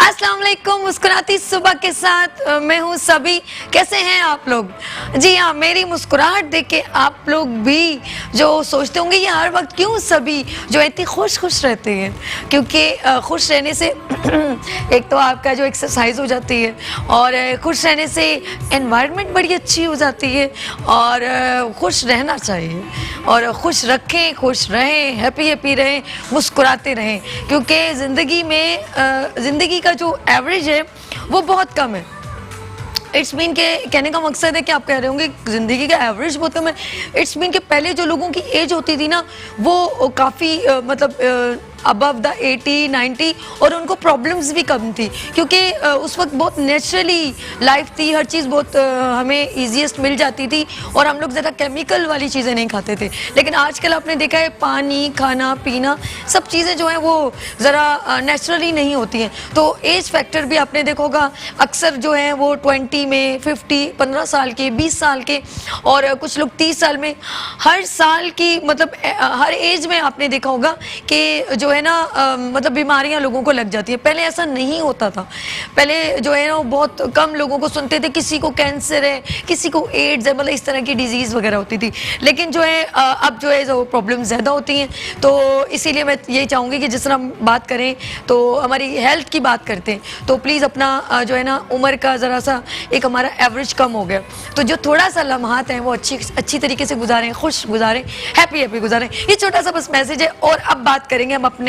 अस्सलाम वालेकुम। मुस्कुराती सुबह के साथ मैं हूँ सभी। कैसे हैं आप लोग? जी हाँ, मेरी मुस्कुराहट देख के आप लोग भी जो सोचते होंगे ये हर वक्त क्यों सभी जो इतनी खुश रहते हैं, क्योंकि खुश रहने से एक तो आपका जो एक्सरसाइज हो जाती है और खुश रहने से एनवायरनमेंट बड़ी अच्छी हो जाती है और खुश रहना चाहिए और खुश रखें, खुश रहें, हैप्पी रहें, मुस्कुराते रहें, क्योंकि ज़िंदगी का जो एवरेज है वो बहुत कम है। इट्स मीन के कहने का मकसद है कि आप कह रहे होंगे ज़िंदगी का एवरेज बहुत कम है। इट्स मीन के पहले जो लोगों की एज होती थी ना वो काफ़ी मतलब अबव द 80-90 और उनको प्रॉब्लम्स भी कम थी, क्योंकि उस वक्त बहुत नेचुरली लाइफ थी, हर चीज़ बहुत हमें ईजीएस्ट मिल जाती थी और हम लोग ज़रा केमिकल वाली चीज़ें नहीं खाते थे। लेकिन आजकल आपने देखा है पानी, खाना पीना सब चीज़ें जो हैं वो ज़रा नेचुरली नहीं होती हैं। तो एज फैक्टर भी आपने देखा होगा, अक्सर जो है वो 20 में, 50, 15 साल के, 20 साल के और कुछ लोग 30 साल में, हर साल की मतलब हर एज में आपने देखा होगा कि जो है ना मतलब बीमारियां लोगों को लग जाती है। पहले ऐसा नहीं होता था। पहले जो है ना बहुत कम लोगों को सुनते थे किसी को कैंसर है, किसी को एड्स है, मतलब इस तरह की डिजीज़ वगैरह होती थी। लेकिन जो है अब जो है वो प्रॉब्लम ज़्यादा होती हैं। तो इसीलिए मैं यही चाहूँगी कि जिस तरह हम बात करें तो हमारी हेल्थ की बात करते हैं तो प्लीज़ अपना जो है ना उम्र का ज़रा सा एक हमारा एवरेज कम हो गया, तो जो थोड़ा सा लम्हात हैं वो अच्छी तरीके से गुजारें, खुश गुजारें, हैप्पी गुजारें। ये छोटा सा बस मैसेज है। और अब बात करेंगे हम अपने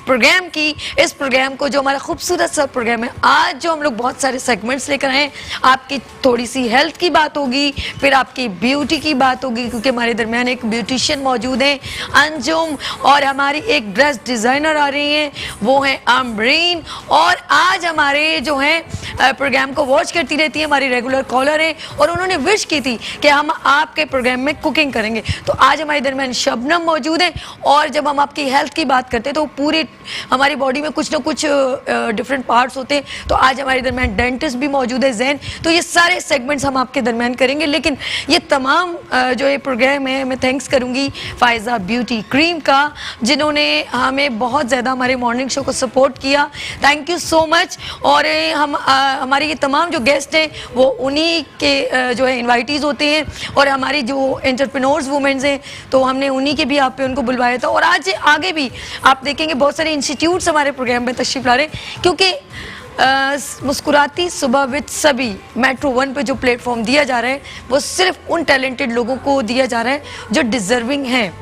प्रोग्राम की। इस प्रोग्राम को जो हमारा खूबसूरत सा प्रोग्राम है, आज जो हम लोग बहुत सारे सेगमेंट्स लेकर आए, आपकी थोड़ी सी हेल्थ की बात होगी, फिर आपकी ब्यूटी की बात होगी, क्योंकि हमारे दरमियान एक ब्यूटिशियन मौजूद है अंजुम, और हमारी एक ड्रेस डिज़ाइनर आ रही हैं, वो हैं अमरीन, और आज हमारे जो हैं प्रोग्राम को वॉच करती रहती है हमारी रेगुलर कॉलर है और उन्होंने विश की थी कि हम आपके प्रोग्राम में कुकिंग करेंगे। तो आज हमारे दरमियान शबनम मौजूद है। और जब हम आपकी हेल्थ की बात करते हैं तो पूरी हमारी बॉडी में कुछ ना कुछ डिफरेंट पार्ट्स होते हैं। तो आज हमारे दरमियान डेंटिस्ट भी मौजूद है जैन। तो ये सारे सेगमेंट्स हम आपके दरमियान करेंगे। लेकिन ये तमाम जो ये प्रोग्राम है, मैं थैंक्स करूँगी फ़ायज़ा ब्यूटी क्रीम का, जिन्होंने हमें बहुत ज़्यादा हमारे मॉर्निंग शो को सपोर्ट किया। Thank you so much. और हम हमारे ये तमाम जो गेस्ट हैं वो उन्हीं के जो है इन्वाइटीज़ होते हैं, और हमारी जो एंटरप्रेन्योर्स वुमेन्स हैं तो हमने उन्हीं के भी आप पे उनको बुलवाया था। और आज आगे भी आप देखेंगे बहुत सारे इंस्टीट्यूट्स हमारे प्रोग्राम में तशरीफ ला रहे हैं, क्योंकि मुस्कुराती सुबह विद सभी मेट्रो 1 पे जो प्लेटफॉर्म दिया जा रहा है वो सिर्फ उन टैलेंटेड लोगों को दिया जा रहा है जो डिज़र्विंग हैं।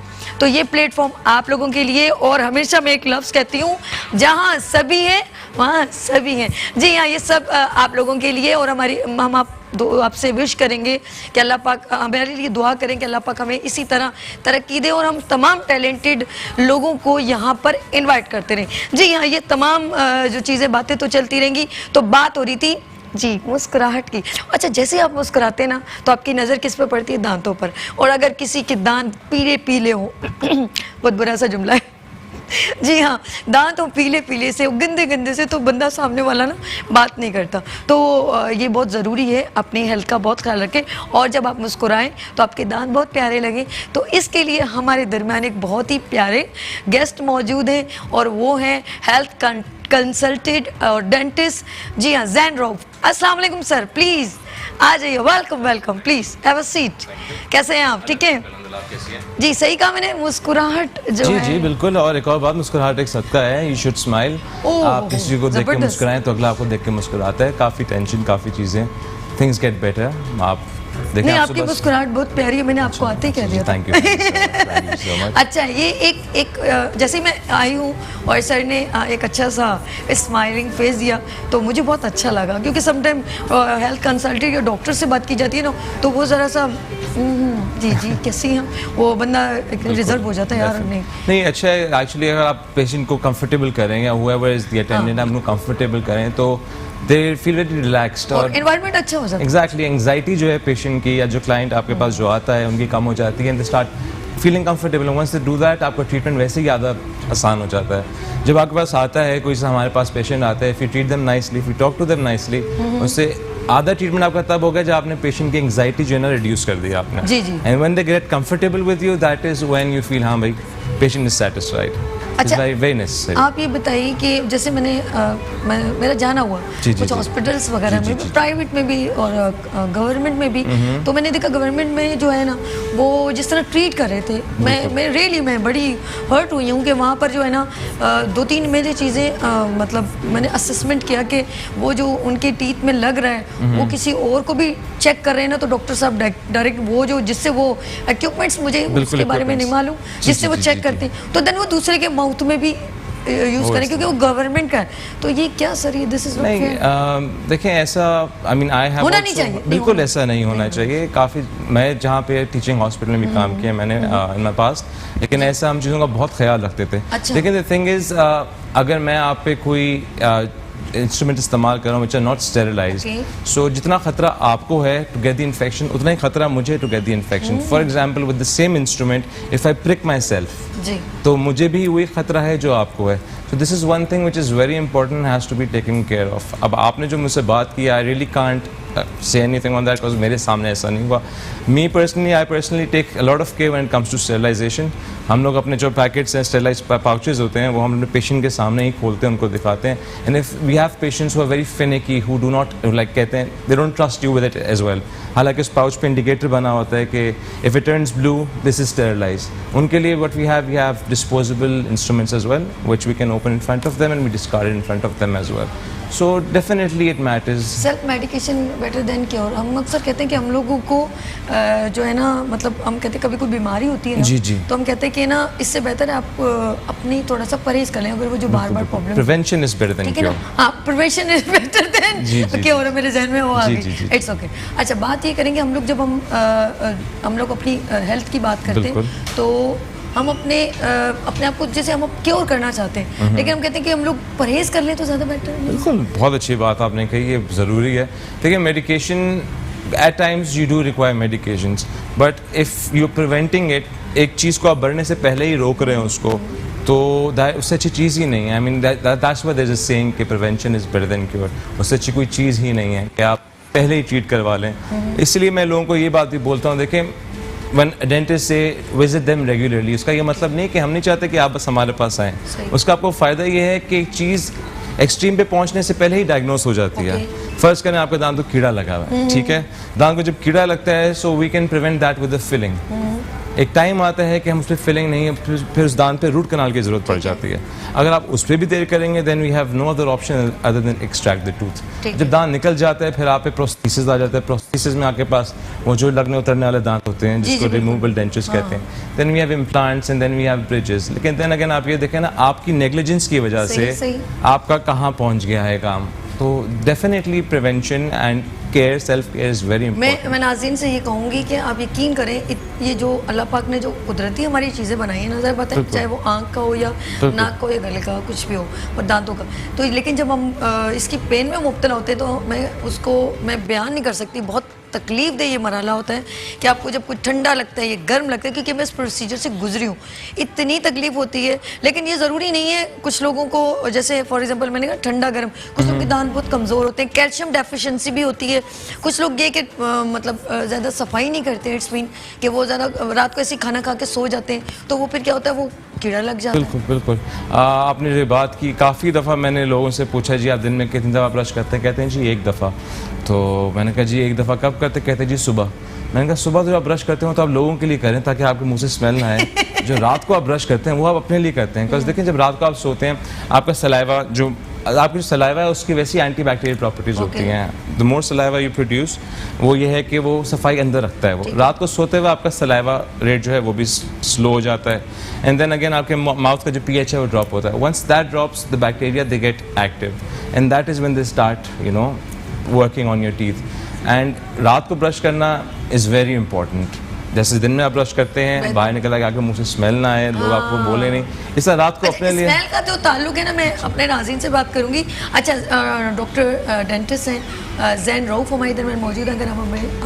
तो ये प्लेटफॉर्म आप लोगों के लिए, और हमेशा मैं एक लफ्ज़ कहती हूँ, जहाँ सभी है वहाँ सभी हैं। जी हाँ, ये सब आप लोगों के लिए। और हम आपसे विश करेंगे कि अल्लाह पाक हमारे लिए दुआ करें कि अल्लाह पाक हमें इसी तरह तरक्की दे और हम तमाम टैलेंटेड लोगों को यहाँ पर इनवाइट करते रहें। जी हाँ, ये तमाम जो चीज़ें बातें तो चलती रहेंगी। तो बात हो रही थी जी मुस्कुराहट की। अच्छा, जैसे आप मुस्कुराते ना तो आपकी नज़र किस पे पड़ती है? दांतों पर। और अगर किसी के दांत पीले हो बहुत बुरा सा जुमला है जी हाँ, दांत और पीले से, गंदे से तो बंदा सामने वाला ना बात नहीं करता। तो ये बहुत ज़रूरी है, अपनी हेल्थ का बहुत ख्याल रखें। और जब आप मुस्कुराएं तो आपके दांत बहुत प्यारे लगें। तो इसके लिए हमारे दरमियान एक बहुत ही प्यारे गेस्ट मौजूद हैं और वो हैं हेल्थ कंसल्टेंट और डेंटिस्ट। जी हाँ, जैन रऊफ। अस्सलाम वालेकुम सर, प्लीज़ आ जाइए। Welcome, please have a seat. कैसे हैं आप? ठीक है जी, सही कहा मैंने, मुस्कुराहट जो जी है। जी बिल्कुल। और एक और बात, मुस्कुराहट एक सदका है। You should smile. आप किसी को देख के मुस्कुराएं तो अगला आपको देख के मुस्कुराता है। काफ़ी टेंशन, काफ़ी चीज़ें, थिंग्स गेट बेटर। आप नहीं, आपकी मुस्कुराहट बहुत प्यारी है, मैंने आपको आते ही कह दिया। Thank you so much. अच्छा, ये एक जैसे मैं आई हूँ और सर ने एक अच्छा सा स्माइलिंग फेस दिया तो मुझे बहुत अच्छा लगा, क्योंकि समटाइम हेल्थ कंसल्टेंट या डॉक्टर से बात की जाती है ना तो वो ज़रा सा जी कैसी हैं, वो बंदा रिजर्व हो जाता है यार। नहीं अच्छा है एक्चुअली। अगर आप पेशेंट को कंफर्टेबल करें या whoever is the attendant, आप उनको कंफर्टेबल करें तो दे फील वेरी रिलैक्स्ड और एनवायरनमेंट अच्छा हो जाता है। एग्जैक्टली। एंग्जाइटी जो है पेशेंट की या जो क्लाइंट आपके पास जो आता है उनकी कम हो जाती है। And they start feeling comfortable. Once they do that आपका ट्रीटमेंट वैसे ही ज़्यादा आसान हो जाता है। जब आपके पास आता है कोई हमारे पास पेशेंट आता है, if you treat them nicely, if you talk to them nicely, उससे आधा ट्रीटमेंट आपका तब हो गया जब आपने पेशेंट की एंग्जाइटी जो है ना रिड्यूस कर दिया आपने। जी। And when they get comfortable with you, that is when you feel हाँ भाई पेशेंट इज सेटिस्फाइड। अच्छा, वेरी नेसेसरी। आप ये बताइए कि जैसे मेरा जाना हुआ जी, कुछ जी। हॉस्पिटल्स वगैरह जी, में, जी, जी। प्राइवेट में भी और गवर्नमेंट में भी, तो मैंने देखा गवर्नमेंट में जो है ना वो जिस तरह ट्रीट कर रहे थे, मैं बड़ी हर्ट हुई हूँ कि वहाँ पर जो है ना 2-3 मेरी चीज़ें मतलब मैंने असेसमेंट किया कि वो जो उनके टीथ में लग रहा है वो किसी और को भी चेक कर रहे हैं ना, तो डॉक्टर साहब डायरेक्ट वो जो जिससे वो इक्विपमेंट्स मुझे उसके बारे में नहीं मालूम, जिससे वो चेक करते हैं, तो देन वो दूसरे के माउथ में भी यूज करें क्योंकि वो गवर्नमेंट का है। तो ये क्या सर, ये दिस इज नहीं, देखें ऐसा, आई मीन आई हैव होना नहीं चाहिए, बिल्कुल ऐसा नहीं होना चाहिए। काफ़ी मैं जहाँ पे टीचिंग हॉस्पिटल में भी काम किया मैंने इन माय पास्ट, लेकिन ऐसा हम चीज़ों का बहुत ख्याल रखते थे। अच्छा। लेकिन द थिंग इज़, अगर मैं आप पे कोई इंस्ट्रूमेंट इस्तेमाल कर रहा हूँ विच आर नॉट स्टेरिलाइज, सो जितना खतरा आपको है टू गेट द इन्फेक्शन, उतना ही खतरा मुझे to get the infection. For example with the same instrument if I prick myself, जी, तो मुझे भी वही खतरा है जो आपको है। So this is one thing which is very important, has to be taken care of. अब आपने जो मुझसे बात की, I really can't say anything on that because मेरे सामने ऐसा नहीं हुआ। Me personally, I personally take a lot of care when it comes to sterilization। हम लोग अपने जो पैकेट्स हैं, स्टेरिलाइज पाउचेज होते हैं, वो हम अपने पेशेंट के सामने ही खोलते हैं, उनको दिखाते हैं। And if we have patients who are very finicky, who do not like, कहते हैं they don't trust you with it as well, हालांकि उस पाउच पे इंडिकेटर बना होता है कि if it turns blue this is sterilize. उनके लिए what we have disposable instruments as well which we can open in front of them and we discard in front of them as well. So definitely it matters. Self medication better than cure. हम अक्सर कहते हैं कि हम लोगों को जो है ना, मतलब हम कहते हैं कभी कोई बीमारी होती है ना, जी, जी। तो हम कहते हैं कि ना इससे बेहतर है आप अपनी थोड़ा सा परहेज कर लें, अगर वो जो बार बार problem, prevention is better than ठीक है ना, क्योर। हाँ, prevention is better than cure, मेरे जहन में वो आ जी, गई। जी, जी। It's okay. अच्छा, बात ये करेंगे हम लोग, जब हम लोग अपनी हेल्थ की बात करते हैं तो हम अपने आप को जैसे हम क्योर करना चाहते हैं, लेकिन हम कहते हैं कि हम लोग परहेज कर लें तो ज़्यादा बेटर है। बिल्कुल, बहुत अच्छी बात आपने कही, ये ज़रूरी है। देखिए medication, at times you do require medications, but if you preventing it, एक चीज़ को आप बढ़ने से पहले ही रोक रहे हैं उसको, तो उससे अच्छी चीज़ ही नहीं है। I mean that's why there is a saying कि prevention is better than cure. उससे अच्छी कोई चीज़ ही नहीं है कि आप पहले ही ट्रीट करवा लें। इसलिए मैं लोगों को ये बात भी बोलता हूँ, देखें when a dentist say visit them regularly, उसका ये मतलब नहीं कि हम नहीं चाहते कि आप बस हमारे पास आएँ। उसका आपको फ़ायदा ये है कि एक चीज़ एक्सट्रीम पे पहुंचने से पहले ही डायग्नोस हो जाती है। फर्स्ट करें आपके दांत को कीड़ा लगा हुआ है, ठीक है, दांत को जब कीड़ा लगता है so we can prevent that with the filling. एक टाइम आता है कि हम उस पर फिलिंग नहीं है, फिर उस दांत पे रूट कनाल की जरूरत पड़ जाती है। अगर आप उस पर भी देर करेंगे then we have no other option other than extract the tooth. जब दांत निकल जाता है फिर आप पे प्रोस्थेसिस आ जाता है। प्रोस्थेसिस में आपके पास वो जो लगने उतरने वाले दांत होते हैं जिसको रिमूवेबल डेंचर्स कहते हैं। Then we have implants and then we have bridges. लेकिन देन अगेन आप ये देखें ना, आपकी नेग्लिजेंस की वजह से आपका कहाँ पहुँच गया है काम। तो definitely prevention and care, self care is very important. मैं नाज़रीन से ये कहूँगी कि आप यकीन करें, ये जो अल्लाह पाक ने जो कुदरती हमारी चीज़ें बनाई हैं, नज़र बताएं, चाहे वो आँख का हो या नाक का हो या गले का, कुछ भी हो, और दांतों का, तो लेकिन जब हम इसकी पेन में मुब्तला होते हैं तो मैं बयान नहीं कर सकती। बहुत तकलीफ दे ये मरहला होता है कि आपको जब कुछ ठंडा लगता है, ये गर्म लगता है, क्योंकि मैं इस प्रोसीजर से गुजरी हूँ, इतनी तकलीफ होती है। लेकिन ये ज़रूरी नहीं है, कुछ लोगों को जैसे फॉर एग्जांपल मैंने कहा ठंडा गर्म, कुछ लोगों के दांत बहुत कमज़ोर होते हैं, कैल्शियम डेफिशिएंसी भी होती है। कुछ लोग ये कि मतलब ज़्यादा सफाई नहीं करते, इट्स मीन कि वो ज़्यादा रात को ऐसे खाना खा के सो जाते हैं, तो वो फिर क्या होता है, वो कीड़ा लग जाता है। बिल्कुल बिल्कुल। आपने जो बात की, काफ़ी दफ़ा मैंने लोगों से पूछा जी आप दिन में कितनी दफ़ा ब्रश करते हैं, कहते हैं जी एक दफ़ा। तो मैंने कहा जी एक दफ़ा कब करते, कहते हैं जी सुबह। मैंने कहा सुबह तो आप ब्रश करते हो तो आप लोगों के लिए करें ताकि आपके मुंह से स्मेल ना आए। जो रात को आप ब्रश करते हैं वो आप अपने लिए करते हैं। बिकॉज देखें जब रात को आप सोते हैं आपका सलाइवा, जो आपकी सलाइवा है उसकी वैसी एंटीबैक्टीरियल प्रॉपर्टीज़ होती हैं। The more saliva you produce, वो ये है कि वो सफाई अंदर रखता है। वो रात को सोते हुए आपका सलाइवा रेट जो है वो भी स्लो हो जाता है। एंड देन अगेन आपके माउथ का जो pH है वो ड्रॉप होता है। Once that drops the bacteria they get active and that is when they start working on your teeth. And रात को ब्रश करना इज़ वेरी इंपॉर्टेंट। जैसे दिन में आप ब्रश करते हैं, बाहर निकल के आके मुंह से स्मेल ना आए, लोग आपको बोले नहीं, इस रात को अपने लिए। स्मेल का तो ताल्लुक है ना, मैं अपने नाज़रीन से बात करूंगी। अच्छा, डॉक्टर डेंटिस्ट हैं जैन रऊफ हमारे इधर में मौजूद हैं। अगर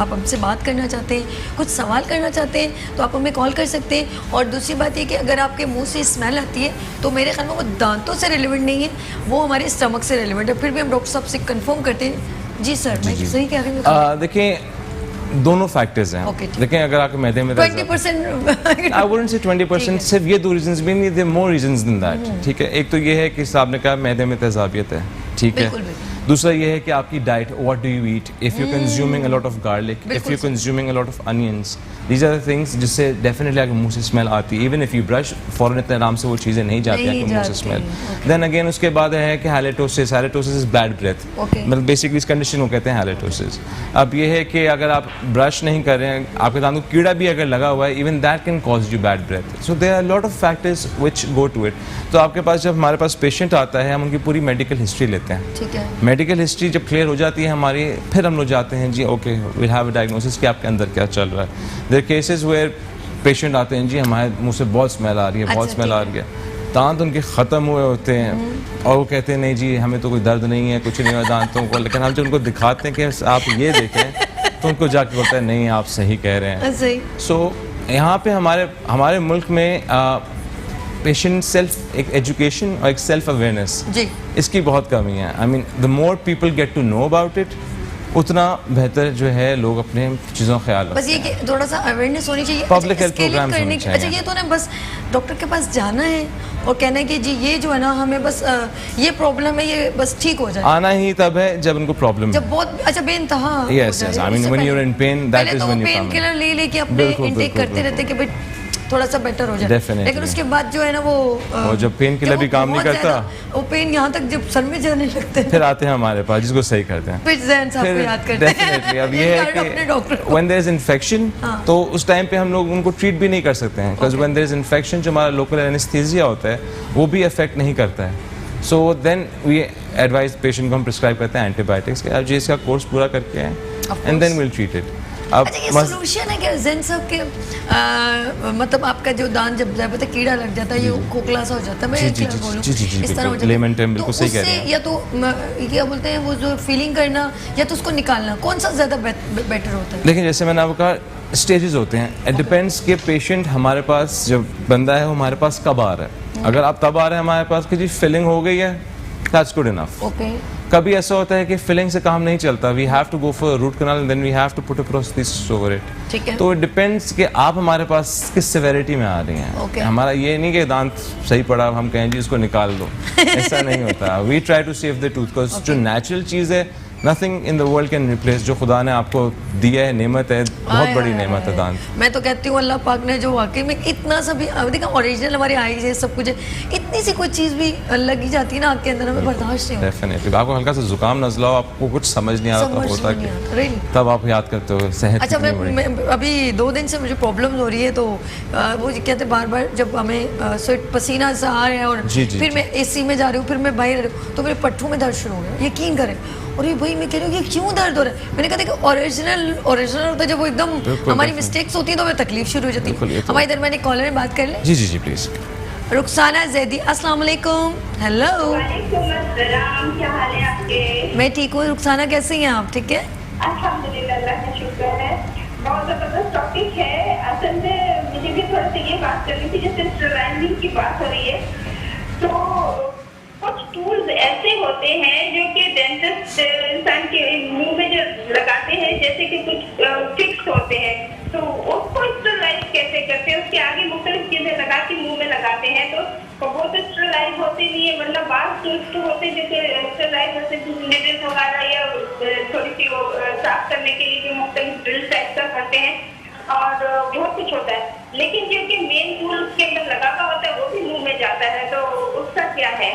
आप हमसे बात करना चाहते हैं, कुछ सवाल करना चाहते हैं, तो आप हमें कॉल कर सकते हैं। और दूसरी बात ये कि अगर आपके मुंह से स्मेल आती है तो मेरे ख्याल में वो दांतों से रिलेवेंट नहीं है, वो हमारे स्टमक से रिलेवेंट है। फिर भी हम डॉक्टर साहब से कंफर्म करते हैं। जी सर, मैं सही कह रही हूँ? देखिए दोनों फैक्टर्स हैं। Okay, ठीक। लेकिन अगर आपके मैदे में 20% आई वुडंट से 20% सिर्फ ये 2 रीजंस भी नहीं, there more reasons than that. ठीक है, एक तो ये है कि साहब ने कहा मैदे में तेजाबियत है, ठीक है। बिल्कुल, बिल्कुल। दूसरा ये है कि आपकी diet, what do you eat, if you consuming a lot of garlic, if बिल्कुल you consuming a lot of onions, these are the things जिससे डेफिनेटली आपके मुंह से स्मेल आती है। इवन इफ यू ब्रश, फौरन इतने आराम से वो चीज़ें नहीं जाती नहीं आपके मुंह से जाती, स्मेल। देन अगेन उसके बाद है कि हैलेटोसिस। हैलेटोसिस इज बैड ब्रेथ, Okay। मतलब बेसिकली इस कंडीशन को कहते हैं हैलेटोसिस। अब ये है कि अगर आप ब्रश नहीं कर रहे हैं, आपके दांतों को कीड़ा भी अगर लगा हुआ है, even that can cause you bad breath. So there are lot of factors which go to it. तो आपके पास जब हमारे पास पेशेंट आता है, हम उनकी पूरी मेडिकल हिस्ट्री लेते हैं। ठीक है। मेडिकल हिस्ट्री जब क्लियर हो जाती है हमारी, फिर हम लोग जाते हैं जी okay will have a diagnosis कि आपके अंदर क्या चल रहा है। देयर केसेस वेयर पेशेंट आते हैं जी हमारे मुंह से बहुत स्मेल आ रही है, बहुत अच्छा, स्मेल आ रही है, दांत उनके ख़त्म हुए होते हैं और वो कहते हैं नहीं जी हमें तो कोई दर्द नहीं है, कुछ नहीं हुआ दांतों को। लेकिन हम जब उनको दिखाते हैं कि आप ये देखें तो उनको जाके बोलता है नहीं आप सही कह रहे हैं। सही। सो यहाँ पे हमारे मुल्क में पेशेंट सेल्फ एक एजुकेशन और एक सेल्फ अवेयरनेस, जी। इसकी बहुत कमी है। I mean the more people get to know about it, उतना बेहतर जो है लोग अपने चीज़ों का ख्याल बस ये रखते हैं। कि थोड़ा सा अवेयरनेस होनी चाहिए। Public health इसके लिए programs करने होने की- चाहिए। अच्छा, ये तो ना बस डॉक्टर के पास जाना है और कहना है कि जी ये जो है ना हमें बस ये प्रॉब्लम है, ये बस ठीक हो जाए। आना ही तब है जब उनको प्रॉब्लम जब बहुत अच्छा बेइंतहा हो Yes, जाए, yes. I mean, उससे when पहले- you're in pain, that पहले is तो when you pain come in. Killer ले लेके अपने बिल्कुल, इनटेक बिल्कुल, करते रहते कि भाई थोड़ा सा बेटर हो जाए। Definitely. लेकिन उसके बाद जो है ना वो जब पेन किलर जब भी वो काम नहीं बहुत करता, ज़्यादा- वो पेन यहाँ तक जब सर में जाने लगते हैं, फिर आते हैं हमारे पास जिसको सही करते हैं। फिर जैन साहब को याद करते हैं। डेफिनेटली अब ये है अपने डॉक्टर कि को। व्हेन देयर इज इन्फेक्शन, हाँ। तो उस टाइम पे हम लोग उनको ट्रीट भी नहीं कर सकते हैं, because when there is infection जो हमारा लोकल एनेस्थीसिया होता है वो भी अफेक्ट नहीं करता है। So then we advise patient को हम प्रिस्क्राइब करते हैं एंटीबायोटिक्स के, आप जी इसका कोर्स पूरा करके आए and then will treat it. अब अच्छा, ये सोल्यूशन है क्या जैन साहब के मतलब आपका जो दांत जब जाए पता कीड़ा लग जाता है, ये खोखला सा हो जाता है, मैं जी, जी, क्या जी, बोलूं, जी, जी, जी, इस तरह हो बिल्कुल, जाता है। layman term, बिल्कुल तो सही कह रहे उससे हैं। या तो क्या बोलते हैं वो जो फीलिंग करना या तो उसको निकालना, कौन सा ज्यादा बेटर होता है? लेकिन जैसे मैंने आपको कहा स्टेजेस होते हैं, इट डिपेंड्स कि पेशेंट हमारे पास जब बंदा है वो हमारे पास कब आ रहा है। अगर आप तब आ रहे हैं हमारे पास कि जी फिलिंग हो गई है, दैट्स गुड इनफ। ओके। कभी ऐसा होता है कि फिलिंग से काम नहीं चलता, we have to go for root canal and then we have to put a prosthesis over it. ठीक है। तो इट डिपेंड्स कि आप हमारे पास किस सिवेरिटी में आ रही हैं। Okay. हमारा ये नहीं कि दांत सही पड़ा हम कहें जी इसको निकाल दो, ऐसा नहीं होता। We try to save the tooth, because जो नेचुरल चीज़ है nothing in the world can replace, जो खुदा ने आपको दिया है, नेमत है, बहुत आय, बड़ी आय, नेमत है आय। दांत। मैं तो कहती हूँ अल्लाह पाक ने जो वाकई में इतना सा भी देखा ओरिजिनल हमारी आईज है, सब कुछ है, इतनी सी कोई चीज़ भी लगी जाती है ना आँख के अंदर, हमें बर्दाश्त नहीं होता। डेफिनेटली आपको हल्का सा जुकाम नजला हो, आपको कुछ समझ नहीं आ रहा समझ होता नहीं आता, कि really? तब आप याद करते हो सेहत अच्छा, कितनी बड़ी। मैं अभी 2 दिन से मुझे प्रॉब्लम हो रही है, तो वो कहते बार बार जब हमें स्वेट पसीना सा आ रहा है और जी, जी, फिर जी। मैं एसी में जा रही हूँ, फिर मैं बाहर तो मेरे पट्टों में दर्द शुरू हो गया, यकीन करें। और ये भाई मैं कह रही हूँ ये क्यों दर्द हो रहा है? मैंने कहा देखो ओरिजिनल होता है, जब वो एकदम बिल्कुल, हमारी बिल्कुल। मिस्टेक्स होती हैं तो हमें तकलीफ शुरू हो जाती बिल्कुल, ये है। तो- हमारे इधर मैंने कॉलर में बात कर ले। जी जी जी प्लीज। रुखसाना जैदी, अस्सलाम वालेकुम। हेलो, वालेकुम अस्सलाम, क्या हाल है आपके? मैं ठीक हूँ। रुखसाना कैसी हैं आप? ठीक है। अल्हम्दुलिल्लाह, अल्लाह का शुक्र है। बहुत ज़बरदस्त टॉपिक है। असल में मुझे भी थोड़ा सा ये बात करनी थी, जैसे स्टेरलाइजिंग की बात हो रही है, तो कुछ टूल्स ऐसे होते हैं जो कि डेंटिस्ट इंसान के मुंह में जो लगाते हैं, जैसे कि कुछ फिक्स होते हैं, तो उसको स्टेरलाइज कैसे करते हैं? उसके आगे मुख्तलिफ चीज़ें लगा के मुंह में लगाते हैं, तो वो तो स्टेरलाइज होते नहीं है, मतलब बात टूल्स तो होते हैं जैसे स्टेरलाइज होते हैं, निडल्स वगैरह या थोड़ी सी वो साफ करने के लिए जो मुख्तलिफ ड्रिल टाइप का करते हैं, और बहुत कुछ होता है। लेकिन जो कि मेन टूल उसके अंदर लगा हुआ होता है वो भी मुंह में जाता है, तो उसका क्या है?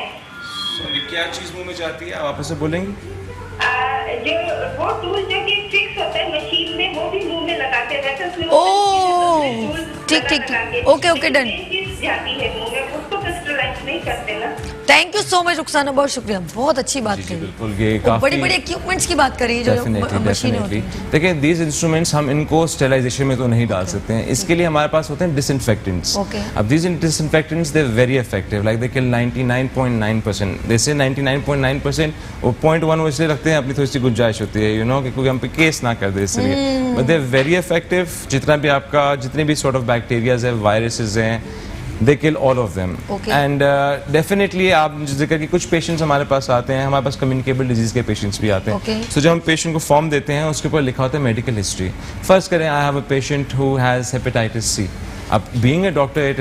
क्या चीज़ मुंह में जाती है, आप वापस से बोलेंगी? जो वो टूल जो कि फिक्स होता है मशीन में, वो भी मुंह में लगाते रहते हैं, उसमें ओह, टूल ठीक, ठीक, लगा ठीक। के। Okay, okay, done. लेकिन चीज़ जाती है मुंह में, उसको तो स्टेरलाइज नहीं करते ना। Thank you so much Rukhsana, बहुत शुक्रिया, बहुत अच्छी बात जी जी कही। बिल्कुल, ये वो काफी बड़ी बड़ी इक्विपमेंट्स की बात करी जो डेफिनेटली मशीनें होती डेफिनेटली। हैं। देखिए दीज इंस्ट्रूमेंट्स हम इनको स्टेलाइजेशन में तो नहीं डाल सकते हैं, इसके लिए हमारे पास होते हैं डिसइंफेक्टेंट्स। Okay. अब these disinfectants they very effective, like they kill 99.9%, they say 99.9%, वो 0.1 वो इसलिए रखते हैं अपनी थोड़ी सी गुंजाइश होती है, यू नो, कि कोई हम पे केस ना कर दे इसलिए, बट दे वेरी इफेक्टिव। जितना भी आपका जितने भी सॉर्ट ऑफ बैक्टीरियाज है, वायरसेस हैं, they kill all of them Okay. And definitely आप जिक्र कि कुछ पेशेंट्स हमारे पास आते हैं, हमारे पास कम्युनिकेबल डिजीज के पेशेंट्स भी आते हैं। Okay. सो जब हम पेशेंट को फॉर्म देते हैं उसके ऊपर लिखा होता है मेडिकल हिस्ट्री। फर्स्ट करें, I have a patient who has hepatitis C. अब being a doctor it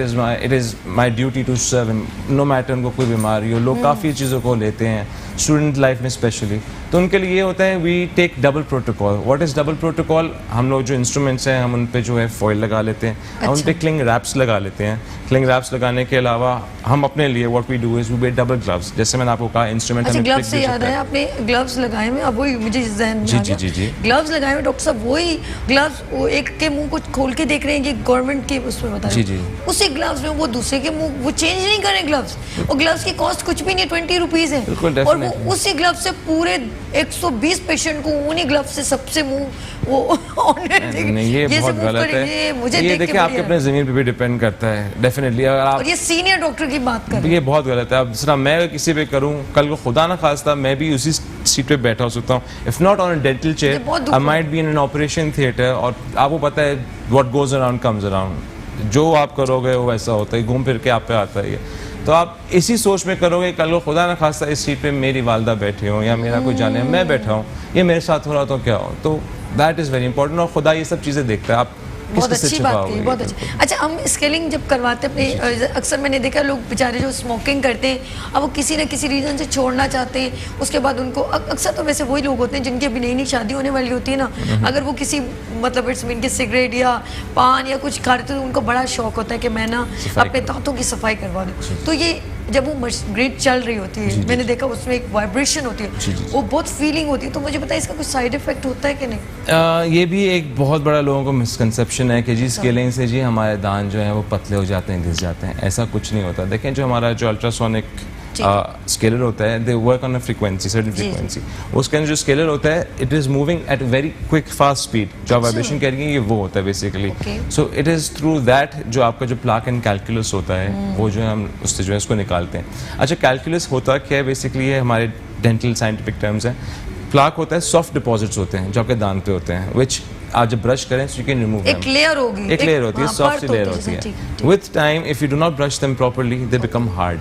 is my duty to serve him, no matter उनको कोई बीमारी हो। लोग काफ़ी चीज़ों को लेते हैं स्टूडेंट लाइफ में स्पेशली, तो उनके लिए ये होता है we take double protocol. What is double protocol? हम लोग जो इंस्ट्रूमेंट्स हैं हम उन पे जो है फॉइल लगा लेते हैं, हम उन पे क्लिंग रैप्स लगा लेते हैं। क्लिंग रैप्स लगाने के अलावा हम अपने लिए what we do is we wear double gloves. जैसे मैंने आपको कहा इंस्ट्रूमेंट अच्छा, हमें ग्लव्स prick से भी याद सकता है, आपने ग्लव्स लगाए हुए, अब वही मुझे जहन में जी, आ जी, गया। जी, जी। ग्लव्स लगाए हुए डॉक्टर साहब, वही ग्लव्स वो एक के मुंह को खोल के देख रहे हैं कि गवर्नमेंट के उसमें बता रहे जी, हैं। उसी ग्लव्स में वो दूसरे के मुंह वो चेंज नहीं कर रहे ग्लव्स, और ग्लव्स की कॉस्ट कुछ भी नहीं, 20 रुपीज है। बिल्कुल, और वो definitely। उसी ग्लव्स से पूरे 120 पेशेंट को उन्हीं ग्लव्स से सबसे मुंह वो नहीं, ये बहुत गलत है। ये मुझे ये देख के देखिए आपके बढ़िया अपने ज़मीन पे भी डिपेंड करता है डेफिनेटली। अगर आप और ये सीनियर डॉक्टर की बात कर रहे हैं। ये बहुत गलत है। अब जिस तरह मैं अगर किसी पे करूं, कल को खुदा ना खास्ता मैं भी उसी सीट पे बैठा हो सकता हूँ, if not on a dental ये चेयर बहुत दुख I might be in an operation theatre. और आपको पता है what goes around comes around, जो आप करोगे वो वैसा होता है, घूम फिर के आप पे आता है ये। तो आप इसी सोच में करोगे, कल को खुदा ना खास्ता इस सीट पे मेरी वालदा बैठी हो या मेरा कोई जाने मैं बैठा हूँ, ये मेरे साथ हो रहा तो क्या हो। तो दैट इज़ वेरी इंपॉर्टेंट, और खुदा ये सब चीज़ें देखता है। आप बहुत किससे अच्छी बात छिपाओगे कही, बहुत अच्छी। अच्छा, हम स्केलिंग जब करवाते हैं अपने, अक्सर मैंने देखा लोग बेचारे जो स्मोकिंग करते हैं, अब वो किसी न किसी रीज़न से छोड़ना चाहते हैं, उसके बाद उनको अक्सर तो वैसे वही लोग होते हैं जिनकी अभी नई नई शादी होने वाली होती है ना, अगर वो किसी मतलब इट्स मीन के सिगरेट या पान या कुछ खाते तो उनको बड़ा शौक होता है कि मैं ना अपने दांतों की सफाई करवा दूँ। तो ये जब वो ग्रिड चल रही होती है, मैंने देखा उसमें एक वाइब्रेशन होती है, वो बहुत फीलिंग होती है, तो मुझे पता है इसका कुछ साइड इफेक्ट होता है कि नहीं? ये भी एक बहुत बड़ा लोगों को मिसकंसेप्शन है कि जी स्केलिंग से जी हमारे दांत जो हैं वो पतले हो जाते हैं, घिस जाते हैं। ऐसा कुछ नहीं होता। देखें जो हमारा जो अल्ट्रासोनिक स्केलर होता है, they work on a frequency, certain frequency. उसके अंदर जो स्केलर होता है it is moving at very quick fast speed. जो आप वाइब्रेशन कह रही हैं ये वो होता है basically. So it is through that जो आपका जो प्लाक एंड कैलकुलस होता है वो जो है हम उससे जो है उसको निकालते हैं। अच्छा, कैलकुलस होता क्या है बेसिकली, ये हमारे डेंटल साइंटिफिक टर्म्स हैं। प्लाक होता है सॉफ्ट डिपॉजिट्स होते हैं जो आपके दांत पे होते हैं, विच आप जब ब्रश करें सो यू कैन रिमूव एक लेयर होगी, एक लेयर होती है, सॉफ्ट लेयर होती है। With time if you do not brush them properly they become hard,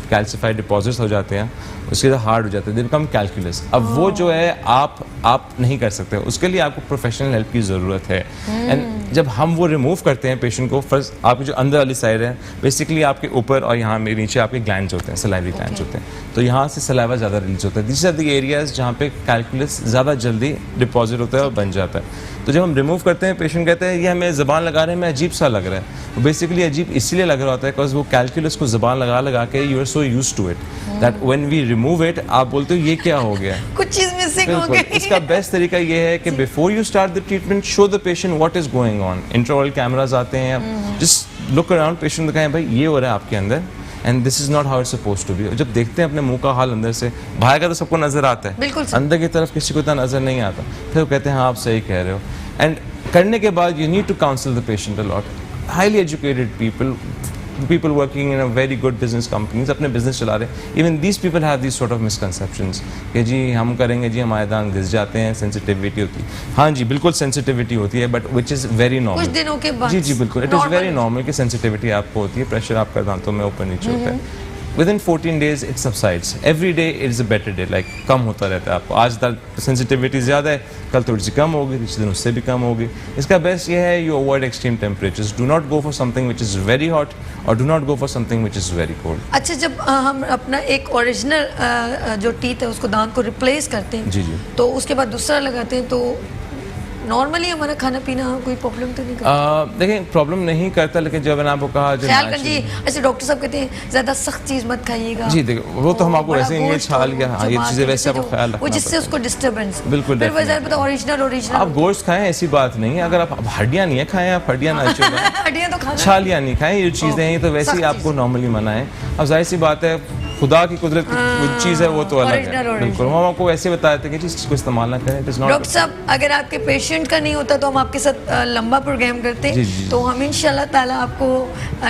calcified deposits हो जाते हैं, उसके बाद हार्ड हो जाते हैं, दे बिकम कैलकुलस। अब वो जो है आप नहीं कर सकते, उसके लिए आपको प्रोफेशनल हेल्प की ज़रूरत है। एंड जब हम वो रिमूव करते हैं पेशेंट को, फर्स्ट आपकी जो अंदर वाली साइड है बेसिकली आपके ऊपर और यहाँ मेरे नीचे आपके ग्लैंड्स होते हैं, सलाइवरी ग्लैंड्स होते हैं, तो यहाँ से सलाइवा ज़्यादा रिलीज होता है। दिस आर द एरियाज जहाँ पे कैलकुलस ज़्यादा जल्दी डिपॉजिट होता है और बन जाता है। तो जब हम रिमूव करते हैं पेशेंट कहते हैं ये हमें ज़बान लगा रहे हैं, मैं अजीब सा लग रहा है। बेसिकली अजीब इसलिए लग रहा होता है बिकॉज वो कैलकुलस को ज़बान लगा लगा के you are so used to it that when we remove it आप बोलते हो ये क्या हो गया, कुछ चीज मिसिंग हो बिल्कुल। गई। इसका बेस्ट तरीका ये है कि before you start the treatment show the patient what is going on. Intraoral cameras आते हैं, जस्ट लुक अराउंड, पेशेंट दिखाएं भाई ये हो रहा है आपके अंदर and this is not how it's supposed to be. जब देखते हैं अपने मुंह का हाल अंदर से, बाहर का तो सबको नजर आता है, बिल्कुल सही। अंदर की तरफ किसी को इतना नजर नहीं आता, फिर वो कहते हैं हाँ आप सही कह रहे हो। एंड करने के बाद you need to counsel the patient a lot. Highly educated people working in a very good business companies अपने business चला रहे हैं, even these people have these sort of misconceptions कि जी हम करेंगे जी हमारे दांत घिस जाते हैं, sensitivity होती है। हाँ जी बिल्कुल sensitivity होती है, but which is very normal। कुछ दिनों के बाद जी जी बिल्कुल, it is normal very normal कि sensitivity आपको होती है, pressure आपका दांतों में ऊपर नीचे होता है। Within 14 days it subsides. Every day it is a better day. Like कम होता रहता है आपको, आज तक सेंसिटिविटी ज़्यादा है, कल थोड़ी सी कम होगी, पिछले दिन उससे भी कम होगी। इसका बेस्ट ये है you avoid extreme temperatures. Do not go for something which is very hot or do not go for something which is very cold. अच्छा, जब हम अपना एक ओरिजिनल जो टीथ है उसको दांत को रिप्लेस करते हैं जी जी। तो उसके बाद दूसरा लगाते हैं, तो नॉर्मली हमारा खाना पीना कोई प्रॉब्लम तो नहीं करता? देखें प्रॉब्लम नहीं करता, लेकिन जब मैंने आपको कहा जो ख्याल कर जी, ऐसे डॉक्टर साहब कहते हैं ज्यादा सख्त चीज मत खाइएगा। जी देखो वो तो हम आपको बड़ा वैसे ही गोश्त छाल या हाँ ये जमा चीज़ें के वैसे आपको जो- ख्याल वो रखना जिससे पड़ता उसको डिस्टर्बेंस बिल्कुल, फिर definitely। पता ओरिजिनल है। आप गोश्त खाएं ऐसी बात नहीं है, अगर आप हड्डियाँ नहीं है खाएं, आप हड्डियाँ ना चुबाएं, हड्डियां तो खाना छालियाँ नहीं खाएं, ये चीज़ें हैं तो वैसे ही सख्त आपको नॉर्मली मना है। अब जाहिर सी बात है खुदा की कुदरत की वो चीज़ है वो तो अलग Original, है। original। बिल्कुल, हम आपको ऐसे बताते हैं कि जी इसको इस्तेमाल ना करें, इट इज़ नॉट। डॉक्टर साहब, अगर आपके पेशेंट का नहीं होता तो हम आपके साथ लंबा प्रोग्राम करते जी, जी। तो हम इंशाल्लाह ताला आपको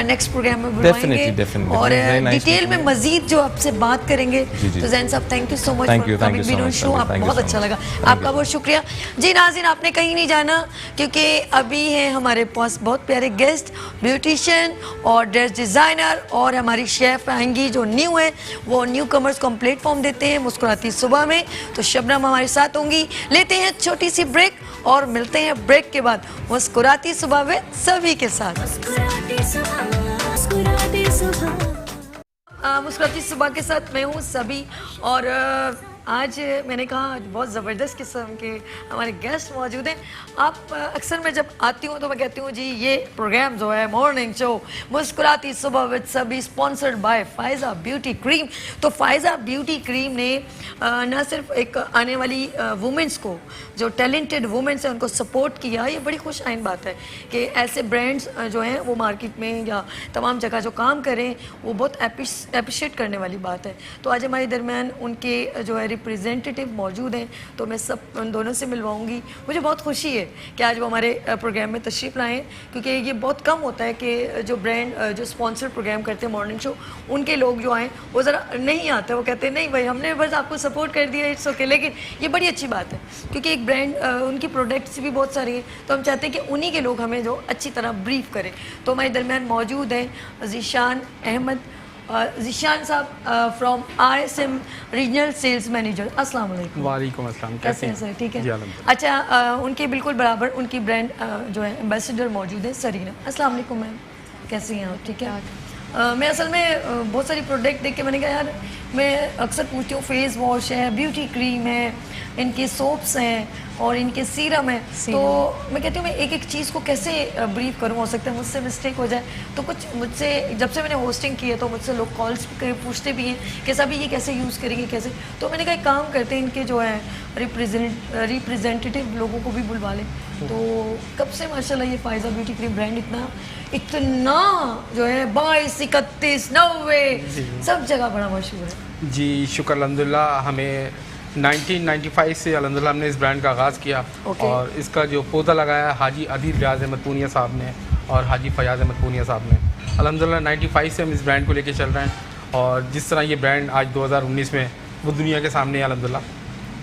नेक्स्ट प्रोग्राम में बुलवाएंगे Definitely, और very nice डिटेल में meeting you. मजीद जो आपसे बात करेंगे। जी, जी। तो जैन साहब, thank you so much Thank for you, thank coming you so been on much, show. Sabir, आप thank you बहुत so अच्छा much. लगा, Thank आपका you. बहुत शुक्रिया जी। नाज़रीन, आपने कहीं नहीं जाना क्योंकि अभी है हमारे पास बहुत प्यारे गेस्ट, ब्यूटिशियन और ड्रेस डिज़ाइनर और हमारी शेफ आएंगी जो न्यू है, वो न्यू कमर्स को हम प्लेटफॉर्म देते हैं मुस्कुराती सुबह में। तो शबनम हमारे साथ होंगी। लेते हैं छोटी सी ब्रेक और मिलते हैं ब्रेक के बाद मुस्कुराती सुबह में सभी के साथ। मुस्कुराती सुबह, मुस्कुराती सुबह। मुस्कुराती सुबह के साथ मैं हूँ सभी और आज मैंने कहा आज बहुत ज़बरदस्त किस्म के हमारे गेस्ट मौजूद हैं। आप अक्सर मैं जब आती हूँ तो मैं कहती हूँ जी ये प्रोग्राम जो है मॉर्निंग शो मुस्कुराती सुबह विद सभी sponsored by Faiza beauty cream. तो फ़ायज़ा ब्यूटी क्रीम ने न सिर्फ एक आने वाली वुमेंस को, जो टैलेंटेड वुमेंस हैं, उनको सपोर्ट किया। ये बड़ी खुश आइन बात है कि ऐसे ब्रांड्स जो हैं वो मार्केट में या तमाम जगह जो काम करें वो बहुत अप्रिशिएट करने वाली बात है। तो आज हमारे दरमियान उनके जो है रिप्रेजेंटेटिव मौजूद हैं, तो मैं सब उन दोनों से मिलवाऊंगी। मुझे बहुत खुशी है कि आज वो हमारे प्रोग्राम में तशरीफ़ लाएँ, क्योंकि ये बहुत कम होता है कि जो ब्रांड जो स्पॉन्सर प्रोग्राम करते हैं मॉर्निंग शो, उनके लोग जो आएँ वो ज़रा नहीं आते, वो कहते हैं नहीं भाई हमने बस आपको सपोर्ट कर दिया, इट्स ओके। लेकिन ये बड़ी अच्छी बात है क्योंकि एक ब्रांड उनकी प्रोडक्ट्स भी बहुत सारी हैं, तो हम चाहते हैं कि उन्हीं के लोग हमें जो अच्छी तरह ब्रीफ करें। तो हमारे दरमियान मौजूद हैं ज़ीशान अहमद, ज़ीशान साहब from RSM regional sales manager. अस्सलाम वालेकुम। वालेकुम अस्सलाम, कैसे हैं सर? ठीक जी, है। अल्हम्दुलिल्लाह। अच्छा, उनके बिल्कुल बराबर उनकी ब्रांड जो है एम्बेसडर मौजूद है सरीना। अस्सलाम वालेकुम मैम, कैसी हैं आप? ठीक है। मैं असल में बहुत सारी प्रोडक्ट देख के मैंने कहा यार, मैं अक्सर पूछती हूँ फेस वॉश है, ब्यूटी क्रीम है, इनके सोप्स हैं और इनके सीरम है, तो मैं कहती हूँ मैं एक एक चीज़ को कैसे ब्रीफ करूँ। हो सकता है मुझसे मिस्टेक हो जाए, तो कुछ मुझसे जब से मैंने होस्टिंग की है तो मुझसे लोग कॉल्स पूछते भी हैं कि सभी ये कैसे यूज़ करेंगे कैसे। तो मैंने कहा एक काम करते हैं, इनके जो है रिप्रेजेंटेटिव लोगों को भी बुलवा लें। तो कब से माशाल्लाह ये फ़ायज़ा ब्यूटी क्रीम ब्रांड इतना जो है 22, 31, 90 सब जगह बड़ा मशहूर है। जी शुक्र अल्हम्दुलिल्लाह। हमें 1995 से अल्हम्दुलिल्लाह हमने इस ब्रांड का आगाज़ किया। Okay. और इसका जो पौधा लगाया हाजी अदील रियाज अहमद पूनिया साहब ने और हाजी फयाज़ अहमद पूनिया साहब ने। अल्हम्दुलिल्लाह 95 से हम इस ब्रांड को लेके चल रहे हैं और जिस तरह ये ब्रांड आज 2019 में वो दुनिया के सामने है अल्हम्दुलिल्लाह।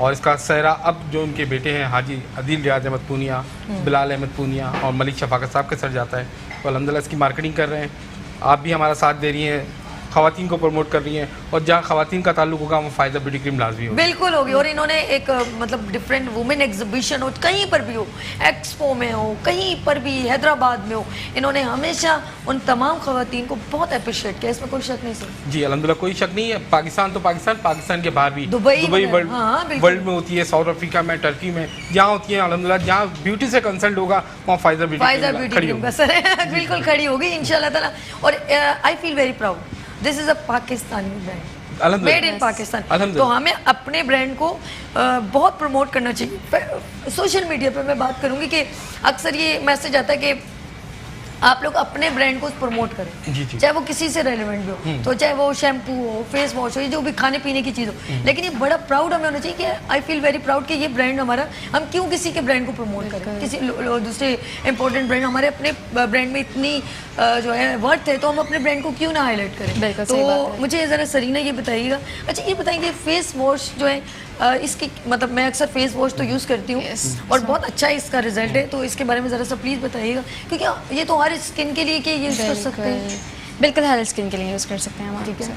और इसका सहरा अब जो उनके बेटे हैं हाजी अदील रियाज अहमद पूनिया, बिलाल अहमद पूनिया और मलिक शफाकत साहब के सर जाता है। तो अल्हम्दुलिल्लाह इसकी मार्केटिंग कर रहे हैं। आप भी हमारा साथ दे रही हैं, ख़वातीन को प्रमोट कर रही हैं और जहाँ ख़वातीन का ताल्लुक होगा वहाँ फ़ायज़ा ब्यूटी क्रीम लाजमी होगी। बिल्कुल होगी। और इन्होंने एक मतलब डिफरेंट वुमेन एग्जीबिशन हो, कहीं पर भी हो, एक्सपो में हो, कहीं पर भी हैदराबाद में हो, इन्होंने हमेशा उन तमाम ख़वातीन को बहुत अप्रिशिएट किया, इसमें कोई शक नहीं सर। जी अल्हम्दुलिल्लाह कोई शक नहीं है। पाकिस्तान तो पाकिस्तान के बाहर भी दुबई वर्ल्ड हाँ, बिल्कुल। वर्ल्ड में होती है, साउथ अफ्रीका में, टर्की में, जहाँ होती है अल्हम्दुलिल्लाह। जहाँ ब्यूटी से कंसर्न होगा वहाँ फ़ायज़ा फ़ायज़ा ब्यूटी ब्यूटी खड़ी क्रीम होगी। का सर बिल्कुल खड़ी होगी इंशाल्लाह ताला। और I feel very proud, this is a Pakistani brand, made in Pakistan. तो हमें अपने ब्रांड को बहुत प्रमोट करना चाहिए। सोशल मीडिया पे मैं बात करूंगी कि अक्सर ये मैसेज आता है कि आप लोग अपने ब्रांड को प्रमोट करें, जी, जी। चाहे वो किसी से रेलेवेंट भी हो, तो चाहे वो शैम्पू हो, फेस वॉश हो, ये जो भी खाने पीने की चीज़ हो। लेकिन ये बड़ा प्राउड हमें होना चाहिए कि आई फील वेरी प्राउड कि ये ब्रांड हमारा, हम क्यों किसी के ब्रांड को प्रमोट करें, किसी दूसरे इंपॉर्टेंट ब्रांड। हमारे अपने ब्रांड में इतनी जो है वर्थ है, तो हम अपने ब्रांड को क्यों ना हाईलाइट करें। तो मुझे ज़रा सरीना ये बताइएगा, अच्छा ये बताएंगे फेस वॉश जो है इसकी मतलब मैं अक्सर फेस वॉश तो यूज़ करती हूँ और बहुत अच्छा इसका रिजल्ट है, तो इसके बारे में ज़रा सा प्लीज़ बताइएगा, क्योंकि ये तो हर स्किन के लिए कि यूज़ कर सकते हैं। बिल्कुल हर स्किन के लिए यूज़ कर सकते हैं हम। ठीक है।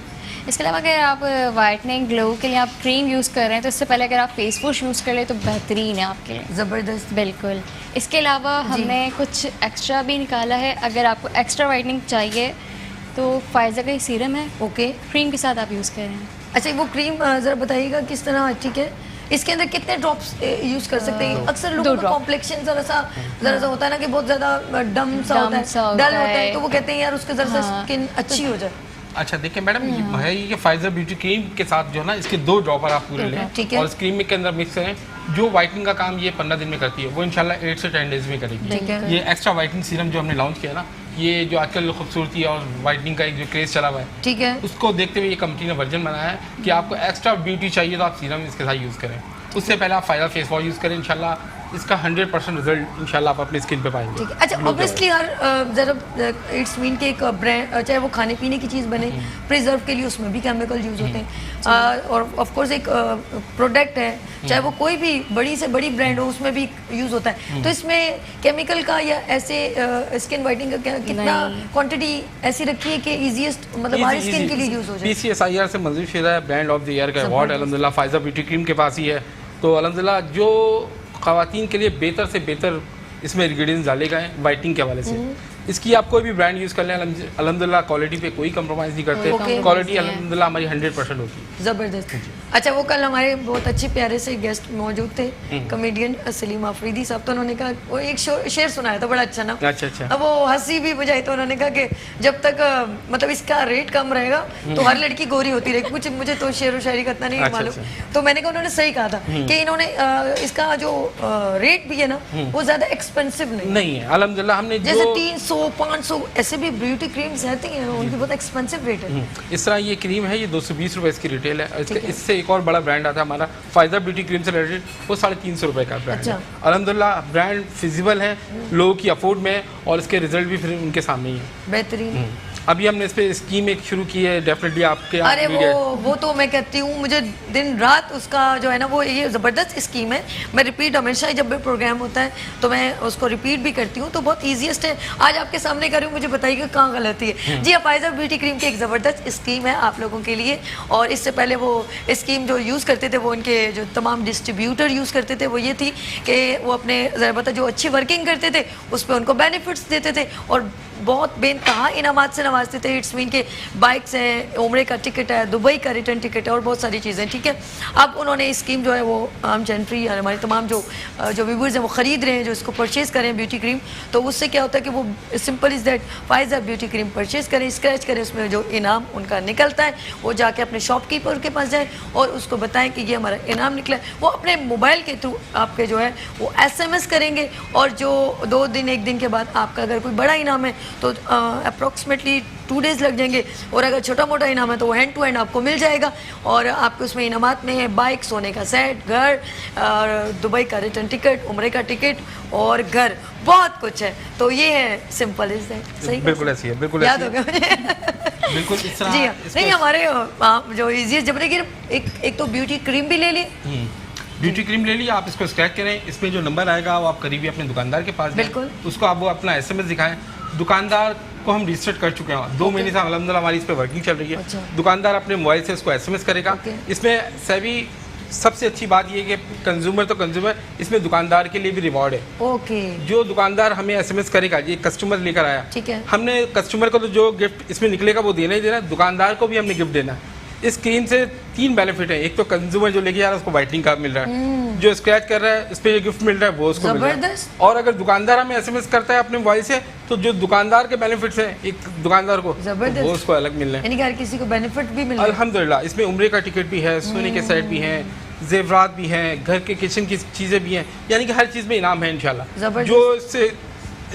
इसके अलावा अगर आप वाइटनिंग ग्लो के लिए आप क्रीम यूज़ कर रहे हैं तो इससे पहले अगर आप फेस वॉश यूज़ कर ले तो बेहतरीन है आपके लिए। ज़बरदस्त। बिल्कुल। इसके अलावा हमने कुछ एक्स्ट्रा भी निकाला है, अगर आपको एक्स्ट्रा वाइटनिंग चाहिए तो फ़ायज़ा का ही सीरम है, ओके, क्रीम के साथ आप यूज़ कर रहे हैं। अच्छा वो क्रीम ज़रा बताइएगा किस तरह, ठीक है, इसके अंदर कितने ड्रॉप्स यूज़ कर सकते हैं? अक्सर लोगों का कॉम्प्लेक्शन ज़रा सा होता है ना कि बहुत ज़्यादा डम सा होता है, डल होता है, तो वो कहते हैं यार उसके ज़रा सा स्किन अच्छी हो जाए। अच्छा देखिए मैडम, ये है ये फ़ायज़ा ब्यूटी क्रीम के साथ जो है ना इसके 2 ड्रॉपर आप पूरे लें ठीक है। और इस क्रीम के अंदर मिक्स करें। जो वाइटनिंग का काम ये 15 दिन में करती है वो इंशाल्लाह 8 से 10 डेज में करेगी। ठीक है। ये एक्स्ट्रा वाइटनिंग सीरम जो हमने लॉन्च किया ना, ये जो आजकल खूबसूरती और वाइटनिंग का एक जो क्रेज़ चला हुआ है, ठीक है। उसको देखते हुए ये कंपनी ने वर्जन बनाया है कि आपको एक्स्ट्रा ब्यूटी चाहिए तो आप सीरम इसके साथ यूज़ करें। उससे पहले आप फ़ायदा फेस वॉश यूज़ करें, इंशाल्लाह इसका 100% रिजल्ट इंशाल्लाह आप अपनी स्किन पे पाएंगे। ठीक है। अच्छा, ऑब्वियसली हर जरा इट्स मीन के एक ब्रांड, चाहे वो खाने पीने की चीज़ बने, प्रिजर्व के लिए उसमें भी केमिकल यूज होते हैं, और ऑफ कोर्स एक प्रोडक्ट है, चाहे वो कोई भी बड़ी से बड़ी ब्रांड हो, उसमें भी यूज होता है। तो इसमें केमिकल का या ऐसे स्किन वाइटनिंग का कितना क्वांटिटी ऐसी रखी है कि इजीएस्ट मतलब हमारी स्किन के लिए यूज हो जाए? PCSIR से मंजूर शुदा है, ब्रांड ऑफ द ईयर का अवार्ड अल्हम्दुलिल्लाह फायजा ब्यूटी क्रीम के पास ही है। तो अल्हम्दुलिल्लाह जो ख़वातीन के लिए बेहतर से बेहतर इसमें इंग्रेडिएंट्स डाले गए हैं वाइटनिंग के हवाले से, इसकी आप कोई भी ब्रांड यूज़ कर लें, अल्हम्दुलिल्लाह क्वालिटी पे कोई कंप्रोमाइज़ नहीं करते। क्वालिटी अल्हम्दुलिल्लाह हमारी 100% होती है। ज़बरदस्त। अच्छा, वो कल हमारे बहुत अच्छे प्यारे से गेस्ट मौजूद थे, कॉमेडियन सलीम आफरीदी साहब, तो उन्होंने कहा वो एक शेर सुनाया था बड़ा अच्छा ना। अच्छा। अब वो हंसी भी बुझाई, तो उन्होंने कहा कि जब तक मतलब इसका रेट कम रहेगा तो हर लड़की गोरी होती रहेगी। कुछ मुझे तो शेर व शायरी का इतना नहीं मालूम, तो मैंने कहा उन्होंने सही कहा था कि इन्होंने इसका जो रेट भी है ना वो ज़्यादा एक्सपेंसिव नहीं है। अल्हम्दुलिल्लाह हमने जैसे 300 500 ऐसे भी ब्यूटी क्रीम्स रहती हैं, उनकी बहुत एक्सपेंसिव रेट है। इस तरह ये क्रीम है, ये 220 रुपए इसकी रिटेल है। इससे एक और बड़ा ब्रांड आता है हमारा फायदा ब्यूटी क्रीम से रिलेटेड, वो 350 रुपए का ब्रांड है। अल्हम्दुलिल्लाह ब्रांड फिजिबल है, लोगों की अफोर्ड में है, और इसके रिजल्ट भी फिर उनके सामने ही है। बेहतरीन। अभी हमने इस पे स्कीम एक शुरू की है, डेफिनेटली आपके अरे वो तो मैं कहती हूँ, मुझे दिन रात उसका जो है ना वो ये ज़बरदस्त स्कीम है। मैं रिपीट हमेशा जब भी प्रोग्राम होता है तो मैं उसको रिपीट भी करती हूँ, तो बहुत ईजीएस्ट है। आज आपके सामने कर रही हूँ, मुझे बताइए कहाँ गलती है। जी, फायजा ब्यूटी क्रीम की एक ज़बरदस्त स्कीम है आप लोगों के लिए, और इससे पहले वो स्कीम जो यूज़ करते थे, वो उनके जो तमाम डिस्ट्रीब्यूटर यूज़ करते थे, वो ये थी कि वो अपने ज़रा जो अच्छी वर्किंग करते थे उस पर उनको बेनिफिट्स देते थे और बहुत बेनतहा इनामात से नवाजते थे। इट्स मीन के बाइक्स हैं, उम्रे का टिकट है, दुबई का रिटर्न टिकट है और बहुत सारी चीज़ें। ठीक है, अब उन्होंने स्कीम जो है वो आम जनफ्री हमारे तमाम जो व्यूवर्स हैं वो ख़रीद रहे हैं, जो इसको परचेज़ करें ब्यूटी क्रीम, तो उससे क्या होता है कि वो simple is that Faiza beauty cream purchase करें, स्क्रैच करें, उसमें जो इनाम उनका निकलता है वो जाके अपने शॉपकीपर के पास जाए और उसको बताएं कि ये हमारा इनाम निकला है। वो अपने मोबाइल के थ्रू आपके जो है वो SMS करेंगे, और जो 2 दिन 1 दिन के बाद आपका अगर कोई बड़ा इनाम है तो अप्रॉक्सीमेटली 2 डेज़ लग जाएंगे, और अगर छोटा मोटा इनाम है तो वो हैंड टू हैंड आपको मिल जाएगा। और आपके उसमें इनामात में है बाइक, सोने का सेट, घर, दुबई का रिटर्न टिकट, उम्रे का टिकट और घर, बहुत कुछ है। तो ये है सिंपल इज दैट। सही, बिल्कुल ऐसी है, बिल्कुल याद हो गया मुझे। बिल्कुल इस तरह। जी हाँ, नहीं हमारे जो इजीएस्ट, जब देखिए एक तो ब्यूटी क्रीम भी ले ली, ब्यूटी क्रीम ले लिया, आप इसको स्क्रैच करें, इसमें जो नंबर आएगा वो आप करीबी अपने दुकानदार के पास बिल्कुल, उसको आप वो अपना SMS दिखाएं। दुकानदार को हम रजिस्टर्ड कर चुके हैं, 2 महीने से अल्हम्दुलिल्लाह हमारी इस पर वर्किंग चल रही है। अच्छा। दुकानदार अपने मोबाइल से उसको SMS करेगा। इसमें सभी सबसे अच्छी बात ये है कि कंज्यूमर तो कंज्यूमर, इसमें दुकानदार के लिए भी रिवॉर्ड है। ओके, जो दुकानदार हमें SMS करेगा, ये कस्टमर लेकर आया, ठीक है, हमने कस्टमर को तो जो गिफ्ट इसमें निकलेगा वो देना ही देना है, दुकानदार को भी हमने गिफ्ट देना है। इस क्रीम से 3 बेनिफिट है। एक तो कंज्यूमर जो लेके आ रहा है उसको वाइटनिंग का मिल रहा है, जो स्क्रैच कर रहा है इस पे ये गिफ्ट मिल रहा है वो उसको मिल रहा है, और अगर दुकानदार हमें SMS करता है अपने मोबाइल से तो जो दुकानदार के बेनिफिट्स हैं एक दुकानदार को तो वो उसको अलग मिल रहे हैं। यानी कि हर किसी को बेनिफिट भी मिल रहा है। अल्हम्दुलिल्लाह इसमें उम्रे का टिकट भी है, सोने के सेट भी हैं, जेवरात भी हैं, घर के किचन की चीज़ें भी हैं, यानी कि हर चीज़ में इनाम है इंशाल्लाह। जो इससे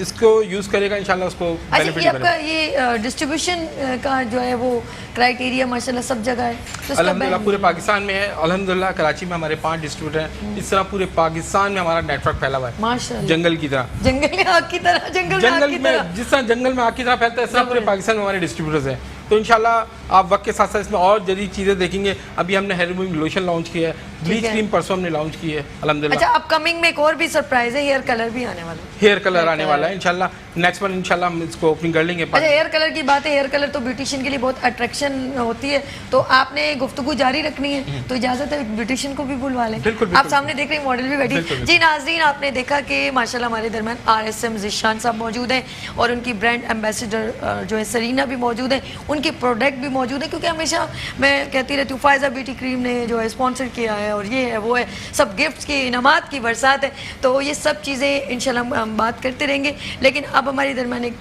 इसको यूज़ करेगा इंशाल्लाह उसको बेनिफिट। अच्छा, आपका ये डिस्ट्रीब्यूशन का जो है वो क्राइटेरिया माशाल्लाह सब जगह है, तो अल्हम्दुलिल्लाह पूरे पाकिस्तान में है। अल्हम्दुलिल्लाह कराची में हमारे 5 डिस्ट्रीब्यूटर हैं, इस तरह पूरे पाकिस्तान में हमारा नेटवर्क फैला हुआ है माशाल्लाह, जंगल की तरह, जंगल में आग की तरह, जंगल में जिस तरह जंगल में आग की तरह फैलता है इस तरह पूरे पाकिस्तान में हमारे डिस्ट्रीब्यूटर्स हैं। तो इंशाल्लाह आप वक्त के साथ साथ इसमें और जदीद चीज़ें देखेंगे। अभी हमने हेयर रिमूविंग लोशन लॉन्च किया है, ब्लीच क्रीम परसों हमने लॉन्च की है अल्हम्दुलिल्लाह। अच्छा, अपकमिंग में एक और भी सरप्राइज है, हेयर कलर भी आने वाला है। हेयर कलर आने वाला है इंशाल्लाह, नेक्स्ट मंथ इंशाल्लाह हम इसको ओपनिंग कर लेंगे। अच्छा, हेयर कलर की बात है, हेयर कलर तो ब्यूटिशियन के लिए बहुत अट्रैक्शन होती है, तो आपने गुफ्तगू जारी रखनी है तो इजाजत है ब्यूटिशियन को भी बुलवा लें। आप सामने देख रहे हैं मॉडल भी बैठी। जी नाज़रीन, आपने देखा कि माशाल्लाह हमारे दरमियान RSM ज़िशान साहब मौजूद हैं और उनकी ब्रांड एम्बेसडर जो है सरीना भी मौजूद है, उनके प्रोडक्ट भी मौजूद है, क्योंकि हमेशा मैं कहती रहती हूँ फायजा ब्यूटी क्रीम ने जो है स्पॉन्सर किया है और ये है वो है, सब गिफ्ट्स की इनामात की बरसात है, तो ये सब चीज़ें इंशाल्लाह हम बात करते रहेंगे। लेकिन अब हमारे दरमियान एक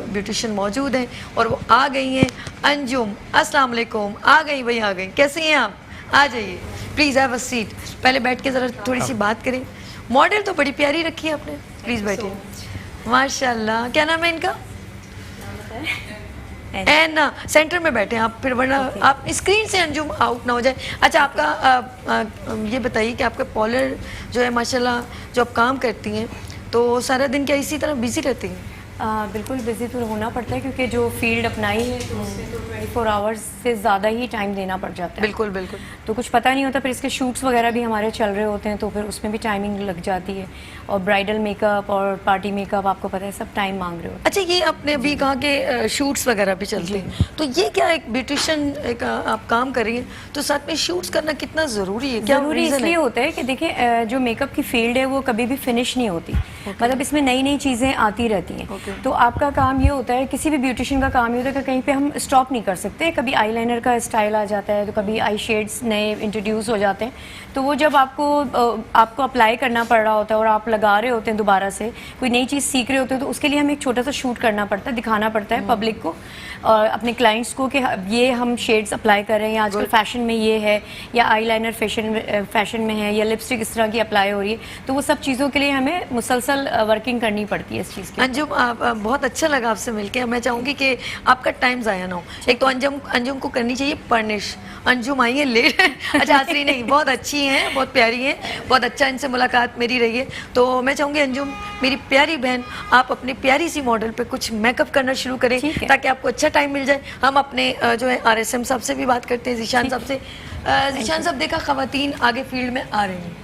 ब्यूटिशियन मौजूद है और वो आ गई हैं अंजुम। अस्सलाम वालेकुम। आ गई भाई, आ गई, कैसी हैं आप? आ जाइए प्लीज़, हैव अ सीट। पहले बैठ के ज़रा थोड़ी सी बात करें। मॉडल तो बड़ी प्यारी रखी है आपने, प्लीज़ बैठिए। माशाल्लाह, क्या नाम है इनका? है एंड सेंटर में बैठे हैं आप, फिर वरना आप स्क्रीन से अंजुम आउट ना हो जाए। अच्छा, आपका ये बताइए कि आपका पॉलर जो है माशाल्लाह, जो आप काम करती हैं तो सारा दिन क्या इसी तरह बिजी रहती हैं? बिल्कुल बिज़ी तो होना पड़ता है क्योंकि जो फील्ड अपनाई है तो उससे तो 24 आवर्स से ज़्यादा ही टाइम देना पड़ जाता है। बिल्कुल बिल्कुल। तो कुछ पता नहीं होता, फिर इसके शूट्स वगैरह भी हमारे चल रहे होते हैं तो फिर उसमें भी टाइमिंग लग जाती है, और ब्राइडल मेकअप और पार्टी मेकअप आपको पता है सब टाइम मांग रहे होते अच्छा, ये आपने अभी कहा कि शूट्स वगैरह भी चलते हैं, तो ये क्या एक ब्यूटिशियन एक आप काम कर रही हैं तो साथ में शूट्स करना कितना ज़रूरी है? हैं। क्या ज़रूरी reason इसलिए है? होता है कि देखिए जो मेकअप की फील्ड है वो कभी भी फिनिश नहीं होती, मतलब इसमें नई नई चीज़ें आती रहती हैं। तो आपका काम ये होता है, किसी भी ब्यूटिशियन का काम ये होता है कि कहीं पे हम स्टॉप नहीं कर सकते, कभी आईलाइनर का स्टाइल आ जाता है तो कभी आई शेड्स नए इंट्रोड्यूस हो जाते हैं, तो वो जब आपको अप्लाई करना पड़ रहा होता है और आप लगा रहे होते हैं दोबारा से, कोई नई चीज़ सीख रहे होते हैं, तो उसके लिए हमें एक छोटा सा शूट करना पड़ता है, दिखाना पड़ता है पब्लिक को और अपने क्लाइंट्स को कि ये हम शेड्स अप्लाई कर रहे हैं, या आजकल फैशन में ये है, या आईलाइनर फैशन में है, या लिपस्टिक इस तरह की अप्लाई हो रही है, तो वो सब चीज़ों के लिए हमें मुसलसल वर्किंग करनी पड़ती है इस चीज़ की। अंजुम, बहुत अच्छा लगा आपसे मिलके। मैं चाहूंगी कि आपका टाइम ज़ाया ना हो। एक तो अंजुम को करनी चाहिए पर्निश। अंजुम आई है लेट। अच्छा, आसरी नहीं, बहुत अच्छी हैं, बहुत प्यारी हैं, बहुत अच्छा इनसे मुलाकात मेरी रही है। तो मैं चाहूँगी अंजुम मेरी प्यारी बहन, आप अपनी प्यारी सी मॉडल पे कुछ मेकअप करना शुरू करें ताकि आपको अच्छा टाइम मिल जाए। हम अपने जो है RSM साहब से भी बात करते हैं, जीशान साहब से। जीशान साहब, देखा ख़वातीन आगे फील्ड में आ रही हैं,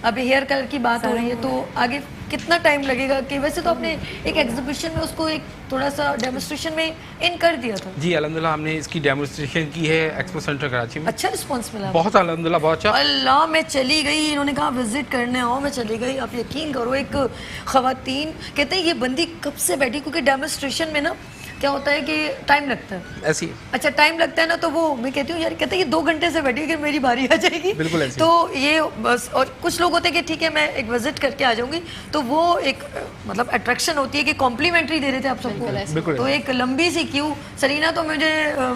अभी हेयर कलर की बात हो रही है, तो आगे कितना टाइम लगेगा? कि वैसे तो आपने एक एग्जीबिशन में उसको एक थोड़ा सा डेमोन्स्ट्रेशन में इन कर दिया था। जी अल्हम्दुलिल्लाह, हमने इसकी डेमोन्स्ट्रेशन की है एक्सपो सेंटर कराची में। अच्छा रिस्पांस मिला? बहुत अल्हम्दुलिल्लाह, बहुत अच्छा। अल्लाह, मैं चली गई, इन्होंने कहा विजिट करने आओ, मैं चली गई। आप यकीन करो, एक ख़वातीन कहते हैं ये बंदी कब से बैठी, क्योंकि डेमोन्स्ट्रेशन में ना क्या होता है कि टाइम लगता है। ऐसी अच्छा, टाइम लगता है ना, तो वो मैं कहती हूँ यार, कहते हैं ये 2 घंटे से बैठी है कि मेरी बारी आ जाएगी। बिल्कुल ऐसी। तो ये बस, और कुछ लोग होते हैं कि ठीक है मैं एक विजिट करके आ जाऊंगी, तो वो एक मतलब अट्रैक्शन होती है कि कॉम्प्लीमेंट्री दे देते हैं आप सबको। बिल्कुल। तो एक लंबी सी क्यू, सरीना तो मुझे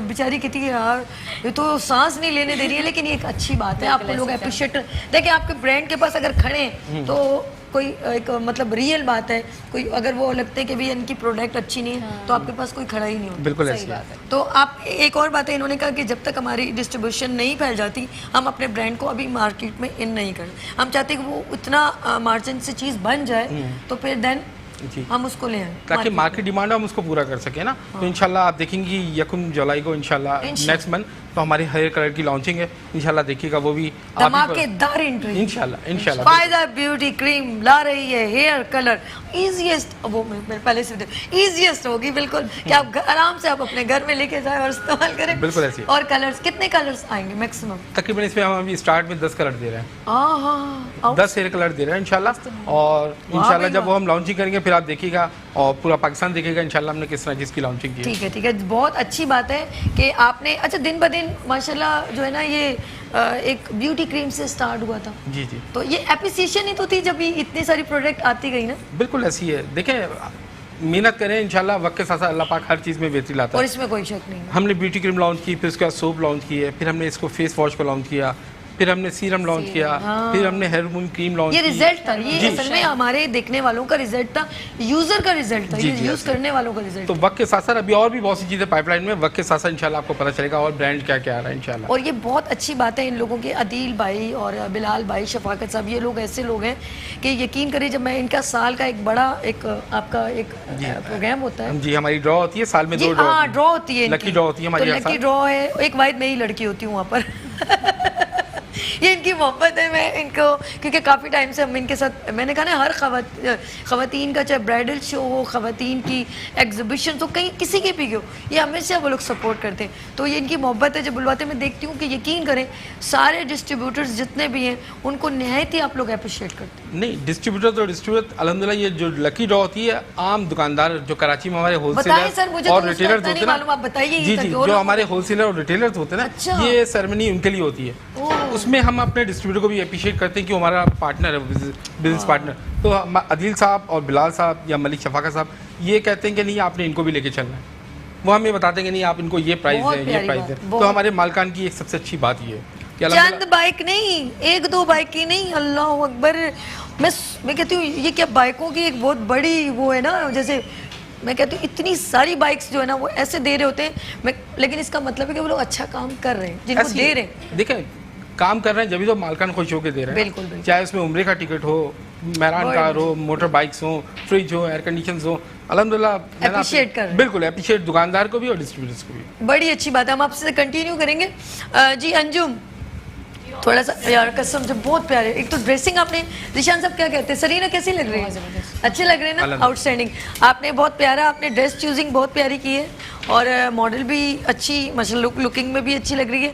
बेचारी कहती है यार ये तो सांस नहीं लेने दे रही है, लेकिन ये एक अच्छी बात है, आपको लोग अप्रिशिएट। देखिए, आपके ब्रांड के पास अगर खड़े हैं तो कोई एक मतलब रियल बात है, कोई अगर वो लगते हैं कि भी इनकी प्रोडक्ट अच्छी नहीं है तो आपके पास कोई खड़ा ही नहीं होता। बिल्कुल ऐसी है। तो आप एक और बात है, इन्होंने कहा कि जब तक हमारी डिस्ट्रीब्यूशन नहीं फैल जाती हम अपने ब्रांड को अभी मार्केट में इन नहीं करें। हम चाहते हैं कि वो इतना मार्जिन से चीज़ बन जाए तो फिर देन हम उसको ले आए, ताकि मार्केट डिमांड हम उसको पूरा कर सके ना। तो इंशाल्लाह आप देखेंगे 1 जुलाई को इंशाल्लाह नेक्स्ट मंथ तो हमारी हेयर कलर की लॉन्चिंग है, इंशाल्लाह देखिएगा वो भी धमाकेदार एंट्री। इंशाल्लाह फायदा ब्यूटी क्रीम ला रही है हेयर कलर इजीएस्ट, वो मैं पहले से इजीएस्ट होगी बिल्कुल कि आप आराम से आप अपने घर में लेके जाए और इस्तेमाल करें। बिल्कुल ऐसी। और कलर्स, कितने कलर्स आएंगे मैक्सिमम? तकरीबन इसमें हम अभी स्टार्ट में 10 कलर दे रहे हैं। हाँ, 10 हेयर कलर दे रहे हैं इंशाल्लाह। और इंशाल्लाह जब वो हम लॉन्चिंग करेंगे फिर आप देखिएगा और पूरा पाकिस्तान देखेगा इंशाल्लाह हमने किस तरह जिसकी लॉन्चिंग की है। ठीक है, ठीक है, बहुत अच्छी बात है कि आपने, अच्छा दिन ब दिन माशाल्लाह जो है ना ये एक ब्यूटी क्रीम से स्टार्ट हुआ था। जी जी। तो ये एप्रिसिएशन ही तो थी जब ये इतनी सारी प्रोडक्ट आती गई ना। बिल्कुल ऐसी है। देखें, मेहनत करें इंशाल्लाह, वक्त के साथ साथ अल्लाह पाक हर चीज़ में बेहतरी लाता और है। इसमें कोई शक नहीं है। हमने ब्यूटी क्रीम लॉन्च की, फिर उसके बाद सोप लॉन्च की है, फिर हमने इसको फेस वॉश को लॉन्च किया, फिर हमने सीरम लॉन्च किया, फिर हमने हेयर रिमूविंग क्रीम लॉन्च ये की। रिजल्ट था, ये जी। असल में हमारे देखने वालों का रिजल्ट था, यूजर का रिजल्ट था, जी, ये जी, यूज ऐसे। करने वालों का रिजल्ट। तो वक्त के साथ साथ अभी और भी बहुत सी चीज़ें पाइपलाइन में, वक्त के साथ साथ इंशाल्लाह आपको पता चलेगा और ब्रांड क्या क्या आ रहा है इंशाल्लाह। और ये बहुत अच्छी बात है इन लोगों के, अदील भाई और बिलाल भाई, शफाकत साहब, ये लोग ऐसे लोग हैं कि यकीन करें जब मैं इनका साल का एक बड़ा एक आपका एक प्रोग्राम होता है जी, हमारी ड्रॉ होती है साल में 2 ड्रॉ। हाँ, ड्रॉ होती है, लकी ड्रॉ होती है हमारी। लकी ड्रॉ है, एक वाइद मैं ही लड़की होती हूँ वहाँ पर। ये इनकी मोहब्बत है, मैं इनको क्योंकि काफ़ी टाइम से हम इनके साथ, मैंने कहा ना हर ख़वातीन का चाहे ब्राइडल शो हो, ख़वातीन की एग्जीबिशन हो, कहीं किसी के भी हो, ये हमेशा वो लोग सपोर्ट करते हैं। तो ये इनकी मोहब्बत है, जब बुलवाते मैं देखती हूँ कि यकीन करें सारे डिस्ट्रीब्यूटर्स जितने भी हैं उनको नहायत ही आप लोग अप्रिशिएट करते हैं। नहीं, डिस्ट्रीब्यूटर अल्हम्दुलिल्लाह, ये जो लकी ड्रॉ होती है आम दुकानदार जो कराची में हमारे बताइए सर, मुझे होलसेलर तो और उसका रिटेलर्स इतना होते नहीं हैं मालूम, आप बताइए। जी जी, जो हमारे होलसेलर और रिटेलर्स होते हैं ना, अच्छा। ये सेरेमनी उनके लिए होती है। उसमें हम अपने डिस्ट्रीब्यूटर को भी अप्रिशिएट करते हैं कि हमारा पार्टनर है, बिजनेस पार्टनर। तो अदील साहब और बिलाल साहब या मलिक शफाका साहब ये कहते हैं कि नहीं आपने इनको भी लेके चलना है, वो हमें बताते हैं कि नहीं आप इनको ये प्राइस बहुत दें, ये प्यारी प्राइस बात, दें। बहुत। तो हमारे मालकान की एक सबसे अच्छी बात ये है कि चंद अल्हम्दुलिल्लाह बाइक नहीं, 1-2 बाइक की नहीं, अल्लाह अकबर। मैं कहती हूँ ये क्या बाइकों की एक बहुत बड़ी वो है ना, जैसे मैं कहती हूँ इतनी सारी बाइक्स जो है ना वो ऐसे दे रहे होते हैं, लेकिन इसका मतलब है कि वो लोग अच्छा काम कर रहे हैं जिनको ऐसी- दे रहे हैं। देखें, काम कर रहे हैं जब तो मालकान खुश होकर दे रहे हैं। बिल्कुल, बिल्कुल। चाहे उसमें उम्रे का टिकट हो, मेहरान कार हो, मोटर बाइक्स हो, फ्रिज हो, एयर कंडीशन हो, अल्हम्दुलिल्लाह Appreciate कर रहे हैं। बिल्कुल अप्रिशिएट दुकानदार को भी और डिस्ट्रीब्यूटर्स को भी। बड़ी अच्छी बात है, हम आपसे कंटिन्यू करेंगे। जी अंजुम, थोड़ा सा यार कसम से बहुत प्यारे, एक तो ड्रेसिंग आपने, निशान साहब क्या कहते हैं, सरीना कैसी लग रही है? अच्छे लग रहे हैं ना, अल्हम्दुलिल्लाह। आउटस्टैंडिंग। आपने बहुत प्यारा, आपने ड्रेस चूजिंग बहुत प्यारी की है और मॉडल भी अच्छी, मतलब लुकिंग में भी अच्छी लग रही है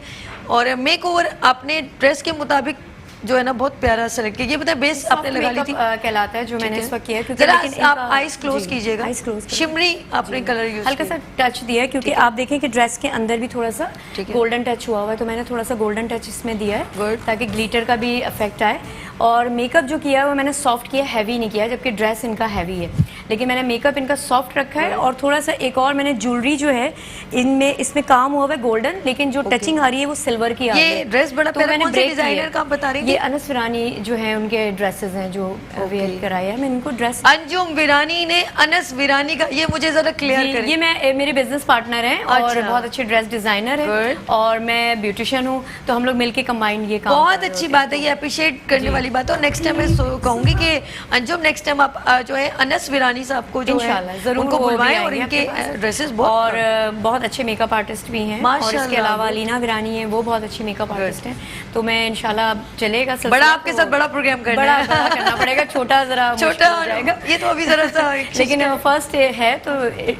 और मेक ओवर आपने ड्रेस के मुताबिक जो है ना बहुत प्यारा सेलेक्ट किया। ये बताए बेस आपने लगा ली थी, कहलाता है जो मैंने इस वक्त किया है, क्योंकि जरा लेकिन आप इनका- आईज क्लोज जी, कीजिएगा, eyes close करें। शिमरी आपने कलर यूज हल्का सा टच दिया है, क्योंकि आप देखें कि ड्रेस के अंदर भी थोड़ा सा ठीक है। गोल्डन टच हुआ हुआ है, तो मैंने थोड़ा सा गोल्डन टच इसमें दिया है Good. ताकि ग्लिटर का भी इफेक्ट आए। और मेकअप जो किया है वो मैंने सॉफ्ट किया, हैवी नहीं किया, जबकि ड्रेस इनका हैवी है, लेकिन मैंने मेकअप इनका सॉफ्ट रखा है। और थोड़ा सा एक और मैंने ज्वेलरी जो है इनमें, इसमें काम हुआ हुआ है गोल्डन, लेकिन जो टचिंग आ रही है वो सिल्वर की आ रही ये है। ड्रेस बड़ा तो प्यारा, मैंने कौन से break किया डिजाइनर है। का आप बता रही ये थी? अनस विरानी जो है उनके ड्रेसेस हैं जो वेयर कराए हैं, मैं इनको ड्रेस अंजुम विरानी ने अनस विरानी का, ये मुझे जरा क्लियर करें। ये मैं मेरे बिजनेस पार्टनर हैं और अच्छा। बहुत अच्छे ड्रेस डिजाइनर हैं Good. और मैं ब्यूटिशियन हूँ, तो हम लोग मिलके कंबाइंड ये काम बहुत कर रहे अच्छी होते बात है, ये अप्रिशिएट करने वाली बात है। और नेक्स्ट टाइम मैं कहूंगी कि अंजुम नेक्स्ट टाइम आप जो है अनस विरानी साहब को जो है इंशाल्लाह जरूर उनको वो भी बुलवाएं और आएंगे इनके आपके पास। ड्रेसेस हैं। बहुत और बहुत अच्छे मेकअप आर्टिस्ट भी हैं, और इसके माशाल्लाह। अलावा अलीना विरानी है, वो बहुत अच्छी मेकअप आर्टिस्ट हैं। तो मैं इंशाल्लाह चलेगा सिलसिला, बड़ा आपके तो साथ बड़ा प्रोग्राम करना बड़ा है। बड़ा करना पड़ेगा, छोटा जरा छोटा मुश्किल हो जाएगा। ये तो अभी जरा सा एक चीज़ लेकिन फर्स्ट है तो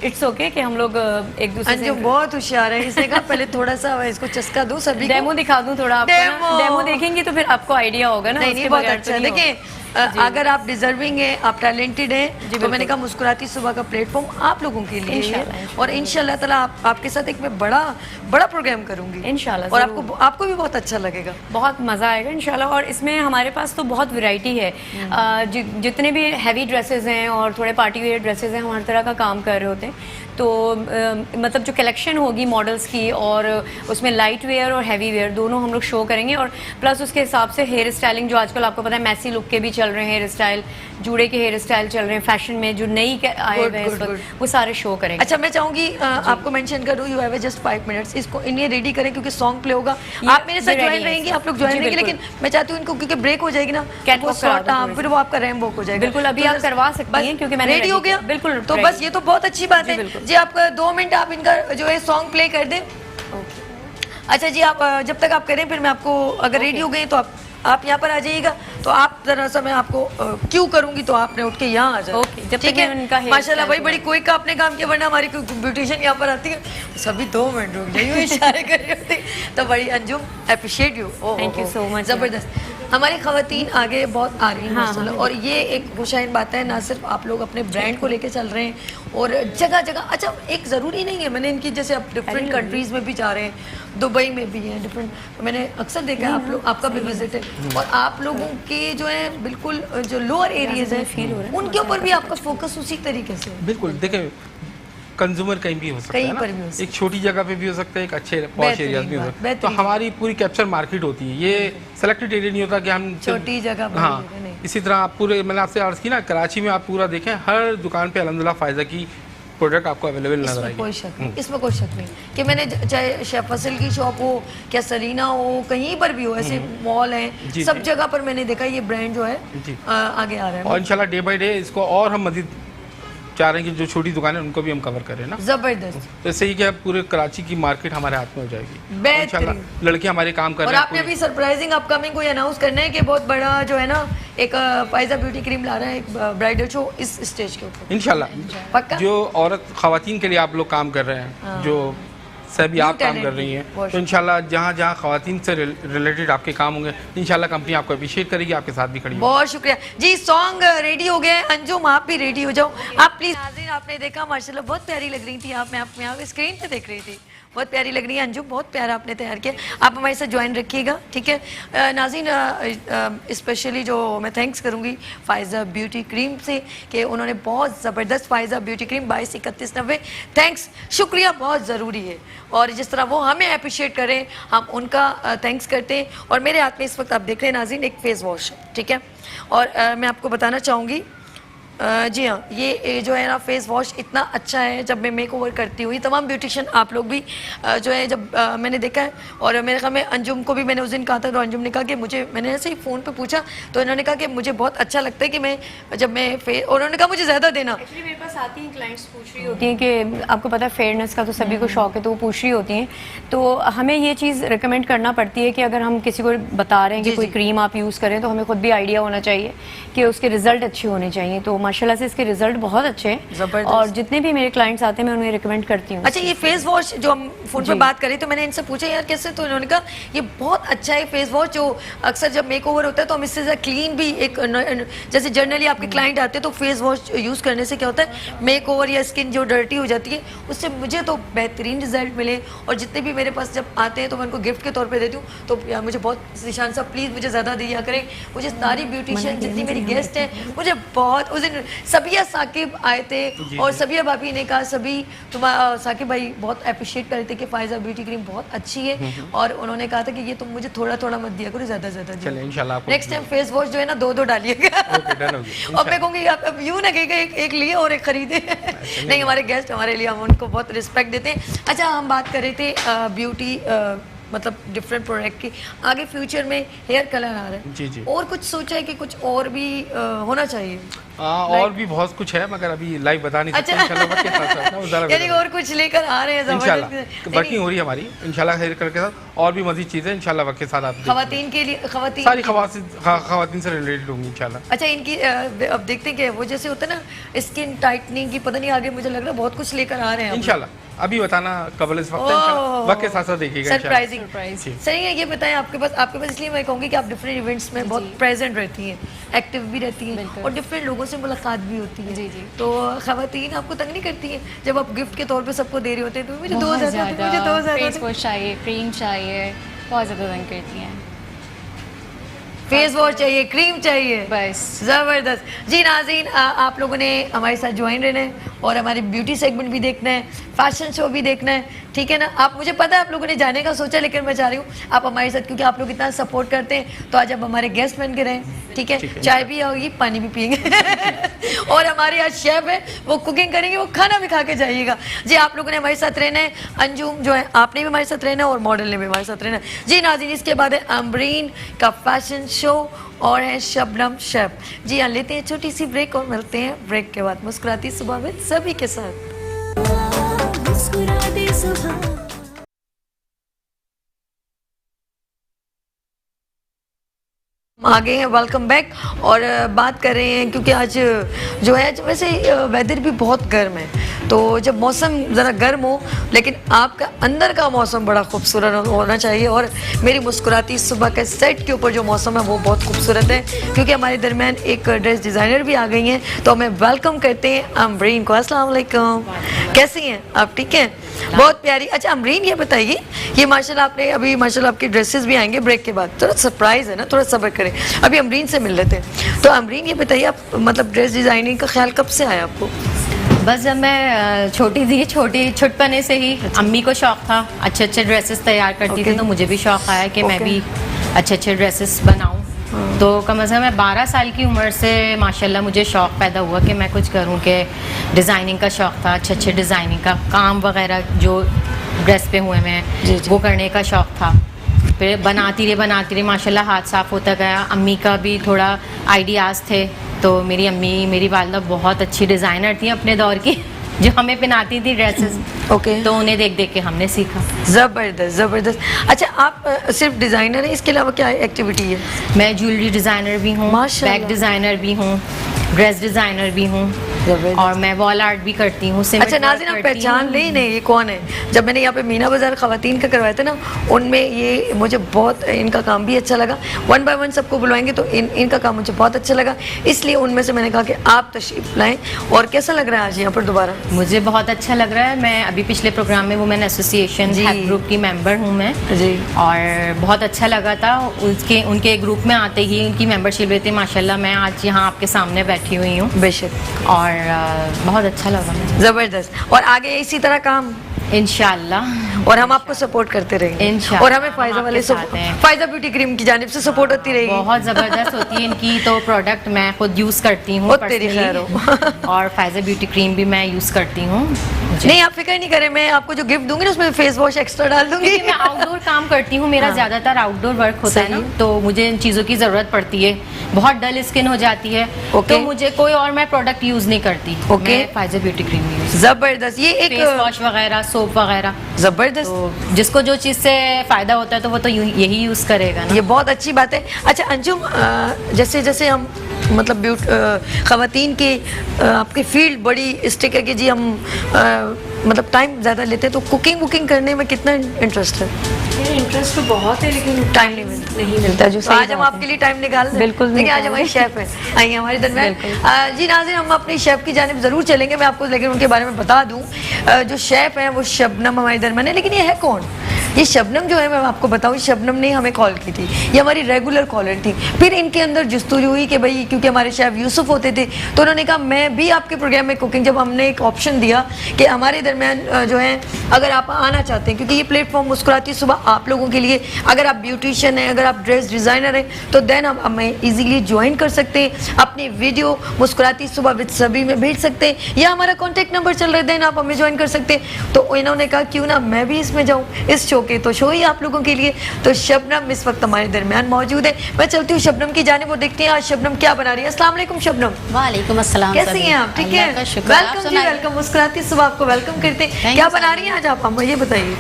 इट्स ओके कि हम लोग एक दूसरे अंजुम से बहुत होशियार है, इसने कहा पहले थोड़ा सा इसको चस्का दूं सभी को। डेमो दिखा दूं थोड़ा आपको डेमो। ना। डेमो देखेंगे तो फिर आपको आइडिया होगा ना, नहीं उसके नहीं बहुत बगैर तो अच्छा है। नहीं होगा। देखिए अगर आप डिजर्विंग हैं, आप टैलेंटेड हैं, तो मैंने कहा मुस्कुराती सुबह का प्लेटफॉर्म आप लोगों के लिए है। इंशाल्लाह, और इंशाल्लाह ताला आपके साथ एक मैं बड़ा बड़ा प्रोग्राम करूंगी इंशाल्लाह, और जरूर। आपको भी बहुत अच्छा लगेगा। बहुत मज़ा आएगा इंशाल्लाह। और इसमें हमारे पास तो बहुत वैरायटी है, जितने भी हैवी ड्रेसेस हैं और थोड़े पार्टी वेयर ड्रेसेस हैं, हम हर तरह का काम कर रहे होते हैं। तो मतलब जो कलेक्शन होगी मॉडल्स की, और उसमें लाइट वेयर और हैवी वेयर दोनों हम लोग शो करेंगे। और प्लस उसके हिसाब से हेयर स्टाइलिंग, जो आजकल आपको पता है मैसी लुक के भी चल रहे हैं हेयर स्टाइल, जूड़े के हेयर स्टाइल चल रहे हैं फैशन में, जो नई आए हुए हैं इस good, वक्त, वो सारे शो करेंगे। अच्छा मैं चाहूंगी आपको मेंशन करूं, यू हैव जस्ट 5 मिनट्स, इसको इन्हें रेडी करें क्योंकि सॉन्ग प्ले होगा। ये आप मेरे साथ ready ज्वाइन हैं रहेंगी, इसमें। आप लोग ज्वाइन जी, रहेंगे, बिल्कुल। लेकिन मैं चाहती हूँ इनको, क्योंकि ब्रेक हो जाएगी ना, Catwalk वो करा sort- दो हाँ, थोड़ी फिर सी। वो आपका रैम वॉक हो जाएगा। बिल्कुल, अभी तो आप बस- करवा सकती बस हैं, क्योंकि मैंने रेडी ready हो गया। किया। बिल्कुल तो ready। बस ये तो बहुत अच्छी बात जी, है बिल्कुल। जी। आप 2 मिनट आप इनका जो है सॉन्ग प्ले कर दें। अच्छा जी, आप जब तक आप करें, फिर मैं आपको, अगर रेडी हो गए तो आप यहाँ पर आ जाइएगा। तो आप जरा सा मैं आपको क्यों करूंगी, तो आपने उठ के यहाँ आ जाओ। ओके, जब तक ठीक है, मैं उनका hair माशाल्लाह भाई style बड़ी क्विक आपने काम किया, वरना हमारी ब्यूटिशियन यहाँ पर आती है सभी 2 मिनट रुक जाइए, इशारे कर रही होती। तो बड़ी Anjum appreciate you, Thank you so much, जबरदस्त। हमारी खवातीन आगे बहुत आ रही हैं हाँ, माशाल्लाह, और ये एक खुशाइन बात है, ना सिर्फ आप लोग अपने ब्रांड को लेके चल रहे हैं और जगह जगह, अच्छा एक ज़रूरी नहीं है, मैंने इनकी जैसे आप डिफरेंट कंट्रीज़ में भी जा रहे हैं, दुबई में भी है डिफरेंट, मैंने अक्सर देखा है आप लोग, आपका भी विजिट है, और आप लोगों के जो है बिल्कुल जो लोअर एरियाज हैं उनके ऊपर भी आपका फोकस उसी तरीके से है। बिल्कुल देखें, कंज्यूमर कहीं भी हो सकता कहीं है ना, पर भी हो सकता एक छोटी जगह पे भी हो सकता है, एक अच्छे पॉश बेहतरीन एरियाज में हो बात, सकता है। तो बेहतरीन। हमारी पूरी कैप्चर मार्केट होती है, ये सेलेक्टेड एरिया नहीं होता कि हम छोटी जगह, बड़ी हाँ, जगह नहीं। इसी तरह आप पूरे, मैंने आपसे अर्ज की ना, कराची में आप पूरा देखें, हर दुकान पे अल्हम्दुलिल्लाह फायदा की प्रोडक्ट आपको अवेलेबल नजर इसमें आएगी। कोई शक नहीं, इसमें कोई शक नहीं कि मैंने चाहे शेफ फसल की शॉप हो, क्या सरीना हो, कहीं पर भी हो, ऐसे मॉल हैं, जी, सब जी। जगह पर मैंने देखा ये ब्रांड जो है जी। आगे आ रहा है। और इंशाल्लाह डे बाय डे इसको और हम मजीद चाह रहे हैं कि जो छोटी दुकानें उनको भी हम कवर करें ना, जबरदस्त। तो इससे ही कि अब पूरे कराची की मार्केट हमारे हाथ में हो जाएगी। और बेहतरीन। इंशाल्लाह लड़के हमारे काम कर और रहे हैं आपने पूरी- अभी सरप्राइजिंग अपकमिंग कोई अनाउंस करना है कि बहुत बड़ा जो है ना एक फायजा ब्यूटी क्रीम ला रहा है, एक ब्राइडल शो इस स्टेज के ऊपर, इंशाल्लाह पक्का? जो औरत खवातीन के लिए आप लोग काम कर रहे हैं, जो सभी New आप काम talent कर रही हैं, बहुत तो इंशाल्लाह जहाँ जहाँ खवातीन से रिलेटेड आपके काम होंगे, इंशाल्लाह कंपनी आपको अप्रिशिएट करेगी, आपके साथ भी खड़ी होगी। बहुत शुक्रिया जी। सॉन्ग रेडी हो गया है, अंजुम आप भी रेडी हो जाओ, आप प्लीज। नाज़रीन आपने देखा माशाल्लाह बहुत प्यारी लग रही थी आप, मैं आप यहाँ स्क्रीन पे देख रही थी, बहुत प्यारी लग रही है अंजुम, बहुत प्यारा आपने तैयार किया। आप हमारे साथ ज्वाइन रखिएगा, ठीक है नाज़रीन। स्पेशली जो मैं थैंक्स करूँगी फायजा ब्यूटी क्रीम से कि उन्होंने बहुत ज़बरदस्त फायजा ब्यूटी क्रीम 223190, थैंक्स, शुक्रिया बहुत ज़रूरी है, और जिस तरह वो हमें अप्रिशिएट करें हम उनका थैंक्स करते हैं। और मेरे हाथ में इस वक्त आप देख रहे हैं नाज़रीन एक फेस वॉश है, ठीक है, और मैं आपको बताना चाहूँगी जी हाँ, ये जो है ना फेस वॉश इतना अच्छा है जब मैं मेक ओवर करती हूँ। ये तमाम ब्यूटिशियन आप लोग भी जो है जब मैंने देखा है, और मेरे ख्याल में अंजुम को भी मैंने उस दिन कहा था, तो अंजुम ने कहा कि मुझे, मैंने ऐसे ही फ़ोन पे पूछा तो इन्होंने कहा कि मुझे बहुत अच्छा लगता है कि मैं जब मैं फेस, और उन्होंने कहा मुझे ज़्यादा देना। एक्चुअली मेरे पास आती हैं क्लाइंट्स पूछ रही होती हैं कि आपको पता है फेयरनेस का तो सभी को शौक है, तो वो पूछ रही होती हैं, तो हमें ये चीज़ रिकमेंड करना पड़ती है कि अगर हम किसी को बता रहे हैं कि कोई क्रीम आप यूज़ करें तो हमें खुद भी आइडिया होना चाहिए कि उसके रिजल्ट अच्छे होने चाहिए। तो माशाल्लाह से इसके रिजल्ट बहुत अच्छे हैं और जितने भी मेरे क्लाइंट्स आते हैं मैं उन्हें रिकमेंड करती हूँ। अच्छा, ये फेस वॉश जो हम फोन पे बात करें तो मैंने इनसे पूछा यार कैसे, तो इन्होंने कहा ये बहुत अच्छा है फेस वॉश, जो अक्सर जब मेक ओवर होता है तो हम इससे ज़्यादा क्लीन भी एक जैसे जनरली आपके क्लाइंट आते हैं तो फेस वॉश यूज़ करने से क्या होता है मेक ओवर या स्किन जो डर्टी हो जाती है उससे मुझे तो बेहतरीन रिजल्ट मिले, और जितने भी मेरे पास जब आते हैं तो मैं उनको गिफ्ट के तौर पे देती हूँ। तो यार मुझे बहुत, निशान साहब प्लीज़ मुझे ज़्यादा दिया करें, मुझे सारी ब्यूटिशियन जितनी मेरी गेस्ट हैं मुझे बहुत, उस दिन सबिया साकिब आए थे और सबिया भाभी ने कहा सभी तुम्हारा साकिब भाई बहुत अप्रिशिएट कर रहे थे कि फायजा ब्यूटी क्रीम बहुत अच्छी है, और उन्होंने कहा था कि ये तुम मुझे थोड़ा थोड़ा मत दिया करो, ज़्यादा ज़्यादा इंशाल्लाह नेक्स्ट टाइम फेस वॉश जो है ना 2-2 डालिएगा। और मैं कहूँगी आप अब यूँ ना कहेगा एक लिए और एक खरीदे। नहीं, हमारे गेस्ट हमारे लिए, हम उनको बहुत रिस्पेक्ट देते हैं। अच्छा, हम बात कर रहे थे ब्यूटी मतलब डिफरेंट प्रोडक्ट की, आगे फ्यूचर में हेयर कलर आ रहा है जी, और कुछ सोचा है कि कुछ और भी होना चाहिए? और भी बहुत कुछ है मगर अभी लाइव बता नहीं सकते। इंशाल्लाह वक्त के साथ यानी और कुछ लेकर आ रहे हैं इंशाल्लाह, वर्किंग हो रही है हमारी इंशाल्लाह हेयर कलर के साथ, और भी मजीद चीज़ें इंशाल्लाह वक्त के साथ आप खवातीन के लिए, सारी खवातीन से रिलेटेड होंगी इंशाल्लाह। अच्छा, इनकी अब देखते हैं कि वो जैसे होता है ना स्किन टाइटनिंग की, पता नहीं आगे मुझे लग रहा है बहुत कुछ लेकर आ रहे हैं इंशाल्लाह, अभी बताना कबल इस वक्त, वक्त के साथ साथ देखिएगा। सरप्राइजिंग सही है। ये बताएं आपके पास इसलिए मैं कहूँगी कि आप डिफरेंट इवेंट्स में बहुत प्रेजेंट रहती हैं, एक्टिव भी रहती हैं और डिफरेंट लोगों से मुलाकात भी होती है। तो खवातीन आपको तंग नहीं करती हैं जब आप गिफ्ट के तौर पे सबको दे रहे होते हैं? तो मुझे 2000 फेस वॉश चाहिए, क्रीम चाहिए, बहुत ज़्यादा तंग करती हैं। फेस वॉश चाहिए, क्रीम चाहिए, बस ज़बरदस्त। जी नाज़रीन, आप लोगों ने हमारे साथ ज्वाइन रहना है और हमारे ब्यूटी सेगमेंट भी देखना है, फैशन शो भी देखना है, ठीक है ना? आप, मुझे पता है आप लोगों ने जाने का सोचा, लेकिन मैं चाह रही हूँ आप हमारे साथ, क्योंकि आप लोग इतना सपोर्ट करते हैं, तो आज आप हमारे गेस्ट बन के रहें, ठीक है? चाय भी होगी, पानी भी पियेंगे और हमारे आज शेफ है, वो कुकिंग करेंगे, वो खाना भी खा के जाइएगा। जी, आप लोगों ने हमारे साथ रहना है, अंजुम जो है आपने भी हमारे साथ रहना है और मॉडल ने भी हमारे साथ रहना है। जी नाज़रीन, इसके बाद है अमरीन का फैशन शो और है शबनम शेफ। जी हाँ, लेते हैं छोटी सी ब्रेक और मिलते हैं ब्रेक के बाद मुस्कुराती सुबह में सभी के साथ। मुस्कुराते सुबह। आगे हैं, वेलकम बैक। और बात कर रहे हैं क्योंकि आज जो है वैसे वेदर भी बहुत गर्म है, तो जब मौसम ज़रा गर्म हो लेकिन आपका अंदर का मौसम बड़ा खूबसूरत होना चाहिए, और मेरी मुस्कुराती सुबह के सेट के ऊपर जो मौसम है वो बहुत खूबसूरत है, क्योंकि हमारे दरमियान एक ड्रेस डिज़ाइनर भी आ गई हैं, तो हमें वेलकम करते हैं अमरीन को। अस्सलाम वालेकुम, कैसी हैं आप? ठीक हैं, बहुत प्यारी। अच्छा अमरीन, ये बताइए, ये माशाल्लाह आपने अभी माशाल्लाह आपकी ड्रेसेस भी आएंगे ब्रेक के बाद, थोड़ा सरप्राइज़ है ना, थोड़ा सब्र करें, अभी अमरीन से मिल लेते हैं। तो अमरीन ये बताइए, आप मतलब ड्रेस डिज़ाइनिंग का ख्याल कब से आया आपको? बस जब मैं छोटी थी, छुटपने से ही अम्मी को शौक था, अच्छे अच्छे ड्रेसेस तैयार करती थी, तो मुझे भी शौक आया कि मैं भी अच्छे अच्छे ड्रेसेस बनाऊं। तो कम से कम मैं 12 साल की उम्र से माशाल्लाह मुझे शौक पैदा हुआ कि मैं कुछ करूं, कि डिज़ाइनिंग का शौक था, अच्छे अच्छे डिज़ाइनिंग का काम वगैरह जो ड्रेस पे हुए मैं वो करने का शौक था। फिर बनाती रही माशाल्लाह, हाथ साफ़ होता गया। अम्मी का भी थोड़ा आइडियाज़ थे, तो मेरी अम्मी, मेरी वालदा बहुत अच्छी डिज़ाइनर थी अपने दौर की, जो हमें पहनाती थी ड्रेसेस। तो उन्हें देख देख के हमने सीखा। ज़बरदस्त। अच्छा, आप सिर्फ डिज़ाइनर हैं, इसके अलावा क्या एक्टिविटी है? मैं ज्वेलरी डिज़ाइनर भी हूँ, बैग डिज़ाइनर भी हूँ, ड्रेस डिज़ाइनर भी हूँ, और मैं वॉल आर्ट भी करती हूँ। अच्छा नाज़रीन, आप पहचान ले नहीं ये कौन है? जब मैंने यहाँ पे मीना बाज़ार ख़वातीन का करवाया था ना, उनमें ये मुझे बहुत इनका काम भी अच्छा लगा। 1 बाय 1 सबको बुलवाएंगे तो इनका काम मुझे बहुत अच्छा लगा, इसलिए उनमें से मैंने कहा कि आप तशरीफ़ लाएँ। और कैसा लग रहा है आज यहाँ पर दोबारा? मुझे बहुत अच्छा लग रहा है। मैं अभी पिछले प्रोग्राम में वुमेन एसोसिएशन ग्रुप की मेंबर हूँ मैं जी, और बहुत अच्छा लगा था उनके ग्रुप में आते ही उनकी मेंबरशिप लेते माशाल्लाह मैं आज यहाँ आपके सामने बैठी हुई हूँ। बेशक, और बहुत अच्छा लगा। ज़बरदस्त। और आगे इसी तरह काम इंशाल्लाह। और हम आपको सपोर्ट करते रहेंगे इंशाल्लाह, और हमें फायदा हम वाले आपके साथ हैं। फायदा ब्यूटी क्रीम की जानिब से सपोर्ट होती रहेगी। बहुत ज़बरदस्त होती है इनकी तो प्रोडक्ट, मैं खुद यूज़ करती हूँ ओ तेरी खैर हो। personally। और फाइज़ा ब्यूटी क्रीम भी मैं यूज़ करती हूँ। नहीं आप फिक्र नहीं करें, मैं आपको जो गिफ्ट दूंगी ना उसमें फेस वॉश एक्स्ट्रा डाल दूंगी। क्योंकि मैं आउटडोर काम करती हूँ, मेरा ज़्यादातर आउटडोर वर्क होता है ना, सही। तो मुझे इन चीज़ों की ज़रूरत पड़ती है। बहुत डल स्किन हो जाती है, ओके। तो मुझे कोई और मैं प्रोडक्ट यूज़ नहीं करती। ओके। मैं फाइज़ा ब्यूटी क्रीम यूज़, जबरदस्त, ये फेस एक वॉश वगैरह, सोप वगैरह। जबरदस्त, तो जिसको जो चीज़ से फ़ायदा होता है तो वो तो यही यूज़ करेगा ना। ये बहुत अच्छी बात है। अच्छा अंजुम, जैसे जैसे हम मतलब ख़वातीन की आपकी फील्ड बड़ी स्टिक है कि जी हम मतलब टाइम ज़्यादा लेते हैं, तो कुकिंग वुकिंग करने में कितना इंटरेस्ट है? इंटरेस्ट तो बहुत है लेकिन टाइम नहीं मिलता जो तो आज हम आपके लिए टाइम निकाल दें। बिल्कुल देखिए आज निकाल हमारी शेफ है, आइए हमारे दरमियान। जी नाज़रीन, हम अपनी शेफ की जानिब ज़रूर चलेंगे, मैं आपको लेकिन उनके बारे में बता दूं। जो शेफ है वो शबनम हमारे दरमियान है, लेकिन ये है कौन? ये शबनम जो है, मैं आपको बताऊं, शबनम ने हमें कॉल की थी, ये हमारी रेगुलर कॉलर थी। फिर इनके अंदर जुस्तजू हुई कि भाई, क्योंकि हमारे शेफ यूसुफ होते थे, तो उन्होंने कहा मैं भी आपके प्रोग्राम में कुकिंग, जब हमने एक ऑप्शन दिया कि हमारे दरमियान जो है अगर आप आना चाहते हैं, क्योंकि ये प्लेटफॉर्म मुस्कुराती सुबह आप लोगों के लिए, अगर आप ब्यूटिशियन हैं, अगर आप ड्रेस डिज़ाइनर हैं, तो देन आप हमें ईजीली ज्वाइन कर सकते हैं, अपनी वीडियो मुस्कुराती सुबह विद सभी में भेज सकते हैं, या हमारा कॉन्टैक्ट नंबर चल रहा है, देन आप हमें ज्वाइन कर सकते हैं। तो इन्होंने कहा क्यों ना मैं भी इसमें जाऊँ, इस शो के, तो शो ही आप लोगों के लिए। तो शबनम इस वक्त हमारे दरमियान मौजूद है, मैं चलती हूँ शबनम की जानिब, वो देखते हैं आज शबनम क्या बना रही है। अस्सलाम वालेकुम शबनम, वालेकुम अस्सलाम। कैसी हैं आप? ठीक है, वेलकम जी, वेलकम। मुस्कुराती सुबह आपको वेलकम करते हैं। क्या बना रही हैं आज आप, हमें ये बताइए।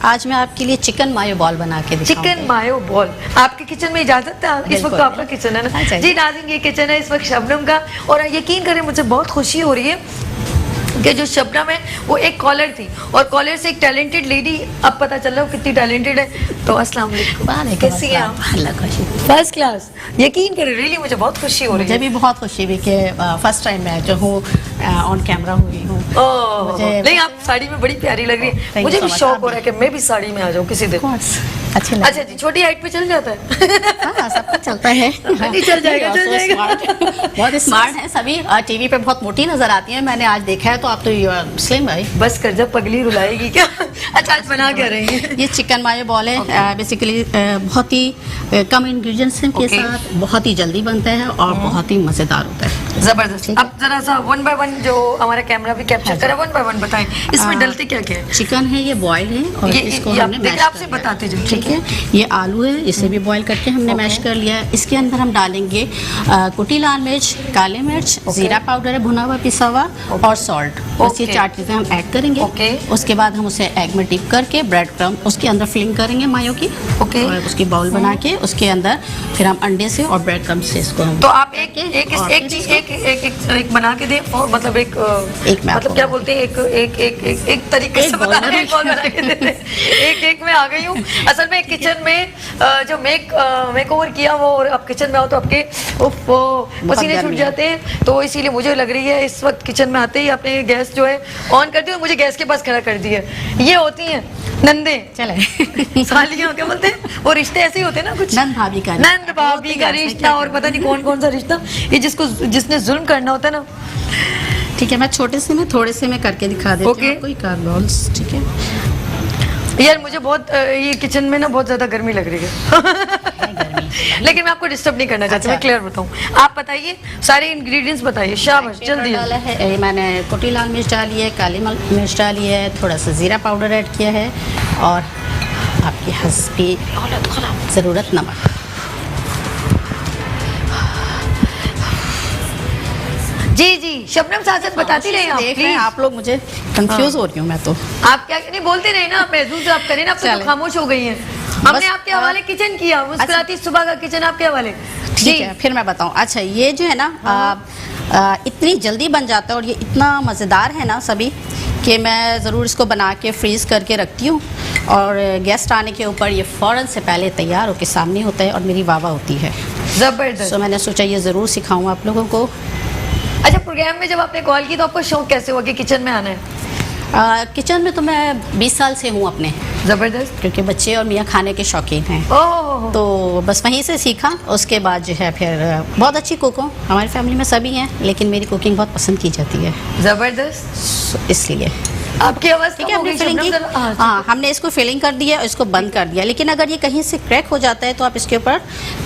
आज मैं आपके लिए चिकन मायो बॉल बना के दिखाऊंगी। चिकन मायो बॉल, आपके किचन में इजाजत है? इस वक्त तो आपका किचन है ना? जी नाज़रीन, ये किचन है इस वक्त शबनम का, और यकीन करें मुझे बहुत खुशी हो रही है कि जो शबनम है वो एक कॉलर थी, और कॉलर से एक टैलेंटेड लेडी, अब पता चल रहा है कितनी टैलेंटेड है। तो अस्सलाम वालेकुम, कैसी हैं आप? फर्स्ट क्लास, यकीन करें रियली मुझे बहुत खुशी हो रही है। मुझे भी बहुत खुशी हुई कि फर्स्ट टाइम मैं जो हूँ ऑन कैमरा हुई हूँ। नहीं आप साड़ी में बड़ी प्यारी लग रही है, मुझे भी शौक हो रहा है कि मैं भी साड़ी में आ जाऊँ किसी दिन। अच्छा जी, छोटी हाइट पे चल जाता है? हाँ, सब कुछ चलता है। नहीं, चल जाएगा, चल जाएगा। बहुत स्मार्ट है सभी, टीवी पे बहुत मोटी नजर आती है, मैंने आज देखा है, तो आप तो स्लिम भाई। बस कर, जब पगली रुलाएगी क्या। अच्छा आज बना क्या रही है? ये चिकन मायो बॉल है, बेसिकली बहुत ही कम इंग्रेडिएंट्स के साथ बहुत ही जल्दी बनता है और बहुत ही मजेदार होता है। जबरदस्त। अब जरा सा वन बाय वन, जो हमारा कैमरा भी कैप्चर करे, वन बाय वन बताएं इसमें डलते क्या क्या है? चिकन है, ये बॉयल है, और इसको हमने मैश आपसे बताते जाओ, ठीक है। ये आलू है, इसे भी बॉईल करके हमने मैश कर लिया है। इसके अंदर हम डालेंगे कुटी लाल मिर्च, काले मिर्च, जीरा पाउडर है भुना हुआ पिसा हुआ, और सॉल्ट। बस ये 4 चीज़ें हम ऐड करेंगे। उसके बाद हम उसे एग में डिप करके ब्रेड क्रम उसके अंदर फिलिंग करेंगे मायो की, और उसकी बाउल बना के उसके अंदर फिर हम अंडे से और ब्रेड क्रम से इसको हम, तो आप एक बना के दें, और मतलब एक मतलब क्या बोलते हैं, एक तरीके से बता रहे हैं, बना के दे दें। एक में आ गई हूँ। असल में किचन में जो मेक ओवर किया वो, और आप किचन में आओ तो आपके पसीने छूट जाते हैं, तो इसीलिए मुझे लग रही है इस वक्त किचन में आते ही आपने गैस जो है ऑन कर दी और मुझे गैस के पास खड़ा कर दिया। ये होती हैं नंदे, चले सालियां, क्या बोलते हैं वो रिश्ते, ऐसे ही होते हैं ना कुछ, नंद भाभी का रिश्ता, और पता नहीं कौन कौन सा रिश्ता, ये जिसने जुल्म करना होता है ना। ठीक है, मैं छोटे से में थोड़े से में करके दिखा देती हूँ आपको, कार बॉल्स। ठीक है यार, मुझे बहुत ये किचन में ना बहुत ज्यादा गर्मी लग रही है। लेकिन मैं आपको डिस्टर्ब नहीं करना चाहती, मैं क्लियर बताऊं। आप बताइए सारे इंग्रेडिएंट्स बताइए, शाबाश जल्दी। डाला है, मैंने कुटी लाल मिर्च डाली है, काली मिर्च डाली है, थोड़ा सा जीरा पाउडर ऐड किया है, और आपकी हस्बी ज़रूरत नमक। जी शबनम साथ बताती रहे आप, देख रहे हैं आप लोग, मुझे कंफ्यूज हो रही हूँ मैं तो। आप क्या नहीं बोलते रहे ना, महसूस आप करें ना, आप तो खामोश हो गई हैं। हमने आपके हवाले किचन किया, मुस्कुराती सुबह का किचन आपके हवाले। ठीक है, फिर मैं बताऊँ। अच्छा, ये जो है ना इतनी जल्दी बन जाता है, और ये इतना मज़ेदार है ना सभी, कि मैं ज़रूर इसको बना के फ्रीज़ करके रखती हूँ, और गेस्ट आने के ऊपर ये फ़ौरन से पहले तैयार होकर सामने होता है, और मेरी वाह होती है ज़बरदस्त। तो मैंने सोचा ये ज़रूर सिखाऊँ आप लोगों को। अच्छा, प्रोग्राम में जब आपने कॉल की तो आपको शौक कैसे हुआ कि किचन में आना है? किचन में तो मैं 20 साल से हूँ अपने। ज़बरदस्त। क्योंकि बच्चे और मियाँ खाने के शौकीन हैं, तो बस वहीं से सीखा। उसके बाद जो है फिर बहुत अच्छी कुक हूँ, हमारी फैमिली में सभी हैं, लेकिन मेरी कुकिंग बहुत पसंद की जाती है। ज़बरदस्त। इसलिए आपकी आवाज ठीक है, हमने फिलिंग की, हाँ हमने इसको फिलिंग कर दिया, इसको बंद कर दिया। लेकिन अगर ये कहीं से क्रैक हो जाता है तो आप इसके ऊपर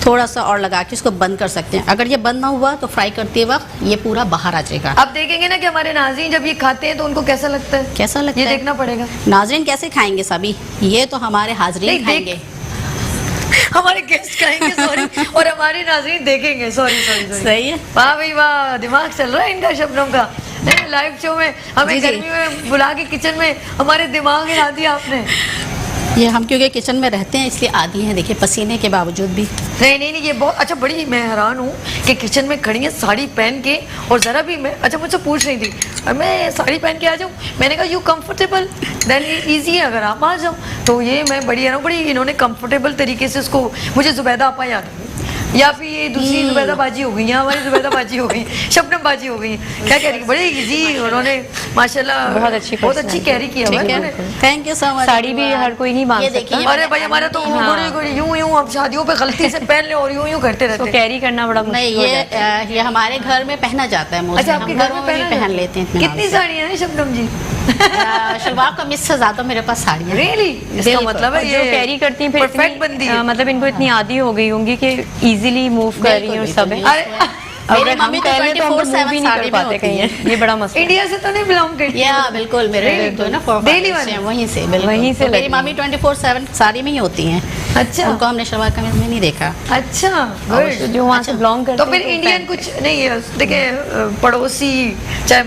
थोड़ा सा और लगा के इसको बंद कर सकते हैं। अगर ये बंद ना हुआ तो फ्राई करते वक्त ये पूरा बाहर आ जाएगा। आप देखेंगे ना कि हमारे नाज़रीन जब ये खाते हैं तो उनको कैसा लगता है, कैसा लगता ये है देखना पड़ेगा। नाज़रीन कैसे खाएंगे सभी, ये तो हमारे हाज़रीन नहीं, खाएंगे। हमारे गेस्ट खाएंगे सॉरी, और हमारे नाज़रीन देखेंगे सॉरी सॉरी सॉरी। सही है। वाह भाई वाह, दिमाग चल रहा है इनका शबनम का। लाइव शो में हमें जी, जी। गर्मी में बुला के किचन में हमारे दिमाग हिला दिया आपने। ये हम क्योंकि किचन में रहते हैं इसलिए आदी हैं, देखिए पसीने के बावजूद भी। नहीं नहीं नहीं, ये बहुत अच्छा, बड़ी मैं हैरान हूँ कि किचन में खड़ी है साड़ी पहन के, और ज़रा भी मैं अच्छा मुझसे पूछ रही थी मैं साड़ी पहन के आ जाऊँ, मैंने कहा यू कंफर्टेबल देन ईजी है अगर आप आ जाओ। तो ये मैं बड़ी हैरान, बड़ी इन्होंने कंफर्टेबल तरीके से उसको, मुझे जुबैदा आपा याद है या फिर ये दूसरी जुबैदा बाजी हो गई, हमारी जुबैदा बाजी हो गई, शबनम बाजी हो गई, क्या कह रही है, बड़ी इजी उन्होंने माशाल्लाह बहुत अच्छी कैरी किया ठीक है, thank you so much. Sari भी हर कोई नहीं बांध सकता। अरे भाई हमारा तो यूं यूं अब शादियों पे गलती से पहन ले और यूं यूं करते रहते तो कैरी करना बड़ा मुश्किल नहीं, हो जाता है। ये हमारे घर में पहना जाता है मोस्टली। अच्छा, आपके घर में पहन लेते हैं। कितनी साड़ियाँ हैं शबनम जी? शलवार कमीज से ज्यादा मेरे पास साड़ियाँ। रियली? इसका मतलब है जो ये कैरी करती हैं फिर परफेक्ट बंदी है। मतलब इनको इतनी आदी हो गई होंगी कि इजीली मूव कर रही हैं और सब है। अरे मेरी अगर मम्मी हम तो पहले तो हम 24/7 मूव भी नहीं साड़ी कर में पाते होती कहीं, है। ये बड़ा मसला है। इंडिया से तो नहीं बिलोंग करती? या बिल्कुल, मेरे जो है ना Daily से वाले? हैं, वहीं से बिल्कुल। वहीं से तो मेरी लगी। मम्मी 24/7 साड़ी में ही होती हैं। अच्छा उनको हमने शलवार कमीज में नहीं देखा। अच्छा और गुड। जो वहाँ से बिलोंग करते तो फिर हैं इंडियन कुछ नहीं है, देखिए पड़ोसी चाहे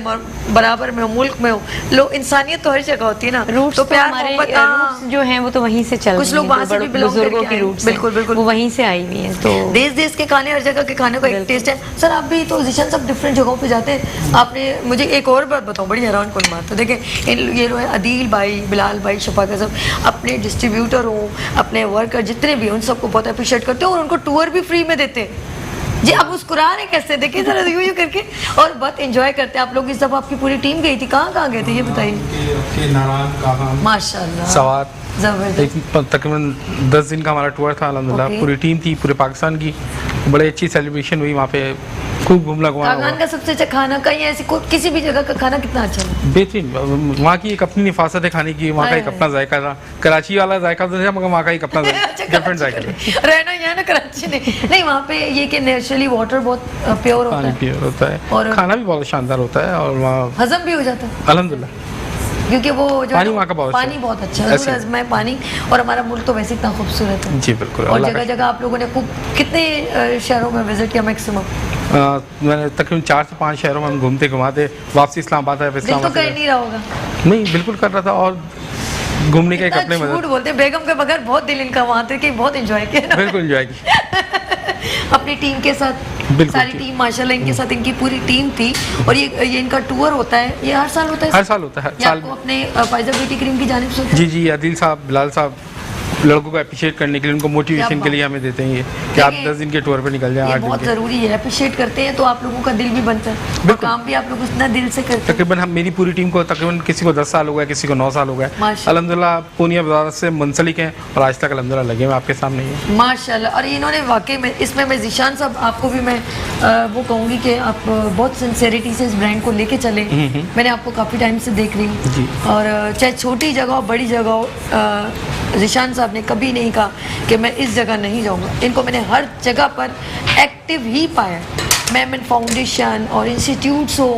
बराबर में हो, मुल्क में हो, लोग इंसानियत तो हर जगह होती है ना। रूट्स तो प्यार हमारे मोहब्बत रूट्स जो हैं वो तो वहीं से चल कुछ लोग वहाँ से भी belong बुजुर्गों करके की आए। रूट्स बिल्कुल, बिल्कुल। वो वहीं से आई हुई हैं। तो देश देश के खाने, हर जगह के खाने का एक टेस्ट है। सर आप भी तो जिशन सब डिफरेंट जगहों पे जाते हैं, आपने मुझे एक और बात बताओ, बड़ी हैरान कौन बात है। देखिए ये लोग हैं अदील भाई, बिलाल भाई, शफा का सब अपने डिस्ट्रीब्यूटर हो, अपने वर्कर जितने भी उन सबको बहुत अप्रिशिएट करते हैं और उनको टूर भी फ्री में देते हैं। जी आप मुस्कुरा रहे कैसे, देखिए जरा यूं करके, और बहुत एंजॉय करते हैं आप लोग। इस दफा आपकी पूरी टीम गई थी, कहाँ गए थे ये बताइए। नारायण माशाल्लाह सवात जबरदस्त। तकरीबन 10 दिन का हमारा टूर था अल्हम्दुलिल्लाह। Okay. पूरी टीम थी पूरे पाकिस्तान की, बड़ी अच्छी सेलिब्रेशन हुई वहाँ पे, खूब घूमना घुमाना कागान हुआ। का सबसे अच्छा खाना, कहीं ऐसी किसी भी जगह का खाना कितना अच्छा है? बेहतरीन, वहाँ की एक अपनी निफासत है खाने की, वहाँ का एक अपना जायका था। कराची वाला जायका तो था मगर वहाँ का एक अपना डिफरेंट जायका था। रहना यहाँ ना कराची नहीं वहाँ पे ये कि नेचुरली वाटर बहुत प्योर होता पानी है, प्योर होता है और खाना भी बहुत शानदार होता है, और वहाँ हजम भी हो जाता है अल्हम्दुलिल्लाह क्योंकि वो जो पानी वहाँ का बहुत अच्छा पानी है। बहुत अच्छा है, ऐसे। जरूर आजमाएं पानी। और हमारा मुल्क तो वैसे इतना खूबसूरत है जी बिल्कुल। और अल्लाह जगह जगह आप लोगों ने खूब कितने शहरों में विजिट किया मैक्सिमम? मैंने तकरीबन 4 से 5 शहरों में हम घूमते घुमाते, वापसी इस्लामाबाद है, दिल तो इस्लामाबाद कर से- नहीं रहा होगा? नहीं बिल्कुल कर रहा था, और घूमने का एक इतना अपने झूठ मजा। बोलते हैं, बेगम के बगैर बहुत दिल इनका वहाँ थे कि बहुत एंजॉय किया ना? बिल्कुल एंजॉय की। अपनी टीम के साथ, बिल्कुल। सारी टीम माशाल्लाह इनके साथ, इनकी पूरी टीम थी। और ये इनका टूर होता है, ये हर साल होता है? हर साल होता है, हर ये साल आपको अपने फायजा ब्यूटी क्रीम की जानिब से होता है? जी जी, आदिल साहब, बिलाल साहब लड़कों को अप्रिशिएट करने के लिए, उनको मोटिवेशन के लिए हमें देते हैं ये कि आप 10 दिन के टूर पे निकल जाएं, ये 8 दिन बहुत के। ज़रूरी है, अप्रिशिएट करते हैं तो आप लोगों का दिल भी बनता है और बिल्कुल। काम भी आप लोग उतना दिल से करते हैं। तकरीबन हम मेरी पूरी टीम को तकरीबन किसी को 10 साल हो गया, किसी को 9 साल हो गया। माशाल्लाह। अल्हम्दुलिल्लाह पूनिया वजारत से मुंसलिक हैं और आज तक अल्हम्दुलिल्लाह लगे हुए आपके सामने ही हैं। माशाल्लाह। और इन्होंने वाकई में इसमें मैं ज़ीशान साहब आपको भी मैं वो कहूँगी कि आप बहुत सिंसेरिटी से इस ब्रांड को लेके चले। मैंने आपको काफ़ी टाइम से देख रही जी। हूँ और चाहे छोटी जगह हो बड़ी जगह हो, ज़ीशान साहब ने कभी नहीं कहा कि मैं इस जगह नहीं जाऊँगा। इनको मैंने हर जगह पर एक्टिव ही पाया। मैमन फाउंडेशन और इंस्टीट्यूट्स हो,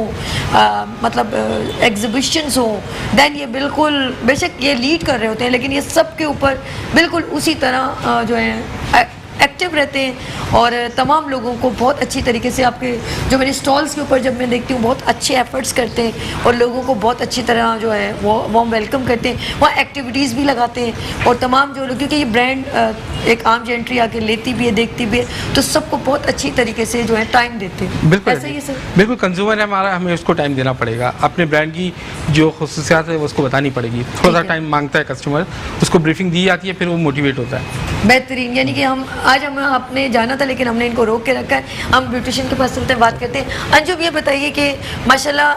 मतलब एग्जिबिशंस हो, देन ये बिल्कुल बेशक ये लीड कर रहे होते हैं लेकिन ये सब के ऊपर बिल्कुल उसी तरह जो है एक्टिव रहते हैं और तमाम लोगों को बहुत अच्छी तरीके से आपके जो मेरे स्टॉल्स के ऊपर जब मैं देखती हूँ बहुत अच्छे एफर्ट्स करते हैं और लोगों को बहुत अच्छी तरह जो है वो वार्म वेलकम करते हैं। वहाँ एक्टिविटीज़ भी लगाते हैं और तमाम जो लोग, क्योंकि ये ब्रांड एक आम जेंट्री आके लेती भी है, देखती भी है, तो सबको बहुत अच्छी तरीके से जो है टाइम देते हैं। बिल्कुल ऐसा ही है सर? बिल्कुल, कंज्यूमर है हमारा, हमें उसको टाइम देना पड़ेगा। अपने ब्रांड की जो खसूसियात है वो उसको बतानी पड़ेगी। थोड़ा सा टाइम मांगता है कस्टमर, उसको ब्रीफिंग दी जाती है, फिर वो मोटिवेट होता है। बेहतरीन। यानी कि आज हम आपने जाना था लेकिन हमने इनको रोक के रखा है। हम ब्यूटिशियन के पास चलते हैं, बात करते हैं। अंजुम ये बताइए कि माशाल्लाह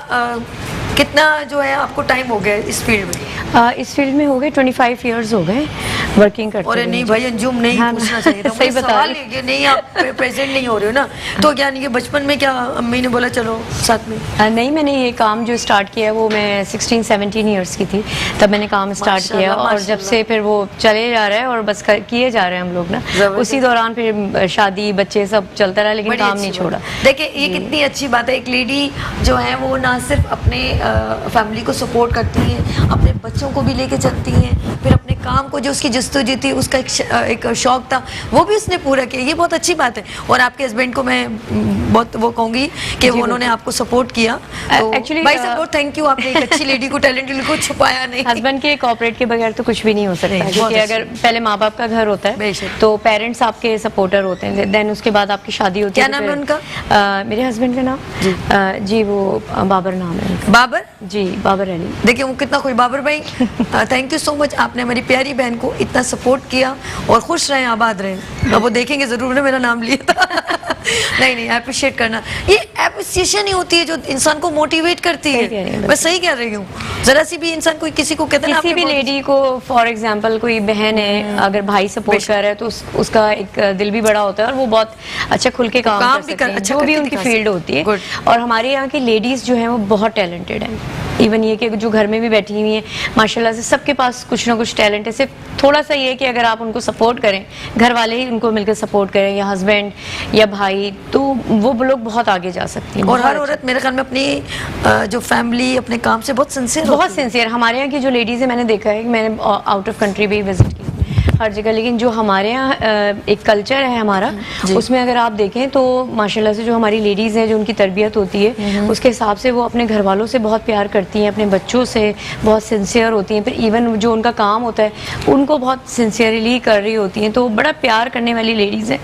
कितना जो है आपको टाइम हो गया इस फील्ड में? इस फील्ड में हो गए 25 इयर्स हो गए वर्किंग करते और हुए। नहीं भाई अंजुम नहीं हाँ, पूछना चाहिए था। सही मुझे बता सवाल रही। है कि नहीं आप प्रेजेंट नहीं हो रहे हो ना, तो क्या नहीं कि बचपन में क्या अम्मी ने बोला चलो साथ में? नहीं, मैंने ये काम जो स्टार्ट किया वो मैं 16-17 इयर्स की थी, तब मैंने काम स्टार्ट किया और जब से फिर वो चले जा रहा है और बस किए जा रहे हैं हम लोग ना। उसी दौरान फिर शादी बच्चे सब चलता रहा, लेकिन बड़ी काम अच्छी नहीं बात। छोड़ा। देखिए ये कितनी अच्छी बात है, एक लेडी जो है वो ना सिर्फ अपने फैमिली को सपोर्ट करती है, अपने बच्चों को भी लेके चलती हैं, फिर अपने काम को जो उसकी जस्तुजी थी, उसका एक शौक था, वो भी उसने पूरा किया। ये बहुत अच्छी बात है। और आपके हस्बैंड को मैं बहुत वो कहूँगी कि वो उन्होंने आपको सपोर्ट किया। तो Actually, भाई साहब बहुत थैंक यू, आपने एक अच्छी लेडी को, टैलेंटेड को छुपाया नहीं। हस्बैंड के कॉपरेट के बगैर तो कुछ भी नहीं हो सकता नहीं, है, बहुत क्योंकि अच्छी। अगर पहले माँ बाप का घर होता है बेशक। तो पेरेंट्स आपके सपोर्टर होते हैं, देन उसके बाद आपकी शादी होती क्या है। तो नाम है फिर, उनका? मेरे हस्बैंड का नाम जी वो बाबर नाम है उनका। बाबर? जी बाबर अली। देखिए वो कितना कोई बाबर भाई, थैंक यू सो मच, आपने हमारी प्यारी बहन को इतना सपोर्ट किया और खुश रहें, आबाद रहें। अब वो देखेंगे जरूर ना मेरा नाम लिया था। नहीं अप्रिशिएट करना, ये एप्रिसिएशन ही होती है जो इंसान को मोटिवेट करती सही कह रही है। हैं, मैं सही कह रही हूँ, जरा सी भी इंसान कोई किसी को कहते हैं ना, किसी भी आपके लेडी को फॉर एग्जांपल कोई बहन है, अगर भाई सपोर्ट कर रहा है तो उसका एक दिल भी बड़ा होता है और वो बहुत अच्छा खुल के काम कर भी सकते हैं, अच्छा जो भी करके उनकी दिखा फील्ड सकते होती है। Good. और हमारे यहाँ की लेडीज जो है वो बहुत टैलेंटेड है। इवन ये कि जो घर में भी बैठी हुई हैं माशाल्लाह से सबके पास कुछ ना कुछ टैलेंट है। सिर्फ थोड़ा सा ये है कि अगर आप उनको सपोर्ट करें, घर वाले ही उनको मिलकर सपोर्ट करें या हस्बैंड या भाई, तो वो लोग बहुत आगे जा सकती हैं। और हर बहुत औरत मेरे ख्याल में अपनी जो फैमिली अपने काम से बहुत सिंसियर बहुत सिंसियर। हमारे यहाँ की जो लेडीज़ है, मैंने देखा है कि मैंने आउट ऑफ कंट्री भी विजिट की हर जगह, लेकिन जो हमारे यहाँ एक कल्चर है हमारा, उसमें अगर आप देखें तो माशाल्लाह से जो हमारी लेडीज़ हैं, जो उनकी तरबियत होती है उसके हिसाब से वो अपने घर वालों से बहुत प्यार करती हैं, अपने बच्चों से बहुत सिंसियर होती हैं, फिर इवन जो उनका काम होता है उनको बहुत सिंसियरली कर रही होती हैं। तो बड़ा प्यार करने वाली लेडीज़ हैं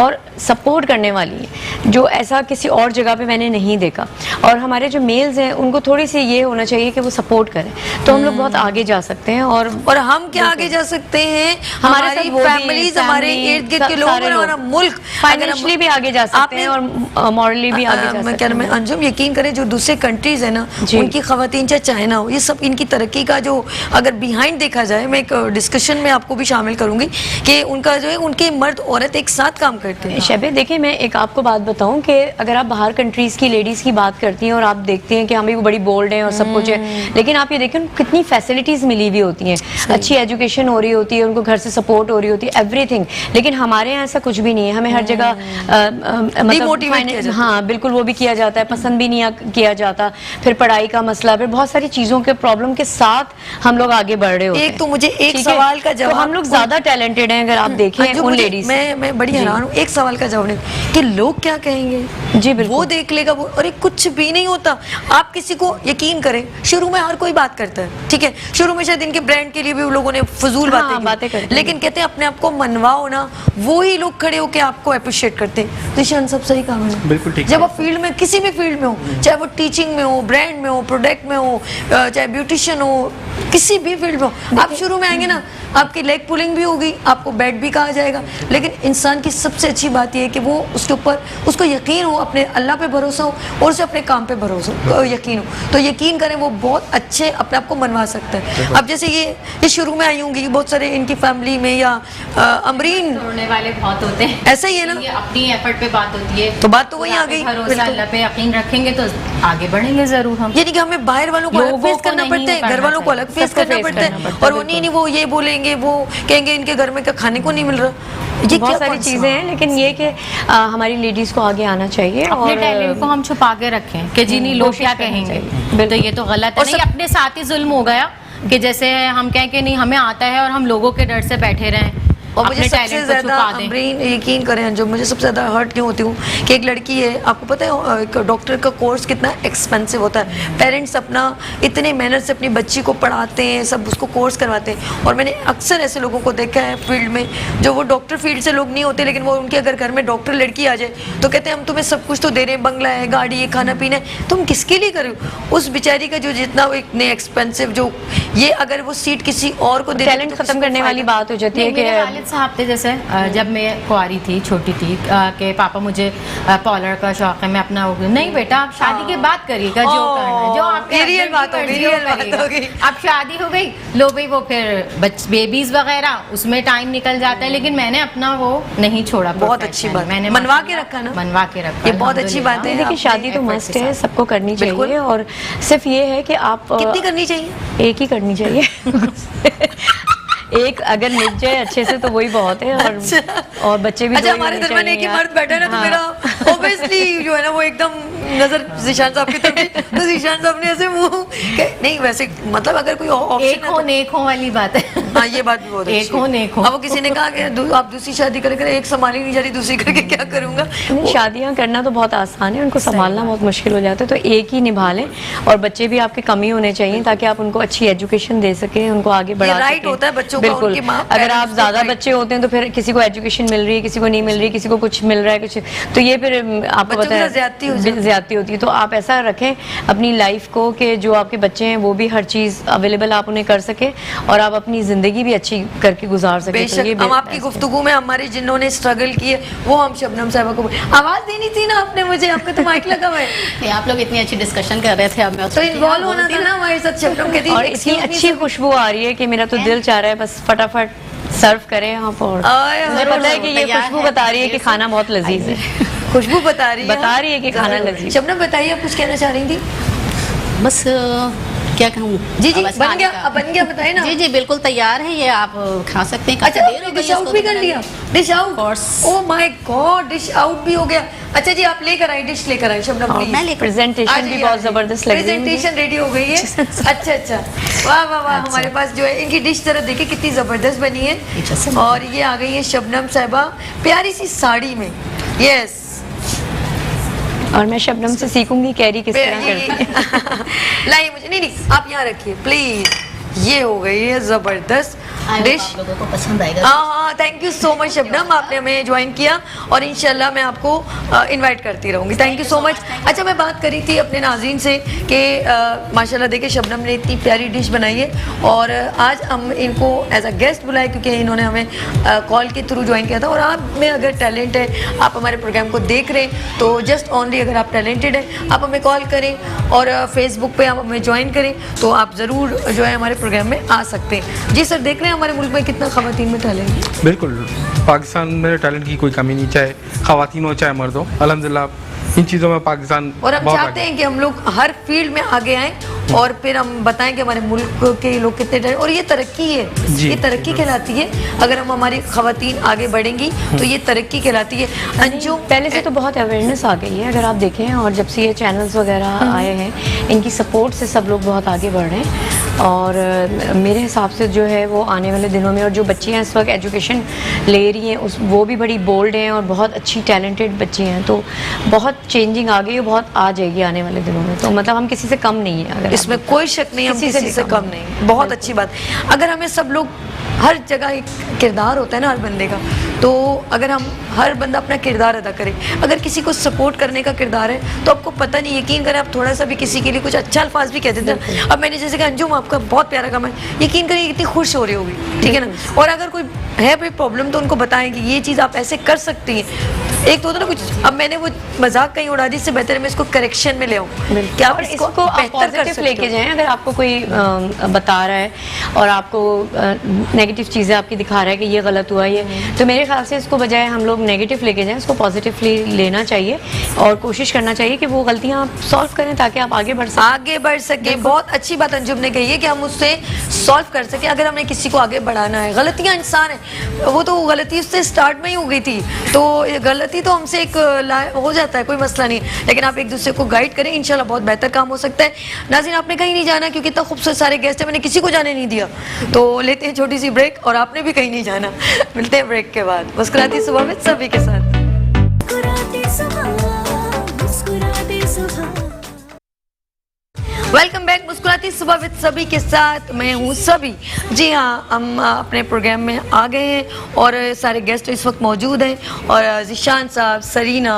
और सपोर्ट करने वाली हैं, जो ऐसा किसी और जगह पे मैंने नहीं देखा। और हमारे जो मेल्स हैं उनको थोड़ी सी ये होना चाहिए कि वो सपोर्ट करें, तो हम लोग बहुत आगे जा सकते हैं। और हम क्या आगे जा सकते हैं, हमारे हमारी साथ वो भी फैमिलीज, हमारे family, इर्द गिर्द के लोग, सारे हमारा मुल्क फाइनेंशियली भी आगे जा सकते हैं और मॉरली भी आगे जा मैं सकते हैं। अंजुम यकीन करें जो दूसरे कंट्रीज है ना, जी। उनकी खवातीन चाहे चाइना हो, ये सब इनकी तरक्की का जो अगर बिहाइंड देखा जाए, मैं एक डिस्कशन में आपको भी शामिल करूंगी कि उनका जो है उनके मर्द औरत एक साथ काम करते हैं। शबे देखिए, मैं एक आपको बात बताऊं कि अगर आप बाहर कंट्रीज की लेडीज की बात करती हैं और आप देखते हैं कि हमें वो बड़ी बोल्ड हैं और सब कुछ है, लेकिन आप ये देखें कितनी फैसिलिटीज मिली हुई होती हैं, अच्छी एजुकेशन हो रही होती है, उनको घर से सपोर्ट हो रही होती है, एवरीथिंग। लेकिन हमारे यहाँ ऐसा कुछ भी नहीं है, हमें हर जगह Demotivate किया जाता है। हाँ बिल्कुल, वो भी किया जाता है, पसंद भी नहीं किया जाता, फिर पढ़ाई का मसला, फिर बहुत सारी चीजों के प्रॉब्लम के साथ हम लोग आगे बढ़ रहे होते हैं। एक तो मुझे एक ठीक है? सवाल का तो जवाब, हम लोग ज्यादा टैलेंटेड हैं अगर आप देखें अंजुम, उन मुझे- लेडीज। मैं बड़ी हैरान हूँ, एक सवाल का जवाब नहीं कि लोग क्या कहेंगे, जी बिल्कुल, वो देख लेगा वो, अरे कुछ भी नहीं होता। आप किसी को यकीन करें, शुरू में हर कोई बात करता है, ठीक है, शुरू में शायद इनके ब्रांड के लिए भी लोगों ने फजूल हाँ, बातें करते की, लेकिन कहते हैं अपने आप को मनवाओ ना, वो ही लोग खड़े होकर आपको अप्रिशिएट करते हैं। निशान सब सही काम है, बिल्कुल ठीक जब आप फील्ड में, किसी भी फील्ड में हो, चाहे वो टीचिंग में हो, ब्रांड में हो, प्रोडक्ट में हो, चाहे ब्यूटिशियन हो, किसी भी फील्ड में हो, आप शुरू में आएंगे ना, आपकी लेग पुलिंग भी होगी, आपको बैट भी कहा जाएगा, लेकिन इंसान की सबसे अच्छी बात यह है कि वो उसके ऊपर उसको यकीन हो, अपने अल्लाह पे भरोसा हो और उसे अपने काम पे भरोसा हो, यकीन हो, तो यकीन करें वो बहुत अच्छे अपने आप को मनवा सकता है। अब जैसे ये शुरू में आई होंगी बहुत सारे इनकी फैमिली में, या अमरीन तोड़ने वाले बहुत होते हैं, ऐसा ही है ना, ये अपनी एफर्ट पे बात होती है, तो बात तो वही आ गई। भरोसा अल्लाह पे यकीन रखेंगे तो आगे बढ़ेंगे जरूर हम। यानी कि हमें बाहर वालों को अलग लोगों फेस को करना नहीं पड़ता है, घर करना वालों को अलग चाहिए, फेस सबको करना face पड़ता करना है, पड़ता और है, वो नहीं वो ये बोलेंगे, वो कहेंगे इनके घर में का खाने को नहीं मिल रहा, ये बहुत क्या सारी कौन सा? चीजें हैं, लेकिन ये कि हमारी लेडीज को आगे आना चाहिए अपने और टैलेंट को हम छुपा के रखें कि जी नहीं लोग क्या कहेंगे, तो ये तो गलत है। और नहीं, अपने साथ ही जुल्म हो गया कि जैसे हम कहें कि नहीं हमें आता है और हम लोगों के डर से बैठे रहें, और मुझे अपने सबसे टैलेंट को ज्यादा छुपा दें। अमरीन यकीन करें जो मुझे सबसे ज्यादा हर्ट क्यों होती हूँ कि एक लड़की है, आपको पता है एक डॉक्टर का कोर्स कितना एक्सपेंसिव होता है, पेरेंट्स अपना इतने मेहनत से अपनी बच्ची को पढ़ाते हैं, सब उसको कोर्स करवाते हैं, और मैंने अक्सर ऐसे लोगों को देखा है फील्ड में जो वो डॉक्टर फील्ड से लोग नहीं होते, लेकिन वो उनके अगर घर में डॉक्टर लड़की आ जाए तो कहते हैं हम तुम्हें सब कुछ तो दे रहे हैं, बंगला है, गाड़ी है, खाना पीना है, तुम किसके लिए कर रहे हो? उस बेचारी का जो जितना इतने एक्सपेंसिव जो ये अगर वो सीट किसी और को दे टैलेंट खत्म करने वाली बात हो जाती है नहीं, मेरे कि वालिद बहुत साहब थे जैसे जब मैं कुंवारी थी, छोटी थी, कि पापा मुझे पार्लर का शौक है, मैं अपना नहीं बेटा आप शादी के बाद करिएगा जो करना है, जो आपके रियल बात हो गई, रियल बात हो गई। अब शादी हो गई, लो भाई वो फिर बेबीज वगैरह उसमें टाइम निकल जाता है, लेकिन मैंने अपना वो नहीं छोड़ा। बहुत अच्छी बात, मैंने मनवा के रखा ना, मनवा के रखा, ये बहुत अच्छी बात है। देखिए शादी तो मस्ट है, सबको करनी चाहिए, और सिर्फ ये है कि आप कितनी करनी चाहिए? एक ही करनी चाहिए। एक अगर मिल जाए अच्छे से तो वही बहुत है, और बच्चे भी अच्छा, हमारे दरमियान एक ही मर्द बैठा है ना, तो मेरा ऑब्वियसली जो है ना वो एकदम नजर जीशान साहब की तरफ, तो जीशान साहब ने ऐसे मुंह नहीं, वैसे मतलब अगर कोई ऑप्शन एक हो नेक हो वाली बात है। हाँ, ये बात भी बहुत एक हो नेक हो। अब वो किसी ने कहा कि आप दूसरी शादी करे, एक संभाली नहीं जा रही, दूसरी करके क्या करूंगा। शादियां करना तो बहुत आसान है, उनको संभालना बहुत मुश्किल हो जाता है, तो एक ही निभा लें, और बच्चे भी आपके कम ही होने चाहिए ताकि आप उनको अच्छी एजुकेशन दे सकें, उनको आगे बढ़ा सकें। राइट होता है बच्चों का, बिल्कुल। उनकी माँ, अगर आप parents ज्यादा को बच्चे होते हैं तो फिर किसी को एजुकेशन मिल रही है, किसी को नहीं मिल रही, किसी को कुछ मिल रहा है कुछ, तो ये फिर आपको बच्चों पता के है साथ ज्यादती होती है। तो आप ऐसा रखें अपनी लाइफ को कि जो आपके बच्चे हैं वो भी हर चीज अवेलेबल आप उन्हें कर सके, और आप अपनी जिंदगी भी अच्छी करके गुजार सके। बेशक, हम आपकी गुफ्तगू में हमारे जिन्होंने स्ट्रगल किए वो हम शबनम साहिबा को आवाज देनी थी ना आपने मुझे, आपका तो माइक लगा हुआ है। आप लोग इतनी अच्छी डिस्कशन कर रहे थे, अब मैं तो इन्वॉल्व होना था ना हमारे साथ शबनम के, और इतनी अच्छी खुशबू आ रही है कि मेरा तो दिल चाह रहा है बस फटाफट सर्व करें आप, और मुझे पता है कि ये खुशबू बता रही है कि खाना बहुत लजीज है। खुशबू बता रही है कि खाना लजीज। शबनम बताइए, आप कुछ कहना चाह रही थी? बस क्या कहूँ, जी बन गया, अब बन गया, बताइए ना। जी बिल्कुल तैयार है, ये आप खा सकते हैं। अच्छा, डिश आउट भी कर लिया? Dish out, oh my God, dish out भी हो गया। अच्छा जी, आप लेकर आए, डिश लेकर आए शबनम प्लीज। प्रेजेंटेशन भी बहुत जबरदस्त लग रही है, प्रेजेंटेशन रेडी हो गई है। अच्छा, वाह वाह वाह, हमारे पास जो है इनकी डिश तरह देखिए कितनी जबरदस्त बनी है, और ये आ गई है शबनम साहिबा प्यारी सी साड़ी में। यस, और मैं शबनम से सीखूंगी कैरी किस तरह करती है। लाइए मुझे, नहीं आप यहाँ रखिए प्लीज। ये हो गई है जबरदस्त डिश, लोगों को पसंद आएगा। हाँ, thank you so much Shabnam, आपने हमें ज्वाइन किया, और इंशाल्लाह मैं आपको इनवाइट करती रहूँगी। Thank you so much. अच्छा, मैं बात करी थी अपने नाज़रीन से कि माशाल्लाह देखिए शबनम ने इतनी प्यारी डिश बनाई है, और आज हम इनको एज अ गेस्ट बुलाए क्योंकि इन्होंने हमें कॉल के थ्रू ज्वाइन किया था। और आप में अगर टैलेंट है, आप हमारे प्रोग्राम को देख रहे हैं, तो जस्ट ओनली अगर आप टैलेंटेड हैं आप हमें कॉल करें, और फेसबुक पे आप हमें ज्वाइन करें, तो आप ज़रूर जो है हमारे प्रोग्राम में आ सकते हैं। जी सर, देख रहे हैं हमारे मुल्क में कितना ख़वातीन में टैलेंट है। बिल्कुल, पाकिस्तान में टैलेंट की कोई कमी नहीं, चाहे ख़वातीन हो चाहे मर्द हो। अल्हम्दुलिल्लाह इन चीज़ों में पाकिस्तान, और हम चाहते हैं कि हम लोग हर फील्ड में आगे आएँ, और फिर हम बताएं कि हमारे मुल्क के लोग कितने टैलेंट, और ये तरक्की है, ये तरक्की कहलाती है। अगर हम हमारी ख़वातीन आगे बढ़ेंगी तो ये तरक्की कहलाती है। अंजुम, पहले से तो बहुत अवेयरनेस आ गई है अगर आप देखें, और जब से ये चैनल्स वगैरह आए हैं, इनकी सपोर्ट से सब लोग बहुत आगे बढ़ रहे हैं। और मेरे हिसाब से जो है वो आने वाले दिनों में, और जो बच्चियाँ इस वक्त एजुकेशन ले रही हैं वो भी बड़ी बोल्ड हैं और बहुत अच्छी टैलेंटेड बच्ची हैं, तो बहुत चेंजिंग आ गई है, बहुत आ जाएगी आने वाले दिनों में। तो मतलब हम किसी से कम नहीं है, अगर इसमें कोई शक नहीं, हम किसी से कम नहीं। बहुत अच्छी बात। अगर हमें सब लोग, हर जगह एक किरदार होता है ना हर बंदे का, तो अगर हम हर बंदा अपना किरदार अदा करे, अगर किसी को सपोर्ट करने का किरदार है तो आपको पता नहीं, यकीन करें आप थोड़ा सा भी किसी के लिए कुछ अच्छा अल्फाज भी कहते थे। अब मैंने जैसे कहा अंजुम आपका बहुत प्यारा काम है, यकीन करिए कितनी खुश हो रही होगी, ठीक है ना। और अगर कोई है भाई प्रॉब्लम तो उनको बताएं कि ये चीज़ आप ऐसे कर सकती हैं। एक तो होता ना कुछ, अब मैंने वो मजाक कहीं उड़ा दी, इससे बेहतर है मैं इसको करेक्शन में ले आऊँ, क्या आप इसको बेहतर कर सकते लेके जाएं। अगर आपको कोई बता रहा है और आपको नेगेटिव चीज़ें आपकी दिखा रहा है कि ये गलत हुआ, ये, तो मेरे ख्याल से इसको बजाय हम लोग नेगेटिव लेके जाएं, इसको पॉजिटिवली लेना चाहिए और कोशिश करना चाहिए कि वो गलतियाँ आप सॉल्व करें ताकि आप आगे बढ़ सकें। बहुत अच्छी बात अंजुम ने कही है कि हम उससे सॉल्व कर सके। अगर हमने किसी को आगे बढ़ाना है, गलतियाँ इंसान है, वो तो गलती उससे स्टार्ट में ही हो गई थी, तो गलती तो हमसे एक हो जाता है, कोई मसला नहीं, लेकिन आप एक दूसरे को गाइड करें, इंशाल्लाह बहुत बेहतर काम हो सकता है। नाज़रीन, आपने कहीं नहीं जाना क्योंकि इतना खूबसूरत सारे गेस्ट हैं, मैंने किसी को जाने नहीं दिया, तो लेते हैं छोटी सी ब्रेक, और आपने भी कहीं नहीं जाना। मिलते हैं ब्रेक के बाद मुस्कुराती सुबह में सभी के साथ। वेलकम बैक, मुस्कुराती सुबह विद सभी के साथ, मैं हूँ सभी। जी हाँ, हम अपने प्रोग्राम में आ गए हैं और सारे गेस्ट इस वक्त मौजूद हैं, और ज़िशान साहब, सरीना,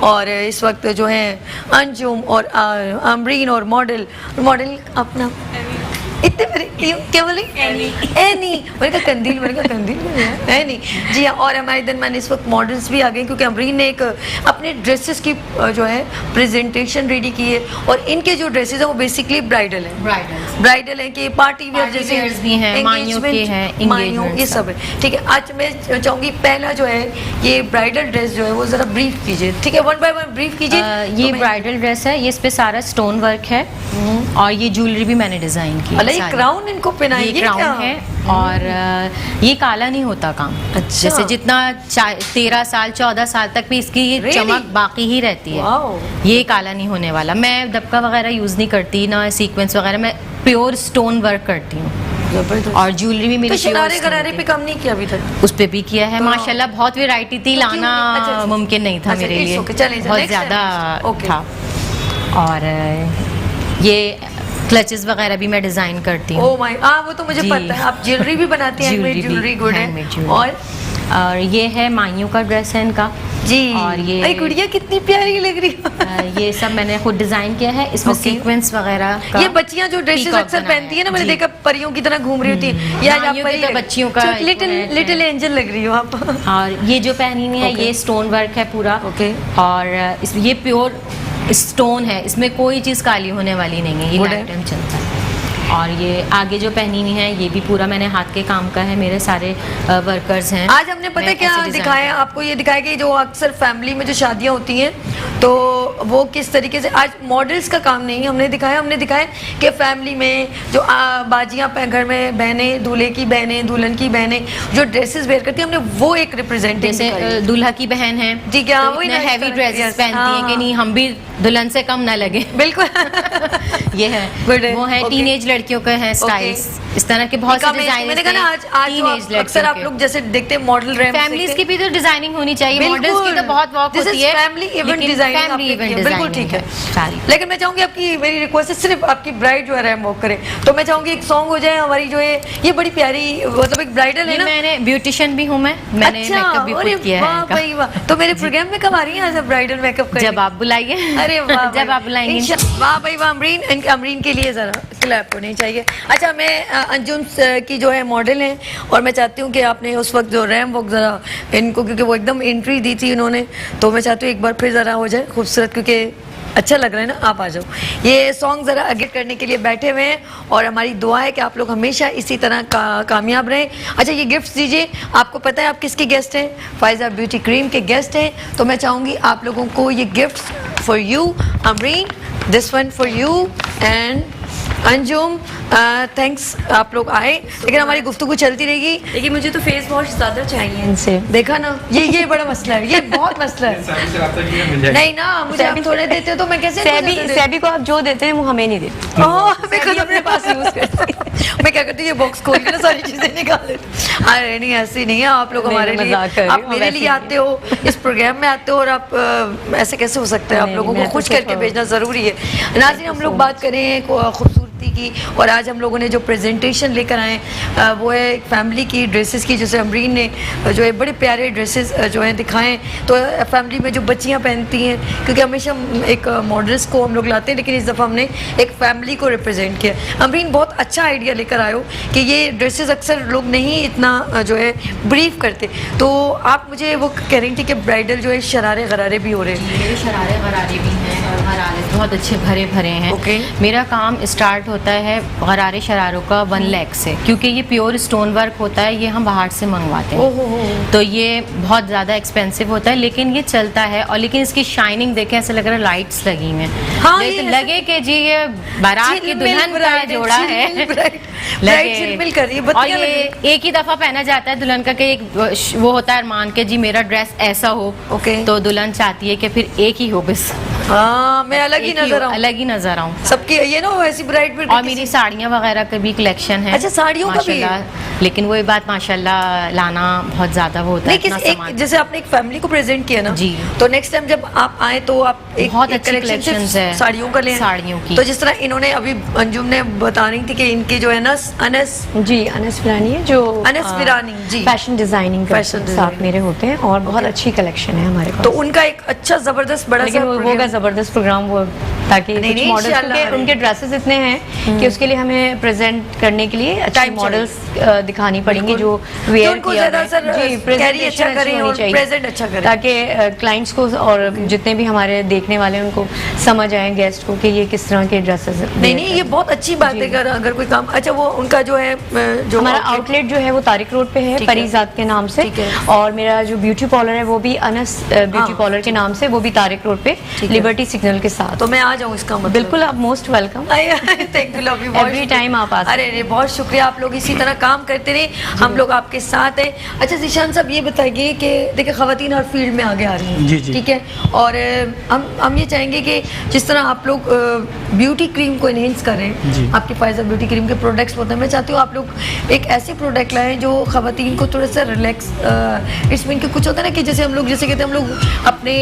और इस वक्त जो हैं अंजुम और अमरीन, और मॉडल अपना इतने मेरे क्या बोले एनी, मैंने कहा कंदील, मैंने कहा कंदील एनी। जी हाँ, और हमारे दिन मैंने इस वक्त मॉडल्स भी आ गए क्योंकि अमरीन ने एक अपने ड्रेसेस की जो है प्रेजेंटेशन रेडी की है और इनके जो ड्रेसेस हैं वो बेसिकली ब्राइडल है, ब्राइडल है कि पार्टी वेयर जैसे वेयर्स भी हैं, माइयों के हैं, माइयों ये सब है। ठीक है, आज मैं चाहूंगी पहला जो है ये ब्राइडल ड्रेस जो है वो जरा ब्रीफ कीजिए। ठीक है, वन बाय वन ब्रीफ कीजिए। ये ब्राइडल ड्रेस है, ये इस पे सारा स्टोन वर्क है और ये ज्वेलरी भी मैंने डिजाइन की है। ये क्राउन इनको पहनाई, ये क्राउन है और ये काला नहीं होता काम। अच्छा। जैसे जितना 13 साल 14 साल तक भी इसकी ये चमक बाकी ही रहती है, ये काला नहीं होने वाला। मैं दबका वगैरह यूज नहीं करती ना सीक्वेंस वगैरह, मैं प्योर स्टोन वर्क करती हूँ और ज्वेलरी भी मेरी शरारे गरारे पे कम नहीं किया अभी तक? उस पे भी किया है माशाल्लाह, बहुत वैरायटी थी, लाना मुमकिन नहीं था मेरे लिए, बहुत ज्यादा था। और ये क्लचेस वगैरह भी मैं डिजाइन करती हूँ। ओह माय, वो तो मुझे पता है। आप ज्वेलरी भी बनाती हैं? ज्वेलरी गुड है। और ये है माइयों का ड्रेस है इनका जी। और ये गुड़िया कितनी प्यारी लग रही है। ये सब मैंने खुद डिजाइन किया है, इसमें सीक्वेंस वगैरह का। ये बच्चियां जो ड्रेसेस अक्सर पहनती है ना, मैंने देखा परियों की तरह घूम रही होती है, या आप परी बच्चियों का लिटिल एंजल लग रही हो आप। और ये जो पहनी हुई है ये स्टोन वर्क है पूरा। और इसमें ये प्योर स्टोन है, इसमें कोई चीज काली होने वाली नहीं है, ये लाइफ टाइम चलता है। और ये आगे जो पहनी हुई है ये भी पूरा मैंने हाथ के काम का है, मेरे सारे वर्कर्स हैं। आज हमने पता है क्या दिखाया आपको, ये दिखाया कि जो अक्सर फैमिली में जो शादियां होती हैं तो वो किस तरीके से, आज मॉडल्स का काम नहीं हमने दिखाया कि फैमिली में जो बाजियां घर में बहनें, दूल्हे की बहनें, दुल्हन की बहनें जो ड्रेसेस वेयर करती हैं, हमने वो एक रिप्रेजेंटेशन। जैसे दूल्हा की बहन है जी, क्या वही हैवी ड्रेसेस पहनती हैं कि नहीं हम भी दुल्हन से कम ना लगे। बिल्कुल ये है, वो है टीनेज लड़कियों के हैं स्टाइल्स, इस तरह के बहुत से डिजाइन। मैंने कहा आज अक्सर आप लोग जैसे देखते हैं मॉडल रैंप, फैमिलीज की भी तो डिजाइनिंग होनी चाहिए, मॉडल्स की तो बहुत वर्क होती है, फैमिली इवेंट डिजाइनिंग बिल्कुल ठीक है सारी। लेकिन मैं चाहूंगी आपकी, मेरी रिक्वेस्ट है सिर्फ आपकी ब्राइड जो है रैंप वॉक करे, तो मैं चाहूंगी एक सॉन्ग हो जाए हमारी जो है, ये बड़ी प्यारी मतलब एक ब्राइडल है ना। मैंने ब्यूटिशियन भी हूँ, मैंने मेकअप भी खुद किया है। वाह, तो मेरे प्रोग्राम में कब आ रही है ब्राइडल मेकअप? जब आप बुलाइए। अरे वाह, जब आप बुलाएंगे। वाह भाई वाह, अमरीन के लिए जरा क्लैप होनी चाहिए। अच्छा, मैं अंजुम की जो है मॉडल हैं और मैं चाहती हूँ कि आपने उस वक्त जो रैम वॉक ज़रा इनको, क्योंकि वो एकदम एंट्री दी थी इन्होंने, तो मैं चाहती हूँ एक बार फिर ज़रा हो जाए खूबसूरत, क्योंकि अच्छा लग रहा है ना। आप आ जाओ, ये सॉन्ग ज़रा एडिट करने के लिए बैठे हुए हैं और हमारी दुआ है कि आप लोग हमेशा इसी तरह कामयाब रहें। अच्छा, ये गिफ्ट्स दीजिए। आपको पता है आप किसके गेस्ट हैं? फायजा ब्यूटी क्रीम के गेस्ट हैं, तो मैं चाहूँगी आप लोगों को ये gifts for you Amreen, this one for you and Anjum, thanks आप लोग आए, लेकिन हमारी गुफ्तगू चलती रहेगी। लेकिन मुझे तो फेस वॉश ज़्यादा चाहिए इनसे, देखा ना, ये बड़ा मसला है, ये बहुत मसला है। नहीं ना, मुझे आप थोड़े देते हो तो मैं कैसे सैबी को आप जो देते हैं वो हमें नहीं देते। मैं खुद अपने पास यूज करती हूँ। मैं क्या करती हूँ, ये बॉक्स खोल के ना सारी चीजें निकाल देती। अरे नहीं, ऐसी नहीं है, आप लोग हमारे लिए, आप मेरे लिए आते हो, इस प्रोग्राम में आते हो और आप ऐसे कैसे हो सकता है? आप लोगों को खुश करके भेजना जरूरी है। नाज़रीन, हम लोग बात करें खूबसूरती की, और आज हम लोगों ने जो प्रेजेंटेशन लेकर आए वो है एक फैमिली की ड्रेसेस की, जैसे अमरीन ने जो है बड़े प्यारे ड्रेसेस जो हैं दिखाएं, तो फैमिली में जो बच्चियां पहनती हैं, क्योंकि हमेशा एक मॉडल्स को हम लोग लाते हैं, लेकिन इस दफ़ा हमने एक फैमिली को रिप्रेजेंट किया। अमरीन बहुत अच्छा आइडिया लेकर आए हो कि ये ड्रेसेस अक्सर लोग नहीं इतना जो है ब्रीफ करते, तो आप मुझे वो कह रही थी कि ब्राइडल जो है शरारे गरारे भी हो रहे हैं। शरारे गरारे भी हैं और गरारे बहुत अच्छे भरे भरे हैं। मेरा काम स्टार्ट होता है गरारे शरारों का 1 लाख से, क्योंकि ये प्योर स्टोन वर्क होता है, ये हम बाहर से मंगवाते हैं, तो ये बहुत ज़्यादा एक्सपेंसिव होता है, लेकिन ये चलता है। और लेकिन इसकी शाइनिंग देखें, ऐसा लग रहा है लाइट्स लगी हुई हैं। हाँ, लगे कि जी ये बारात की दुल्हन का जोड़ा है, और ये एक ही दफ़ा पहना जाता है दुल्हन का, कि एक वो होता है अरमान के जी मेरा ड्रेस ऐसा हो, तो दुल्हन चाहती है कि फिर एक ही हो बस। हाँ, मैं अलग ही नजर आऊँ सबकी, ये ना ऐसी ब्राइड। और मेरी साड़ियाँ वगैरह का भी कलेक्शन है। अच्छा, साड़ियों का भी? लेकिन वही बात, माशाल्लाह लाना बहुत ज्यादा वो होता है। जैसे आपने एक फैमिली को प्रेजेंट किया ना जी, तो नेक्स्ट टाइम जब आप आए तो आप एक बहुत अच्छी कलेक्शन है साड़ियों का लें, साड़ियों की। तो जिस तरह इन्होंने अभी अंजुम ने बता रही थी कि इनके जो है ना अनस फिरानी है, जो अनस फिरानी जी फैशन डिजाइनिंग साथ मेरे होते हैं, और बहुत अच्छी कलेक्शन है हमारे पास। तो उनका एक अच्छा जबरदस्त बड़ा सा ज़बरदस्त प्रोग्राम वो, ताकि नहीं, कुछ मॉडल्स, इंशाल्लाह। क्योंकि उनके ड्रेसेस इतने हैं कि उसके लिए हमें प्रेजेंट करने के लिए अच्छे Time मॉडल्स दिखानी पड़ेंगी जो तो वेयर उनको किया ज़्यादा सर कैरी presentation अच्छा अच्छी करें होनी और चाहिए, प्रेजेंट अच्छा करें। ताकि क्लाइंट्स को और जितने भी हमारे देखने वाले हैं उनको समझ आए, गेस्ट को, कि ये किस तरह के ड्रेसेस नहीं नहीं, ये बहुत अच्छी बात है। अगर कोई काम अच्छा, वो उनका जो है जो हमारा outfit- आउटलेट जो है वो तारिक रोड पे है, ठीक है। परीजात के नाम से, ठीक है। और मेरा जो ब्यूटी पार्लर है वो भी अनस ब्यूटी हाँ। पार्लर के नाम से, वो भी तारिक रोड पे ठीक है। लिबर्टी सिग्नल के साथ। तो मैं आ जाऊँ इसका मतलब? बिल्कुल, आप most welcome. Thank you, love you. Every time आप आ सकते अरे बहुत शुक्रिया, आप लोग इसी तरह काम करते रहे, हम लोग आपके साथ हैं। अच्छा ज़ीशान साहब, ये बताइए कि देखिए ख़वातीन हर फील्ड में आगे आ रही हैं, जी, जी। ठीक है, और हम ये चाहेंगे कि जिस तरह आप लोग ब्यूटी क्रीम को इन्हेंस करें, जी। आपकी फायजा ब्यूटी क्रीम के प्रोडक्ट्स होते हैं, मैं चाहती हूँ आप लोग एक ऐसे प्रोडक्ट लाएं जो ख़वातीन को थोड़ा सा रिलैक्स, इट्स मीन कि कुछ होता है ना कि जैसे हम लोग जैसे कहते हैं हम लोग अपने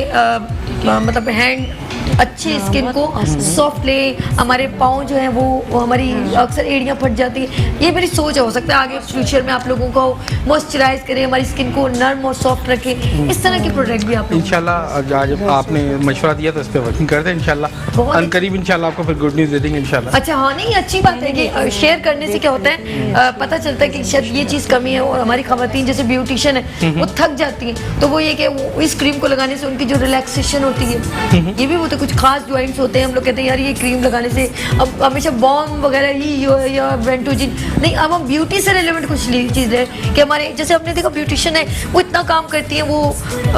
मतलब हैंड अच्छी स्किन को सॉफ्ट ले, हमारे पाँव जो है वो हमारी अक्सर एड़ियाँ फट जाती है, ये मेरी सोच है। हो सकता है आगे फ्यूचर में आप लोगों को मॉइस्चराइज करें, हमारी स्किन को नर्म और सॉफ्ट रखें, इस तरह के प्रोडक्ट भी आप लोग। इंशाल्लाह आज आपने मशवरा दिया तो इस पर वर्किंग करते हैं इंशाल्लाह, बहुत अनकरीब इंशाल्लाह आपको फिर गुड न्यूज़ दे देंगे इंशाल्लाह। अच्छा, हाँ, नहीं अच्छी बात है कि शेयर करने से क्या होता है, पता चलता है कि शायद ये चीज़ कमी है, और हमारी खवातीन जैसे ब्यूटिशियन है वो थक जाती हैं, तो वो ये कि वो इस क्रीम को लगाने से उनकी जो रिलैक्सेशन होती है, ये भी होता है। कुछ खास ज्वाइंट्स होते हैं, हम लोग कहते हैं यार ये क्रीम लगाने से अब हमेशा बॉम वगैरह ही या वेंटोजिन नहीं, अब हम ब्यूटी से रिलेवेंट कुछ चीज़ है कि हमारे जैसे हमने देखा ब्यूटिशियन है वो इतना काम करती है, वो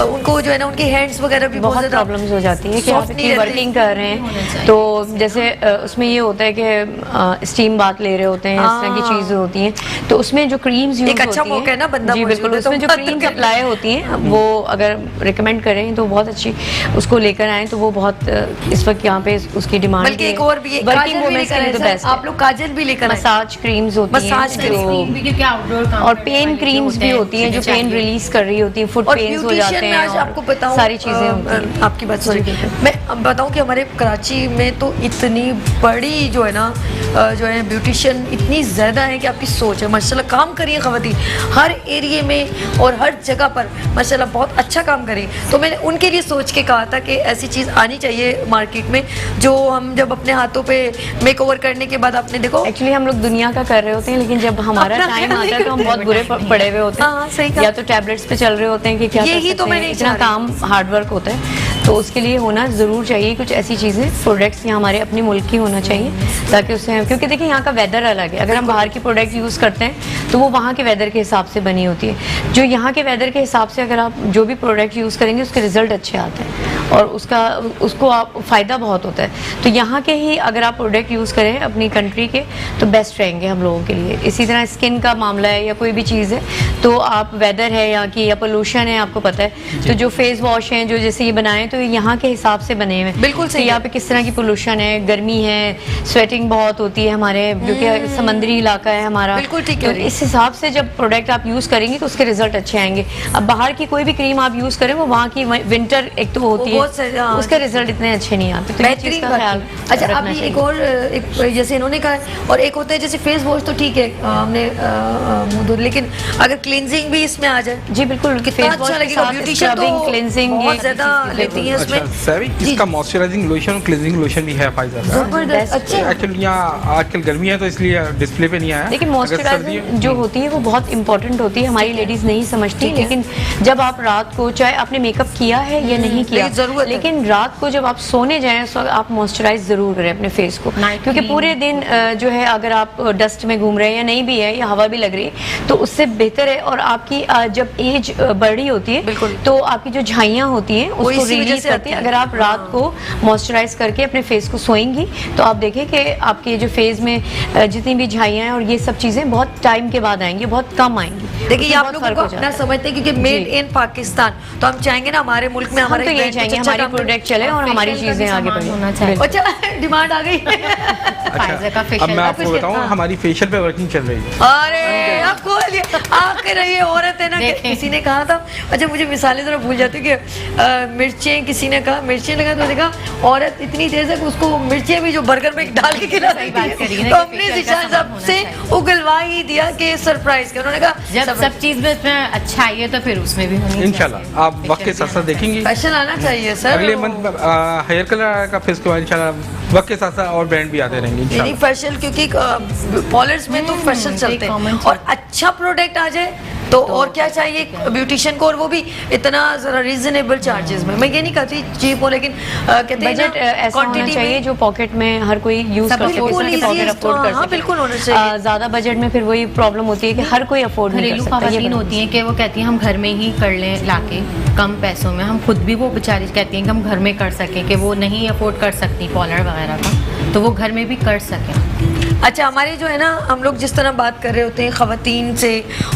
उनको जो है ना उनके हैंड्स वगैरह भी बहुत प्रॉब्लम्स हो जाती है कि आप soft नहीं इतनी रहते। वर्किंग कर रहे हैं, तो जैसे उसमें ये होता है कि स्टीम बात ले रहे होते हैं, इस तरह की चीज़ें होती हैं, तो उसमें जो क्रीम्स यूज एक अच्छा मौका है ना, बंदा जी मौजूद बिल्कुल, है तो उसमें जो बात क्रीम्स कर- अप्लाई होती हैं वो अगर रिकमेंड करें तो बहुत अच्छी उसको लेकर आएँ, तो वो बहुत इस वक्त यहाँ पे उसकी डिमांड बल्कि एक और भी है, वर्किंग काजल भी वुमेन्स लेकर के लिए आए तो सर, बेस्ट आप लोग काजल भी लेकर आए। मसाज क्रीम्स होती हैं, मसाज क्रीम क्योंकि आउटडोर काम और करने पेन वाले जो क्रीम्स होते भी हैं, होती हैं जो जिन्हें पेन चाहिए। रिलीज कर रही होती हैं, फुट और पेन्स हो ब्यूटिशियन जाते में हैं, आज और आपको बताऊं, सारी चीज़ें होती हैं। आपकी बात सुनिए, मैं अब बताऊं कि हमारे कराची में तो इतनी बड़ी जो है ना जो है ब्यूटिशियन इतनी ज़्यादा है कि आपकी सोच है, माशाल्लाह काम करिए ख़वातीन हर एरिए में और हर जगह पर माशाल्लाह बहुत अच्छा काम करें। तो मैंने उनके लिए सोच के कहा था कि ऐसी चीज़ आनी चाहिए मार्केट में, जो हम जब अपने हाथों पे मेकओवर करने के बाद आपने देखो एक्चुअली हम लोग दुनिया का कर रहे होते हैं, लेकिन जब हमारा अपना टाइम ख्याल आता नहीं है तो हम करते। बहुत बुरे पड़े हुए होते हाँ, सही हैं, कहा। या तो टैबलेट्स पे चल रहे होते हैं कि क्या यही कर तो सकते मैं हैं, नहीं इतना चाह काम हार्ड वर्क होता है, तो उसके लिए होना ज़रूर चाहिए कुछ ऐसी चीज़ें, प्रोडक्ट्स यहाँ हमारे अपने मुल्क की होना चाहिए, ताकि उससे, क्योंकि देखिए यहाँ का वेदर अलग है, अगर हम बाहर की प्रोडक्ट यूज़ करते हैं तो वो वहाँ के वेदर के हिसाब से बनी होती है, जो यहाँ के वेदर के हिसाब से अगर आप जो भी प्रोडक्ट यूज़ करेंगे उसके रिजल्ट अच्छे आते हैं और उसको आप फ़ायदा बहुत होता है। तो यहाँ के ही अगर आप प्रोडक्ट यूज़ करें अपनी कंट्री के तो बेस्ट रहेंगे हम लोगों के लिए। इसी तरह स्किन का मामला है या कोई भी चीज़ है, तो आप वेदर है यहाँ की या पोल्यूशन है, आपको पता है, तो जो फेस वॉश हैं जो जैसे ये बनाए तो ये यहाँ के हिसाब से बने हुए हैं। बिल्कुल सही तो यहाँ पे किस तरह की पोल्यूशन है, गर्मी है, स्वेटिंग बहुत होती है हमारे, क्योंकि समुद्री इलाका है हमारा, बिल्कुल ठीक तो कह रही हैं। इस हिसाब से जब प्रोडक्ट आप यूज़ करेंगे तो उसके रिजल्ट अच्छे आएंगे। अब बाहर की कोई भी क्रीम आप यूज़ करें वो वहाँ की विंटर एक तो होती वो बहुत सही, है, हाँ। उसके रिजल्ट इतने अच्छे नहीं आते, तो ये चीज़ बेहतरीन का बात ख्याल है। अच्छा, रखना अभी चाहिए। एक और एक जैसे इन्होंने कहा है, और एक होता है जैसे फेस वॉश तो ठीक है हमने मुंह धो, लेकिन अगर क्लींजिंग भी इसमें आ जाए जी बिल्कुल, कितना अच्छा लगेगा। ब्यूटिशियन तो क्लींजिंग बहुत ज्यादा लेती है अच्छा उसमें। सैवी, इसका मॉइस्चराइजिंग लोशन और क्लींजिंग लोशन भी है फायदा। जबरदस्त, अच्छा एक्चुअली यहाँ आजकल गर्मी है तो इसलिए डिस्प्ले पे नहीं आया, लेकिन अगर मॉइस्चराइजर जो होती है वो बहुत इंपॉर्टेंट होती है, हमारी लेडीज नहीं समझती, ठीक है। लेकिन जब आप रात को चाहे आपने मेकअप किया है या नहीं किया, लेकिन ज़रूरत है। लेकिन रात को जब आप सोने जाएं उस वक्त आप मॉइस्चराइज जरूर करें अपने फेस को, क्योंकि पूरे दिन जो है अगर आप डस्ट में घूम रहे हैं या नहीं भी है या हवा भी लग रही है तो उससे बेहतर है। और आपकी जब एज बढ़ रही होती है बिल्कुल। तो आपकी जो झाइयाँ होती हैं उसको इसी वजह रिलीज से करती आती है। है। अगर आप रात को मॉइस्चराइज करके अपने फेस को सोएंगी तो आप देखें कि आपके जो फेस में जितनी भी झाइयाँ हैं और ये सब चीज़ें बहुत टाइम के बाद आएंगी, बहुत कम आएंगी। देखिए उससे ये आप बहुत लोगों फर्क को हो अपना जाता है। समझते हैं, क्योंकि मेड इन पाकिस्तान, तो हम चाहेंगे ना हमारे मुल्क में हम हमारे तो यही brand कुछ चाहेंगे अच्छा हमारी काम करे। प्रोडक्ट चले और हमारी फेशियल का चीज़ें भी आगे सामान बढ़ें। होना चाहिए। अच्छा डिमांड आ गई। फाइजर का अब फेशियल मैं आपको बताऊँ हमारी फेशियल पे वर्किंग चल रही है। अरे अब खोलिए आके रही औरत है ना कि देखें। किसी ने कहा था, अच्छा मुझे मिसालें जरा भूल जाती कि मिर्चें किसी ने कहा मिर्ची लगा, तो देखा औरत इतनी तेज है कि उसको मिर्ची भी जो बर्गर में डाल के खिला सही बात देती करी है। ना तो कि हमने feature का जिशान सबक साहब होना से चाहिए। उगलवा ही दिया कि सरप्राइज कर, उन्होंने कहा जब सब चीज में इसमें अच्छा आई है तो फिर उसमें भी होनी इंशाल्लाह आप वक्त के साथ साथ देखेंगे फैशन आना चाहिए सर। अगले मंथ हेयर कलर का फेस के बाद इंशाल्लाह वक्त के साथ साथ और ब्रांड भी आते रहेंगे यानी इंशाल्लाह। फैशन, क्योंकि पॉलर्स में तो फैशन चलते common हैं और अच्छा प्रोडक्ट आ जाए तो और क्या चाहिए ब्यूटिशियन को, और वो भी इतना जरा रीजनेबल चार्जेस में। मैं ये नहीं कहती चीप हो, लेकिन कहते हैं बजट ऐसा होना चाहिए जो पॉकेट में हर कोई यूज कर सके, बिल्कुल जिसके पॉकेट easiest, अफोर्ड कर हाँ, सके। बिल्कुल होना चाहिए। ज्यादा बजट में फिर वही प्रॉब्लम होती है कि हर कोई अफोर्ड नहीं कर घरेलू सकता। ये खवातीन होती हैं कि वो कहती हैं हम घर में ही कर लें लाके कम पैसों में। हम खुद भी वो बेचारी कहती हैं कि हम घर में कर सकें, कि वो नहीं अफोर्ड कर सकती पार्लर वगैरह का, तो वो घर में भी कर सकें। अच्छा, हमारे जो है ना, हम लोग जिस तरह बात कर रहे होते हैं खवातीन से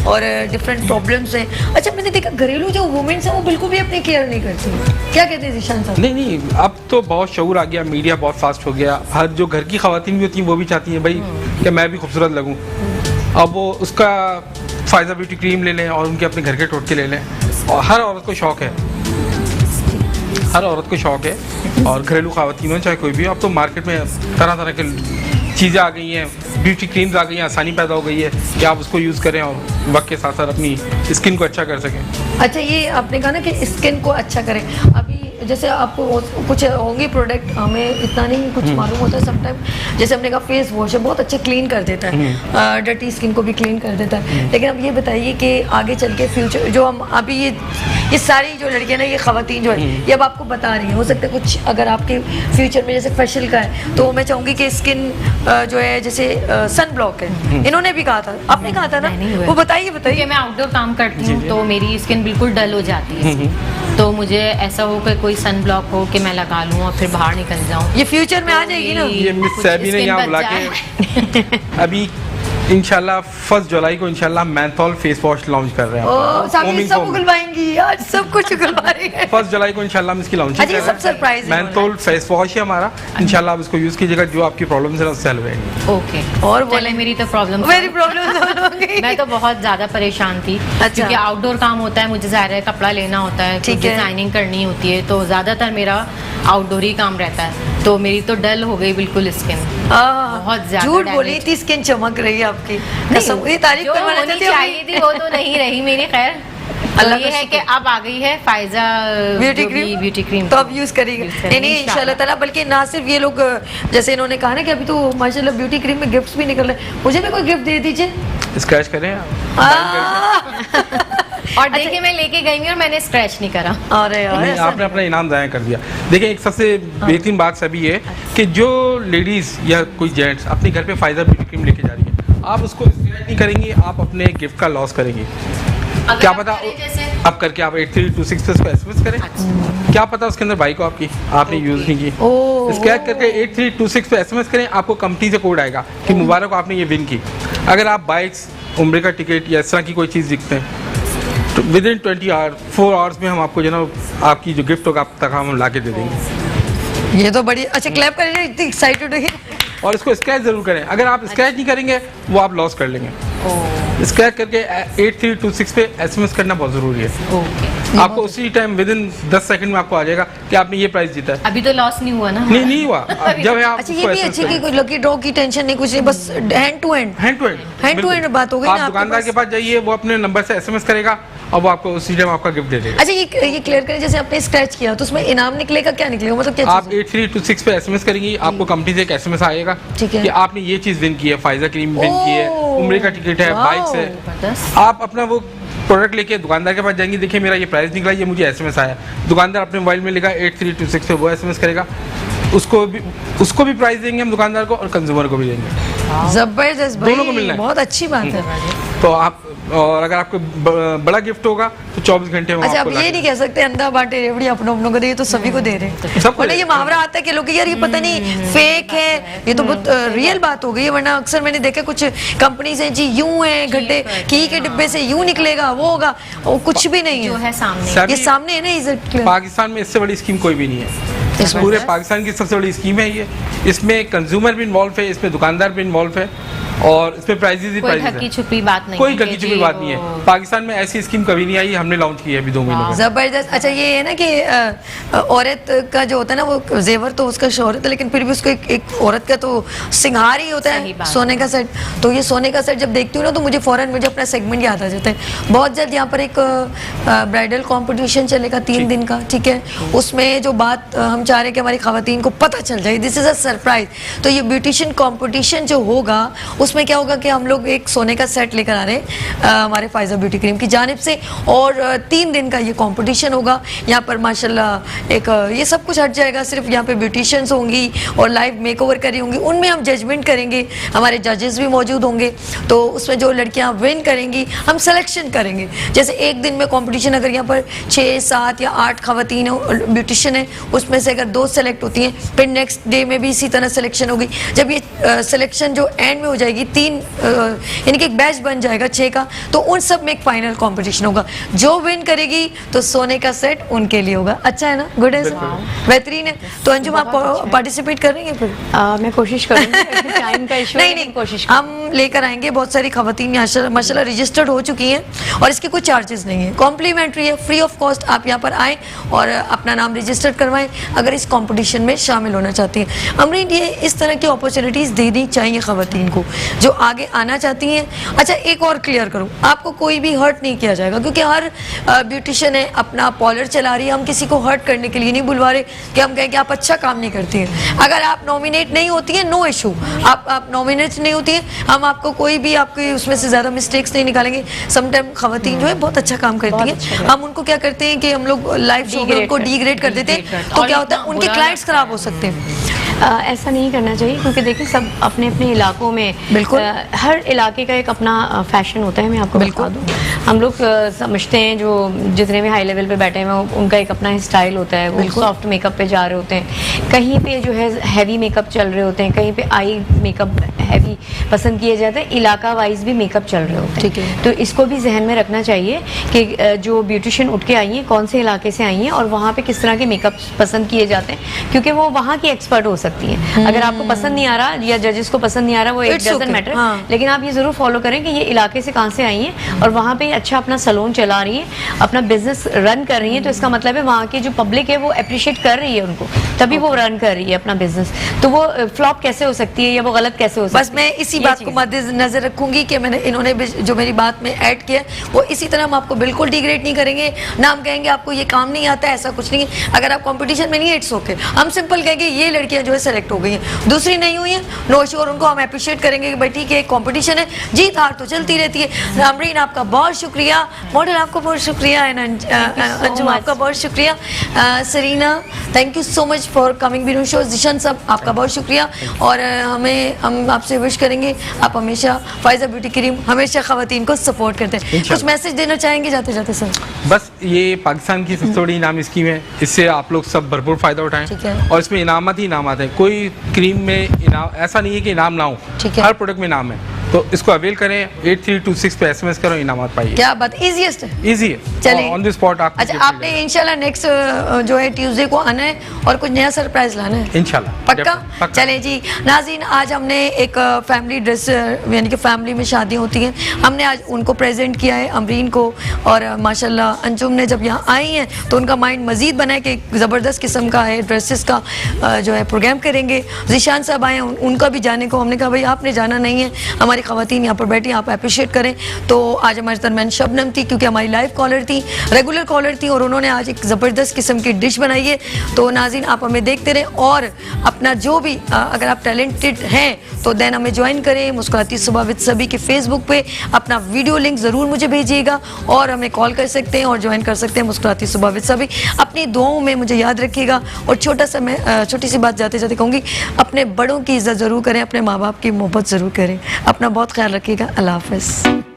और डिफरेंट प्रॉब्लम से, अच्छा मैंने देखा घरेलू जो वुमेन्स हैं वो बिल्कुल भी अपनी केयर नहीं करती। क्या कहते हैं जिशान साहब? नहीं नहीं, अब तो बहुत शऊर आ गया, मीडिया बहुत फास्ट हो गया। हर जो घर की खवातीन भी होती हैं वो भी चाहती हैं भाई कि मैं भी खूबसूरत लगूं। अब वो उसका फ़ायदा ब्यूटी क्रीम ले लें और उनके अपने घर के टोटके ले लें, और हर औरत को शौक़ है, हर औरत को शौक़ है। और घरेलू खवातीन हो चाहे कोई भी हो, अब तो मार्केट में तरह तरह के चीज़ें आ गई हैं, ब्यूटी क्रीम्स आ गई हैं, आसानी पैदा हो गई है कि आप उसको यूज़ करें और वक्त के साथ साथ अपनी स्किन को अच्छा कर सकें। अच्छा, ये आपने कहा ना कि स्किन को अच्छा करें। अभी जैसे आपको कुछ होंगे प्रोडक्ट, हमें इतना नहीं कुछ मालूम होता है समटाइम, जैसे हमने कहा फेस वॉश है बहुत अच्छा क्लीन कर देता है, डर्टी स्किन को भी क्लीन कर देता है। लेकिन अब ये बताइए कि आगे चल के फ्यूचर जो हम अभी ये सारी जो लड़कियां ना, ये खवातीन जो है, ये अब आपको बता रही हैं, हो सकता है कुछ अगर आपके फ्यूचर में जैसे फेशियल का है तो मैं चाहूँगी कि स्किन जो है जैसे सन ब्लॉक है, इन्होंने भी कहा था, आपने कहा था ना, वो बताइए क्योंकि मैं आउटडोर काम करती हूँ तो मेरी स्किन बिल्कुल डल हो जाती है, तो मुझे ऐसा हो कि कोई सन ब्लॉक हो कि मैं लगा लूँ और फिर बाहर निकल जाऊँ। ये फ्यूचर में आ जाएगी ना। ये मिस सैबी ने यहाँ बुला के अभी इंशाल्लाह 1 जुलाई को इंशाल्लाह मेंथोल फेस वॉश लॉन्च कर रहे हैं। ओ, साबिर Foaming सब foam। उगलवाएंगी आज, सब कुछ उगलवा रही है। 1 जुलाई को इंशाल्लाह हम इसकी लॉन्चिंग अच्छा, ये सब surprise है मेंथोल फेस वॉश है हमारा, इंशाल्लाह आप इसको यूज कीजिएगा, जो आपकी प्रॉब्लम्स है ना उससे हल हो जाएंगी। ओके, और और बोले मेरी तो प्रॉब्लम मेरी प्रॉब्लम मैं तो बहुत ज़्यादा परेशान थी, अच्छा। क्योंकि आउटडोर काम होता है, मुझे ज़ाहिर है कपड़ा लेना होता है, ठीक है। डिज़ाइनिंग करनी होती है, तो ज़्यादातर मेरा आउटडोर ही काम रहता है, तो मेरी तो डल हो गई बिल्कुल स्किन, बहुत ज़्यादा झूठ बोली damage। थी, स्किन चमक रही है आपकी, कसम, ये तारीफ जो करवाना होनी चाहती हूँ। चाहिए थी वो तो नहीं रही मेरी, खैर अल्लाह तो ये का है कि अब आ गई है फायजा ब्यूटी क्रीम, तो अब यूज करिएगा। नहीं इंशाल्लाह ताला, बल्कि ना सिर्फ ये लोग, जैसे इन्होंने कहा ना कि अभी तो माशाल्लाह ब्यूटी क्रीम में गिफ्ट्स भी निकल रहे हैं, मुझे भी कोई गिफ्ट दे दीजिए। स्क्रैच करें और देखिए मैं लेके गई हूँ और मैंने स्क्रैच नहीं करा। अरे यार, नहीं, ऐसा आपने अपना इनाम ज़ाया कर दिया। देखिए एक सबसे बेहतरीन बात सभी है कि जो लेडीज़ या कोई जेंट्स अपने घर पे फायदा ब्यूटी क्रीम लेके जा रही है, आप उसको स्क्रैच नहीं करेंगी, आप अपने गिफ्ट का लॉस करेंगी। क्या पता अब करके आप 8326 पे इसको SMS करें, क्या पता उसके अंदर बाइक हो आपने यूज़ नहीं की, स्क्रैच करके 8326 पे SMS करें, आपको कंपनी से कोड आएगा कि मुबारक आपने ये विन की। अगर आप बाइक्स, उम्रे का टिकट या इस तरह की कोई चीज़ दिखते हैं तो विद इन 4 आवर्स में हम आपको जो ना आपकी जो गिफ्ट होगा आप तक हम ला के दे देंगे। ये तो बड़ी अच्छा, क्लैप करिए, इतनी एक्साइटेड है। और इसको स्क्रैच ज़रूर करें, अगर आप स्क्रैच नहीं करेंगे वो आप लॉस कर लेंगे। स्क्रैच करके 8326 पे SMS करना बहुत ज़रूरी है। आपको उसी टाइम विद इन 10 सेकंड में आपको आ जाएगा कि आपने ये प्राइस जीता है। अभी तो लॉस नहीं हुआ ना? नहीं हुआ। जब है आप अच्छा, ये भी अच्छी कि कोई लकी ड्रॉ की टेंशन नहीं, कुछ नहीं, बस हैंड टू हैंड बात हो गई ना। आप दुकानदार के पास जाइए, वो अपने नंबर से SMS करेगा और वो आपको उसी टाइम आपका गिफ्ट दे देगा। अच्छा, ये क्लियर करें, जैसे आपने स्क्रैच किया तो उसमें इनाम निकलेगा, क्या निकलेगा, मतलब क्या आप 8326 पे SMS करेंगी, आपको कंपनी से एक SMS आएगा ठीक है। कि आपने ये चीज़ विन की है, फायजा क्रीम विन की है, उम्रे का टिकट है, बाइक्स है। आप अपना वो प्रोडक्ट लेके दुकानदार के पास जाएंगे, देखिए मेरा ये प्राइस निकला, ये मुझे SMS आया, दुकानदार अपने मोबाइल में लिखा 8326 पे वो SMS करेगा, उसको भी प्राइस देंगे हम दुकानदार को और कंज्यूमर को भी देंगे। जबरदस्त भाई, दोनों को मिलना है। बहुत अच्छी बात है। तो आप, और अगर आपको बड़ा गिफ्ट होगा तो 24 घंटे में अच्छा, आपको अब ला ये के नहीं कह सकते अंधा बांटे रेवड़ी अपनों को दे, तो सभी को दे रहे हैं। सबको वरना दे ये रहे हैं। मुहावरा आता है कि लोग यार ये पता नहीं फेक है, ये तो बहुत रियल बात हो गई है। वरना अक्सर मैंने देखा कुछ कंपनीज हैं जी, यूं है गड्ढे घी के डिब्बे से यूं निकलेगा, वो होगा, वो कुछ भी नहीं जो है, है सामने। सभी- ये सामने है ना। इज्जत पाकिस्तान में इससे बड़ी स्कीम कोई भी नहीं है, पूरे पाकिस्तान की सबसे बड़ी स्कीम है ये। इसमें कंज्यूमर भी इन्वॉल्व है, इसमें दुकानदार भी इन्वॉल्व है, और इसमें प्राइजेज ही कोई प्राइजेज ढकी है, छुपी बात नहीं कोई है ढकी कि छुपी जी बात नहीं है। वो- पाकिस्तान में ऐसी स्कीम कभी नहीं आई, हमने लॉन्च की है अभी 2 महीनों में। जबरदस्त। अच्छा, ये है ना कि औरत का जो होता है ना वो जेवर तो उसका शोहरत है, लेकिन फिर भी उसको एक औरत का तो सिंगार ही होता सही है बात सोने का सेट। तो ये सोने का सेट जब देखती हूँ ना तो मुझे फौरन मुझे अपना सेगमेंट याद आ जाता है। बहुत जल्द यहाँ पर एक ब्राइडल कंपटीशन चलेगा 3 दिन का, ठीक है। उसमें जो बात हम चाह रहे हैं कि हमारी खवातीन को पता चल जाए, दिस इज अ सरप्राइज। तो ये ब्यूटिशियन कंपटीशन जो होगा उसमें क्या होगा कि हम लोग एक सोने का सेट लेकर आ रहे हैं हमारे फायजा ब्यूटी क्रीम की जानिब से, और 3 दिन का ये कंपटीशन होगा। यहाँ पर माशाल्लाह एक ये सब कुछ हट जाएगा, सिर्फ यहाँ पे ब्यूटिशियंस होंगी और लाइव मेकओवर करी होंगी, उनमें हम जजमेंट करेंगे, हमारे जजेस भी मौजूद होंगे। तो उसमें जो लड़कियाँ विन करेंगी हम सिलेक्शन करेंगे। जैसे एक दिन में कंपटीशन अगर यहाँ पर 6, 7 या 8 खवातीन ब्यूटिशियन है, उसमें से अगर 2 सेलेक्ट होती हैं, फिर नेक्स्ट डे में भी इसी तरह सिलेक्शन होगी। जब ये सिलेक्शन जो एंड में हो जाएगी 3 यानी कि एक बैच बन जाएगा 6 का, तो उन सब में एक फाइनल कंपटीशन होगा। जो विन करेगी तो सोने का सेट उनके लिए होगा। अच्छा है ना, गुड है, बेहतरीन है। तो अंजुम आप पार्टिसिपेट कर रही हैं फिर? मैं कोशिश करूँगी, टाइम का इशू नहीं नहीं, कोशिश हम लेकर आएंगे। बहुत सारी खवातीन माशाल्लाह रजिस्टर्ड हो चुकी हैं और इसके कोई चार्जेस नहीं है, कॉम्प्लीमेंट्री है, फ्री ऑफ कॉस्ट। आप यहाँ पर आएँ और अपना नाम रजिस्टर करवाएं अगर इस कंपटीशन में शामिल होना चाहती हैं। अमरीन, ये इस तरह की अपॉर्चुनिटीज़ देनी चाहिए खवातीन को जो आगे आना चाहती हैं। अच्छा, एक और क्लियर करूँ, आपको कोई भी हर्ट नहीं किया जाएगा, क्योंकि हर ब्यूटिशियन है अपना पार्लर चला रही है। हम किसी को हर्ट करने के लिए नहीं बुलवा रहे कि हम कहें कि आप अच्छा काम नहीं करती हैं। अगर आप नॉमिनेट नहीं होती हैं, नो इशू, आप नॉमिनेट नहीं होती हैं, हम आपको कोई भी आपके उसमें से ज़्यादा मिस्टेक्स नहीं निकालेंगे। समटाइम खवातीन जो है बहुत अच्छा काम करती हैं, हम उनको क्या करते हैं कि हम लोग लाइव शो में उनको डिग्रेड कर देते हैं, तो क्या होता है उनके क्लाइंट्स खराब हो सकते हैं। ऐसा नहीं करना चाहिए, क्योंकि देखिए सब अपने अपने इलाकों में बिल्कुल हर इलाके का एक अपना फैशन होता है। मैं आपको बता दूं, हम लोग समझते हैं जो जितने भी हाई लेवल पे बैठे हैं उनका एक अपना स्टाइल होता है, वो सॉफ्ट मेकअप पे जा रहे होते हैं, कहीं पे जो है हैवी मेकअप चल रहे होते हैं, कहीं पे आई मेकअप हैवी पसंद किए जाते हैं, इलाका वाइज भी मेकअप चल रहे होते हैं। ठीक है, तो इसको भी जहन में रखना चाहिए कि जो ब्यूटिशियन उठ के आई हैं कौन से इलाके से आई हैं और वहाँ पे किस तरह के मेकअप पसंद किए जाते हैं, क्योंकि वो वहाँ की एक्सपर्ट हो सकती है। अगर आपको पसंद नहीं आ रहा या जजेस को पसंद नहीं आ रहा, वो इट डजंट मैटर, लेकिन आप ये जरूर फॉलो करें कि ये इलाके से कहाँ से आई हैं और वहाँ पे अच्छा अपना सैलून चला रही है, अपना बिजनेस रन कर रही है। तो इसका मतलब है वहाँ की जो पब्लिक है वो अप्रिशिएट कर रही है उनको, तभी वो रन कर रही है अपना बिजनेस। तो वो फ्लॉप कैसे हो सकती है या वो गलत कैसे हो सकती है? बस मैं इसी बात को मद्देनजर रखूंगी कि मैंने इन्होंने जो मेरी बात में ऐड किया वो इसी तरह हम आपको बिल्कुल डिग्रेड नहीं करेंगे, ना हम कहेंगे आपको ये काम नहीं आता, ऐसा कुछ नहीं है। अगर आप कंपटीशन में नहीं है इट्स ओके, हम सिंपल कहेंगे ये लड़कियां जो है सेलेक्ट हो गई हैं, दूसरी नहीं हुई है, नो इशू, और उनको हम अप्रिशिएट करेंगे कि भाई ठीक है, कंपटीशन है, जीत हार तो चलती रहती है। अमरीन आपका बहुत शुक्रिया, मॉडल आपका बहुत शुक्रिया, अंजुम आपका बहुत शुक्रिया, Sarina thank you so much for coming बीनू शो, जिशन साहब आपका बहुत शुक्रिया। और हम आपसे विश करेंगे आप हमेशा फायजा ब्यूटी क्रीम हमेशा खवातीन को सपोर्ट करते हैं। कुछ मैसेज देना चाहेंगे जाते जाते सर? बस ये पाकिस्तान की सबसे बड़ी इनाम स्कीम है, इससे आप लोग सब भरपूर फ़ायदा उठाएं और इसमें इनामत ही इनामत है। कोई क्रीम में इनाम ऐसा नहीं है कि इनाम ना हो, हर प्रोडक्ट में इनाम है, तो इसको अवेल करें। 8326 पे SMS करो, इनामत पाइए। क्या बात, इजीएस्ट है, इजी है, चलिए ऑन द स्पॉट आप। अच्छा, आपने इंशाल्लाह नेक्स्ट जो है ट्यूसडे को आना है और कुछ नया सरप्राइज लाना है इंशाल्लाह, पक्का? चले जी नाज़रीन, आज हमने एक फैमिली ड्रेस यानी कि फैमिली में शादियाँ होती हैं, हमने आज उनको प्रेजेंट किया है अमरीन को, और माशाल्लाह अंजुम ने जब यहाँ आई हैं तो उनका माइंड मजीद बना है कि ज़बरदस्त किस्म का है ड्रेसेस का जो है प्रोग्राम करेंगे। जिशान साहब आए हैं, उनका भी जाने को हमने कहा भाई आपने जाना नहीं है, हमारी खवातीन यहाँ पर बैठी, आप अप्रिशिएट करें। तो आज हमारे दरमियान शबनम थी, क्योंकि हमारी लाइव कॉलर थी, रेगुलर कॉलर थी, और उन्होंने आज एक ज़बरदस्त किस्म की डिश बनाई है। तो नाज़रीन आप हमें देखते रहें और अपना जो भी अगर आप टैलेंटेड हैं तो देन हमें ज्वाइन करें मुस्कुराती सुबह विद सभी के फेसबुक पे, अपना वीडियो लिंक ज़रूर मुझे भेजिएगा और हमें कॉल कर सकते हैं और ज्वाइन कर सकते हैं मुस्कुराती सुबह विद सभी। अपनी दुआओं में मुझे याद रखिएगा, और छोटी सी बात जाते जाते कहूँगी, अपने बड़ों की इज़्ज़त ज़रूर करें, अपने माँ बाप की मोहब्बत ज़रूर करें, अपना बहुत ख्याल रखिएगा। अल्लाह हाफ़िज़।